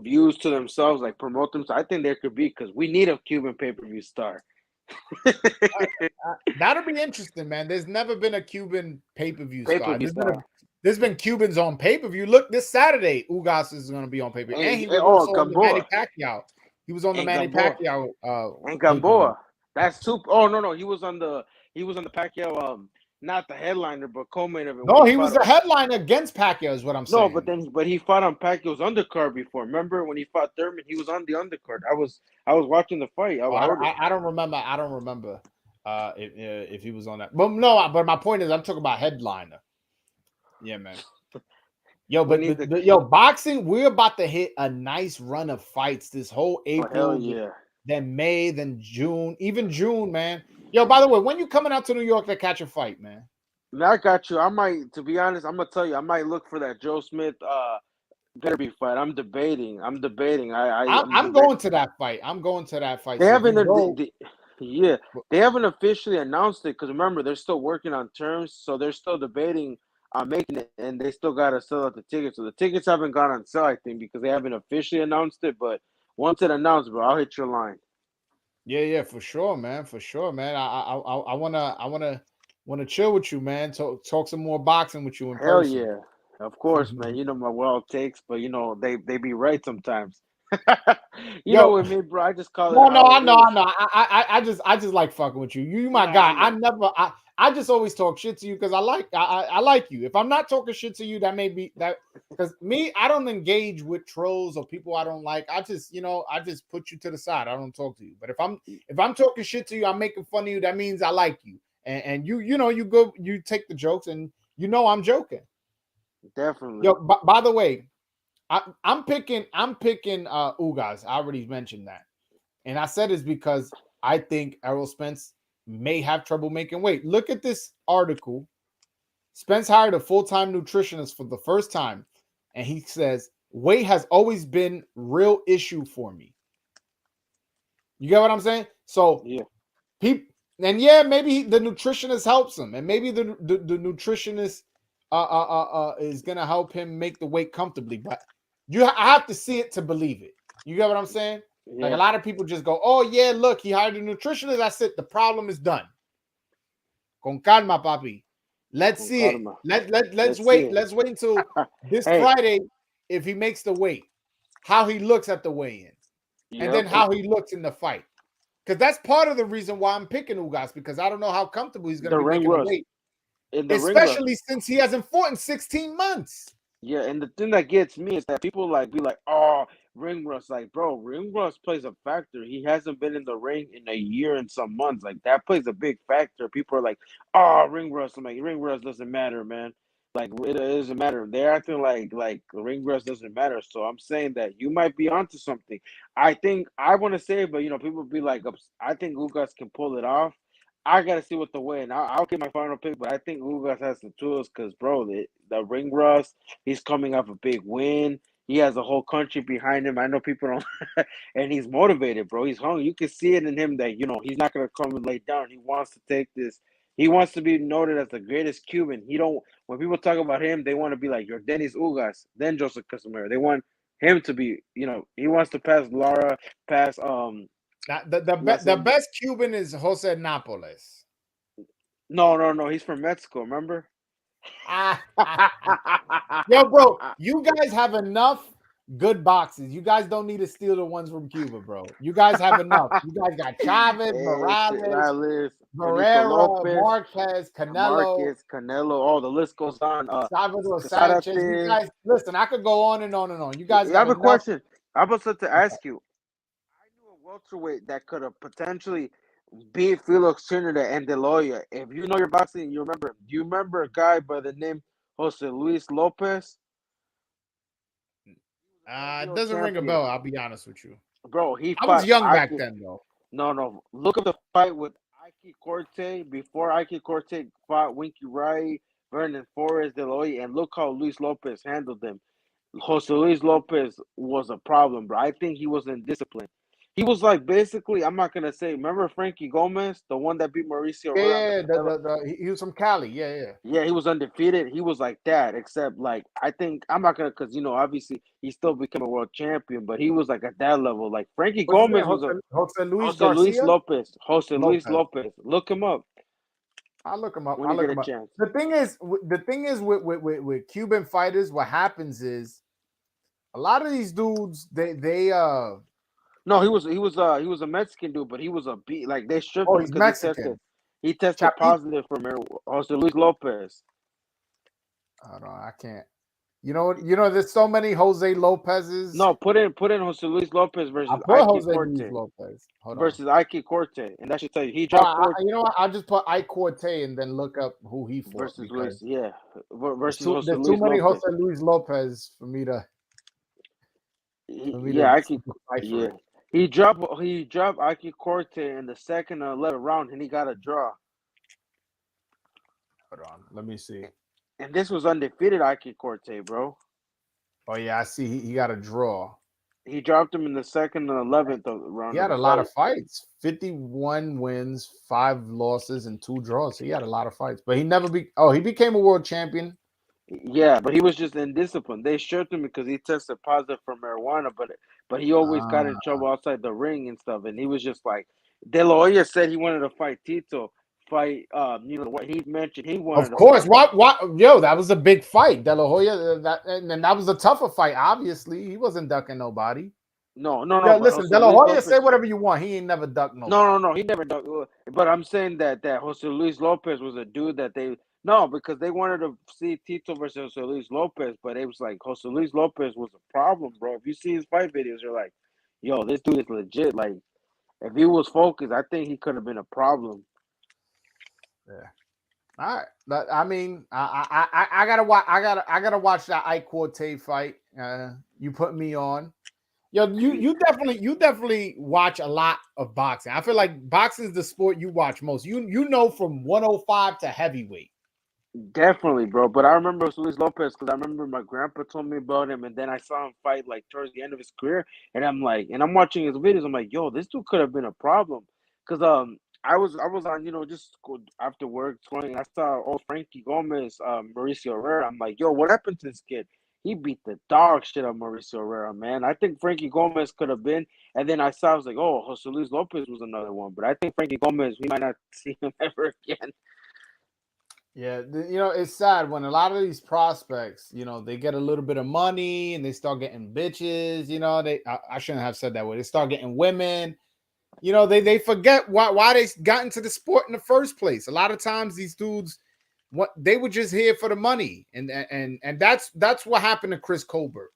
Speaker 4: views to themselves, like promote them. So I think there could be because we need a Cuban pay-per-view star.
Speaker 1: That'll be interesting, man. There's never been a Cuban pay-per-view star. There's been Cubans on pay-per-view. Look, this Saturday, Ugas is going to be on pay-per-view. And he was also on the Manny Pacquiao. He was on the Manny Pacquiao.
Speaker 4: And Gamboa. That's 2. Oh, no. He was on the Pacquiao, not the headliner, but co-main event.
Speaker 1: No, he was the headliner against Pacquiao is what I'm saying.
Speaker 4: No, but he fought on Pacquiao's undercard before. Remember when he fought Thurman? He was on the undercard. I was watching the fight.
Speaker 1: I don't remember if he was on that. But no, but my point is I'm talking about headliner. Yeah, man. Yo, but boxing, we're about to hit a nice run of fights this whole April, then May, then June, even June, man. Yo, by the way, when you coming out to New York to catch a fight, man?
Speaker 4: I got you. I might, to be honest, I'm gonna tell you, I might look for that Joe Smith Derby fight. I'm debating. I'm
Speaker 1: going to that fight.
Speaker 4: They haven't officially announced it because remember they're still working on terms, so they're still debating on making it, and they still gotta sell out the tickets. So the tickets haven't gone on sale, I think, because they haven't officially announced it. But once it announced, bro, I'll hit your line.
Speaker 1: Yeah, for sure, man. I wanna chill with you, man. Talk some more boxing with you in person.
Speaker 4: Hell yeah, of course, man. You know my wild takes, but they be right sometimes. you know with me, bro. I just call it.
Speaker 1: No, I know. I just like fucking with you. You my guy. I just always talk shit to you because I like you. If I'm not talking shit to you, that may be that because me, I don't engage with trolls or people I don't like. I just put you to the side. I don't talk to you. But if I'm talking shit to you, I'm making fun of you. That means I like you. And you take the jokes and I'm joking.
Speaker 4: Definitely.
Speaker 1: Yo, by the way, I'm picking Ugas. I already mentioned that. And I said it's because I think Errol Spence may have trouble making weight. Look at this article. Spence hired a full-time nutritionist for the first time, and he says, weight has always been real issue for me. You get what I'm saying? So
Speaker 4: yeah.
Speaker 1: Maybe the nutritionist helps him, and maybe the nutritionist is gonna help him make the weight comfortably, but I have to see it to believe it. You get what I'm saying? Yeah. Like a lot of people just go, "Oh yeah, look, he hired a nutritionist. That's it. The problem is done." Con calma, papi. Let's see it. Let's wait. Let's wait until this Friday if he makes the weight, how he looks at the weigh-in, and then how he looks in the fight. Because that's part of the reason why I'm picking Ugas, because I don't know how comfortable he's going to be
Speaker 4: ring
Speaker 1: making the
Speaker 4: rust.
Speaker 1: weight.
Speaker 4: In the
Speaker 1: Especially
Speaker 4: ring rust.
Speaker 1: since he hasn't fought in 16 months.
Speaker 4: Yeah, and the thing that gets me is that people like be like, "Oh, ring rust." Like, bro, ring rust plays a factor. He hasn't been in the ring in a year and some months. Like, that plays a big factor. People are like, "Oh, ring rust." I'm like, ring rust doesn't matter, man. Like, it doesn't matter. They're acting like ring rust doesn't matter. So I'm saying that you might be onto something. I think I want to say, but people be like, I think Ugas can pull it off. I gotta see what the win. I'll get my final pick, but I think Ugas has the tools because, bro, the ring rust. He's coming off a big win. He has a whole country behind him. I know people don't, and he's motivated, bro. He's hungry. You can see it in him that he's not gonna come and lay down. He wants to take this. He wants to be noted as the greatest Cuban. He don't. When people talk about him, they want to be like Yordenis Ugas, then Joseph Casimiro. They want him to be. He wants to pass Lara, pass
Speaker 1: Now, the best Cuban is Jose Napoles.
Speaker 4: No. He's from Mexico. Remember?
Speaker 1: Yo, bro, you guys have enough good boxes. You guys don't need to steal the ones from Cuba, bro. You guys have enough. You guys got Chavez, Morales, Barrera, Marquez,
Speaker 4: Canelo. Oh, the list goes on.
Speaker 1: Salvador Sanchez. You guys, listen, I could go on and on and on. You guys got
Speaker 4: I have
Speaker 1: enough.
Speaker 4: a question. I was about to ask you. I knew a welterweight that could have potentially beat Felix Trinidad and De La Hoya. If you know your boxing, you remember. Do you remember a guy by the name Jose Luis Lopez?
Speaker 1: It doesn't ring a bell. I'll be honest with you,
Speaker 4: bro.
Speaker 1: I was young back then, though.
Speaker 4: No. Look at the fight with Ike Corte before Ike Corte fought Winky Wright, Vernon Forrest, De La Hoya, and look how Luis Lopez handled them. Jose Luis Lopez was a problem, bro. I think he was indisciplined. He was like basically, I'm not gonna say. Remember Frankie Gomez, the one that beat Mauricio?
Speaker 1: Yeah, he was from Cali. Yeah.
Speaker 4: Yeah, he was undefeated. He was like that, except like I think I'm not gonna because obviously he still became a world champion, but he was like at that level. Like Frankie Gomez was
Speaker 1: Jose Luis
Speaker 4: Jose Luis
Speaker 1: Garcia?
Speaker 4: Lopez. Jose Luis Lopez. Look him up.
Speaker 1: I'll look him up.
Speaker 4: When you get a chance.
Speaker 1: The thing is with Cuban fighters, what happens is a lot of these dudes, they
Speaker 4: No, he was a Mexican dude, but he was a beat. Like they stripped him
Speaker 1: he's
Speaker 4: because
Speaker 1: Mexican.
Speaker 4: he tested positive for Jose Luis Lopez.
Speaker 1: Hold on, I can't. There's so many Jose Lopez's.
Speaker 4: No, put in Jose Luis Lopez versus
Speaker 1: Ike Corte
Speaker 4: versus Ike Corte, and that should tell you he dropped.
Speaker 1: You know what? I'll just put Ike Corte and then look up who he fought
Speaker 4: versus Luis. Yeah, versus
Speaker 1: there's too many Jose Luis Lopez for me to. He
Speaker 4: dropped Ike Corte in the second or 11th round, and he got a draw.
Speaker 1: Hold on, let me see.
Speaker 4: And this was undefeated Ike Corte, bro.
Speaker 1: Oh yeah, I see. He got a draw.
Speaker 4: He dropped him in the second and 11th round.
Speaker 1: He had a lot of fights. 51 wins, 5 losses, and 2 draws. So he had a lot of fights, but he never he became a world champion.
Speaker 4: Yeah, but he was just indisciplined. They stripped him because he tested positive for marijuana, but he always got in trouble outside the ring and stuff. And he was just like, De La Hoya said he wanted to fight Tito. What he mentioned he wanted.
Speaker 1: Of course, what? Yo, that was a big fight. De La Hoya, that was a tougher fight. Obviously, he wasn't ducking nobody.
Speaker 4: No.
Speaker 1: Listen, De La Hoya, say whatever you want. He ain't never ducked nobody.
Speaker 4: No, he never ducked. But I'm saying that Jose Luis Lopez was a dude that because they wanted to see Tito versus Jose Luis Lopez, but it was like Jose Luis Lopez was a problem, bro. If you see his fight videos, you're like, yo, this dude is legit. Like, if he was focused, I think he could have been a problem.
Speaker 1: Yeah. All right. But I mean, I gotta watch that Ike Corte fight. You put me on. Yo, you definitely watch a lot of boxing. I feel like boxing is the sport you watch most. You know from 105 to heavyweight.
Speaker 4: Definitely, bro. But I remember Luis Lopez because I remember my grandpa told me about him, and then I saw him fight like towards the end of his career, and I'm watching his videos. I'm like, yo, this dude could have been a problem because I was on just after work scrolling. I saw Frankie Gomez, Mauricio Herrera. I'm like, yo, what happened to this kid? He beat the dog shit out of Mauricio Herrera, man. I think Frankie Gomez could have been. And then I was like, oh, Jose Luis Lopez was another one. But I think Frankie Gomez, we might not see him ever again.
Speaker 1: Yeah, it's sad when a lot of these prospects, they get a little bit of money and they start getting bitches. I shouldn't have said that way. They start getting women. You know, they forget why they got into the sport in the first place. A lot of times these dudes, what they were just here for the money, and that's what happened to Chris Colbert.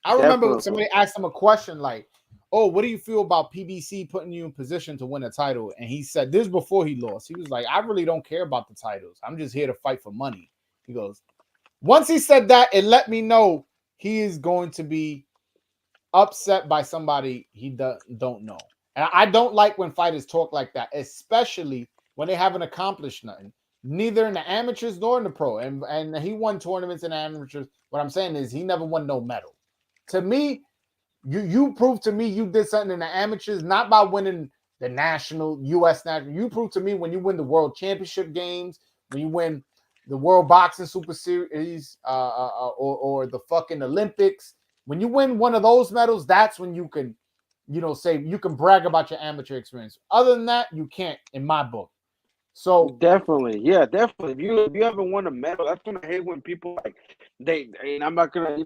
Speaker 1: I remember somebody asked him a question like, "Oh, what do you feel about PBC putting you in position to win a title?" And he said, "This is before he lost. He was like, I really don't care about the titles. I'm just here to fight for money." He goes, once he said that, it let me know he is going to be upset by somebody he don't know. And I don't like when fighters talk like that, especially when they haven't accomplished nothing, neither in the amateurs nor in the pro. And he won tournaments in the amateurs. What I'm saying is he never won no medal. To me, you proved to me you did something in the amateurs, not by winning the national, U.S. national. You proved to me when you win the world championship games, when you win the World Boxing Super Series, or the fucking Olympics. When you win one of those medals, that's when you can, say you can brag about your amateur experience. Other than that, you can't, in my book. So
Speaker 4: definitely. If you haven't won a medal, that's when I hate when people like and I'm not gonna,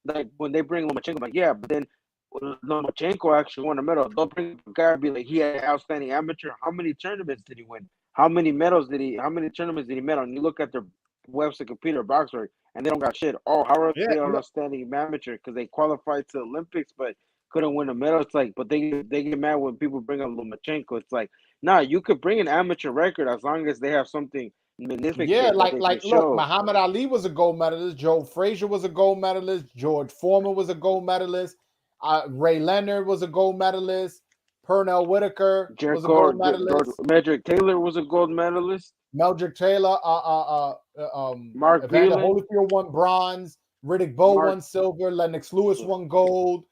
Speaker 4: like when they bring Lomachenko, like yeah, but then Lomachenko actually won a medal. They'll bring a guy and be like, he had an outstanding amateur. How many tournaments did he win? How many medals did he? How many tournaments did he medal? And you look at their website, computer, boxer, and they don't got shit. Oh, how are they an outstanding amateur? Because they qualified to Olympics, but couldn't win a medal. It's like, but they get mad when people bring up Lomachenko. It's like, nah, you could bring an amateur record as long as they have something magnificent.
Speaker 1: Yeah,
Speaker 4: that
Speaker 1: like look, Muhammad Ali was a gold medalist. Joe Frazier was a gold medalist. George Foreman was a gold medalist. Ray Leonard was a gold medalist. Pernell Whitaker was a gold medalist.
Speaker 4: Medrick Taylor was a gold medalist.
Speaker 1: Meldrick Taylor,
Speaker 4: Mark
Speaker 1: Evander
Speaker 4: Whelan.
Speaker 1: Holyfield won bronze. Riddick Bowe won silver. Lennox Lewis won gold.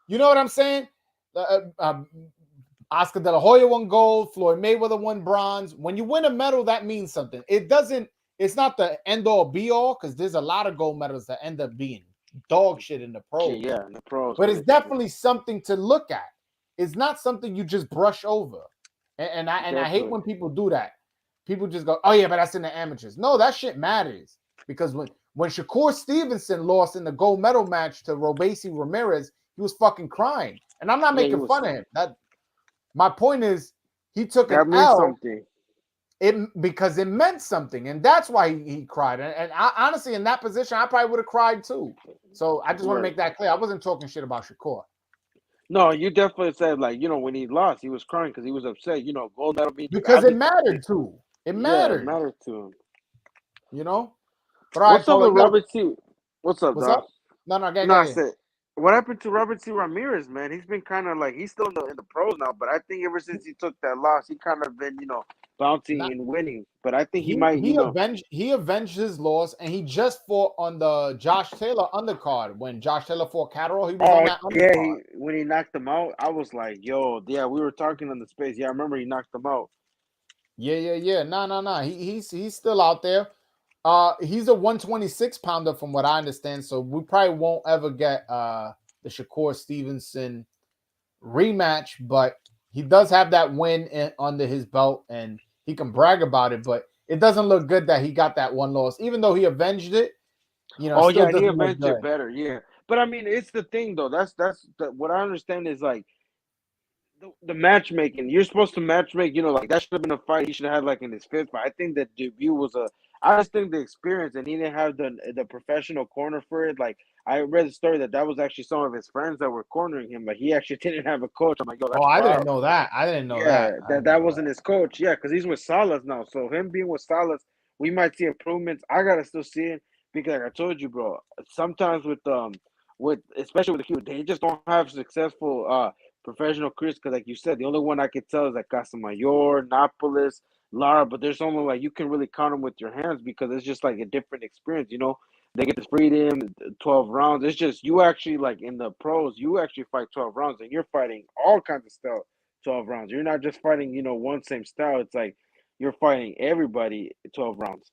Speaker 1: You know what I'm saying? Oscar De La Hoya won gold. Floyd Mayweather won bronze. When you win a medal, that means something. It's not the end all be all, because there's a lot of gold medals that end up being dog shit in the pros.
Speaker 4: Yeah, in the pros.
Speaker 1: But it's definitely something to look at. It's not something you just brush over. And I hate when people do that. People just go, oh yeah, but that's in the amateurs. No, that shit matters. Because when Shakur Stevenson lost in the gold medal match to Robesi Ramirez, he was fucking crying. And I'm not making fun of him. My point is, he took an L because it meant something, and that's why he cried. And I, honestly, in that position, I probably would have cried too. So I just want to make that clear. I wasn't talking shit about Shakur.
Speaker 4: No, you definitely said, like, when he lost, he was crying because he was upset. Gold medal means
Speaker 1: because it mattered too. It mattered.
Speaker 4: It mattered to him.
Speaker 1: But
Speaker 4: what's up with Robert C? What's up,
Speaker 1: dog? No,
Speaker 4: I said, what happened to Robert C. Ramirez, man? He's been kind of like, he's still in the pros now, but I think ever since he took that loss, he kind of been, bouncing and winning. But I think he might,
Speaker 1: he avenged his loss, and he just fought on the Josh Taylor undercard when Josh Taylor fought Catterall. He was on that undercard.
Speaker 4: When he knocked him out, I was like, yo, yeah, we were talking on the space. Yeah, I remember he knocked him out.
Speaker 1: Yeah. No. He's still out there. He's a 126 pounder from what I understand, so we probably won't ever get the Shakur Stevenson rematch, but he does have that win under his belt, and he can brag about it. But it doesn't look good that he got that one loss, even though he avenged it.
Speaker 4: He avenged it better. Yeah, but I mean, it's the thing though. That's what I understand is like the matchmaking. You're supposed to matchmake. Like that should have been a fight he should have had like in his fifth fight. I think that debut was I just think the experience, and he didn't have the professional corner for it. Like I read the story that was actually some of his friends that were cornering him. Like he actually didn't have a coach. I'm like, yo, that's
Speaker 1: I didn't know that.
Speaker 4: that wasn't his coach. Yeah, because he's with Salas now. So him being with Salas, we might see improvements. I gotta still see it because, like I told you, bro. Sometimes with especially with the Q, they just don't have successful professional careers. Because, like you said, the only one I could tell is like Casamayor, Napolis, Lara, but there's only like you can really count them with your hands because it's just like a different experience, They get the freedom, 12 rounds. It's just you actually like in the pros, you actually fight 12 rounds and you're fighting all kinds of style 12 rounds. You're not just fighting, one same style. It's like you're fighting everybody 12 rounds.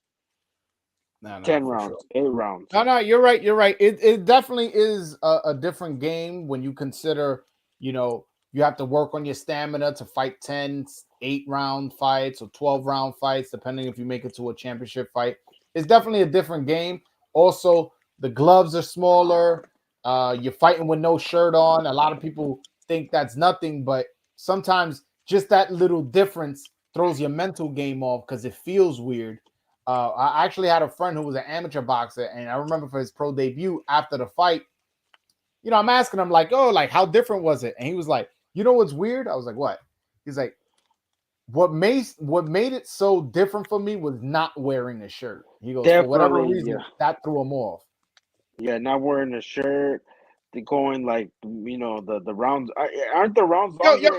Speaker 4: 10 rounds, sure. 8 rounds.
Speaker 1: No, you're right. It definitely is a different game when you consider, you have to work on your stamina to fight 10, 8-round fights or 12-round fights, depending if you make it to a championship fight. It's definitely a different game. Also, the gloves are smaller. You're fighting with no shirt on. A lot of people think that's nothing, but sometimes just that little difference throws your mental game off because it feels weird. I actually had a friend who was an amateur boxer, and I remember for his pro debut after the fight, you know, I'm asking him like, "Oh, like how different was it?" And he was like, "You know what's weird?" I was like, "What?" He's like, what made it so different for me was not wearing a shirt." He goes, "For whatever reason, that threw him off."
Speaker 4: Yeah, not wearing a shirt, going like the rounds. Aren't the rounds
Speaker 1: Yo,
Speaker 4: longer?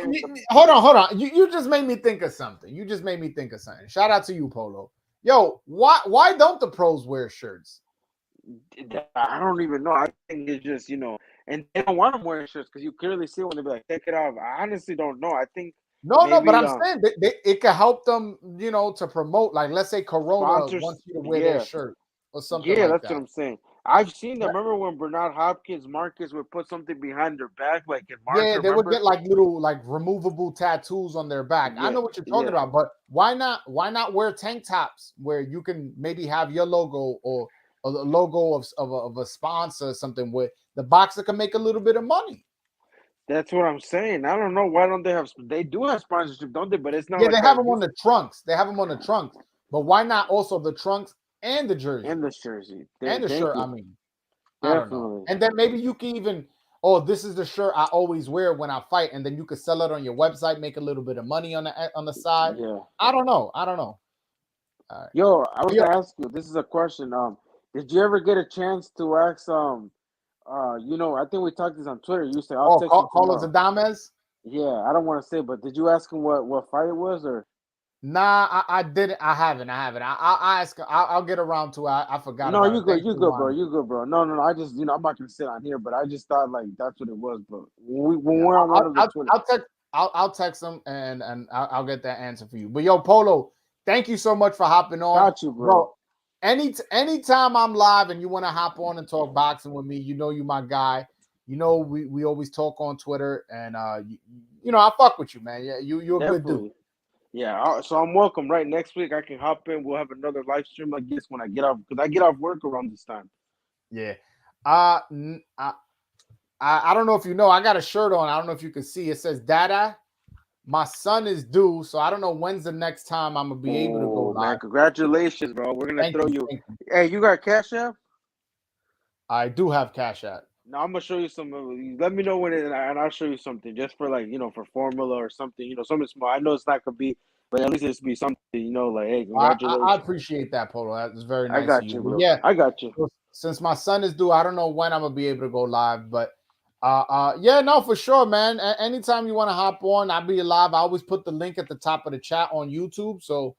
Speaker 1: hold on. You just made me think of something. Shout out to you, Polo. Yo, why don't the pros wear shirts?
Speaker 4: I don't even know. I think it's just and they don't want them wearing shirts because you clearly see when they be like, take it off. I honestly don't know. I think
Speaker 1: no, but I'm saying it could help them, to promote. Like, let's say Corona wants you to wear their shirt or something like that.
Speaker 4: Yeah, that's what I'm saying. I've seen them. Remember when Bernard Hopkins, Marcus would put something behind their back, like in marker?
Speaker 1: They would get like little removable tattoos on their back. I know what you're talking about, but why not wear tank tops where you can maybe have your logo or the logo of a sponsor or something where the boxer can make a little bit of money?
Speaker 4: That's what I'm saying. I don't know why don't they have? They do have sponsorship, don't they? But it's not.
Speaker 1: Yeah, they have them on the trunks. But why not also the trunks and the jersey
Speaker 4: and the jersey
Speaker 1: and the shirt? I mean,
Speaker 4: definitely.
Speaker 1: I don't know. And then maybe you can even, this is the shirt I always wear when I fight, and then you could sell it on your website, make a little bit of money on the side.
Speaker 4: Yeah,
Speaker 1: I don't know.
Speaker 4: Yo, I was gonna ask you. This is a question. Did you ever get a chance to ask I think we talked this on Twitter. You said, "I'll text
Speaker 1: Carlos Adames."
Speaker 4: Yeah, I don't want to say, but did you ask him what fight it was or?
Speaker 1: Nah, I didn't. I haven't. I'll ask. I'll get around to it. I forgot.
Speaker 4: No, you good. You good, bro. You good, bro. No. I just, I'm not gonna sit on here, but I just thought like that's what it was. But when we're on one of the Twitter,
Speaker 1: I'll text him and I'll get that answer for you. But yo, Polo, thank you so much for hopping on.
Speaker 4: Got you, bro.
Speaker 1: Anytime I'm live and you want to hop on and talk boxing with me, you my guy. We always talk on Twitter, and I fuck with you, man. Yeah, you're a good dude.
Speaker 4: Yeah, so I'm welcome. Right, next week I can hop in. We'll have another live stream like this when I get off, because I get off work around this time.
Speaker 1: Yeah. I don't know if you know. I got a shirt on. I don't know if you can see. It says Dada. My son is due, so I don't know when's the next time I'm gonna be able to go live.
Speaker 4: Man, congratulations, bro. We're gonna throw you. Hey, you got Cash App?
Speaker 1: I do have Cash App.
Speaker 4: Now I'm gonna show you some. Let me know when and I'll show you something just for for formula or something. Something small. I know it's not gonna be, but at least it's be something. Like, hey, congratulations.
Speaker 1: I appreciate that, Polo. That's very nice.
Speaker 4: I got you, bro. Yeah, I got you.
Speaker 1: Since my son is due, I don't know when I'm gonna be able to go live, but yeah, no, for sure, man. Anytime you want to hop on, I'll be live. I always put the link at the top of the chat on YouTube, so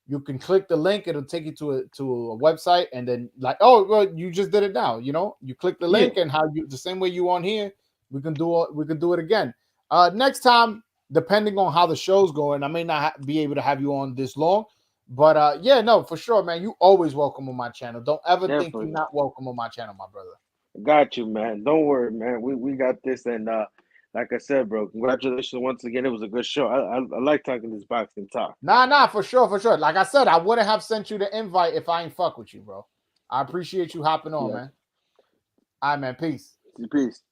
Speaker 1: you can click the link. It'll take you to a website, and then you just did it now. You click the link, and the same way you on here, we can do it again. Next time, depending on how the show's going, I may not be able to have you on this long, but yeah, no, for sure, man. You always welcome on my channel. Don't ever think you're not welcome on my channel, my brother.
Speaker 4: Got you, man. Don't worry, man. We got this, and like I said, bro, congratulations once again. It was a good show. I like talking this boxing talk.
Speaker 1: Nah, for sure. Like I said, I wouldn't have sent you the invite if I ain't fuck with you, bro. I appreciate you hopping on, man. All right, man. Peace.
Speaker 4: Peace.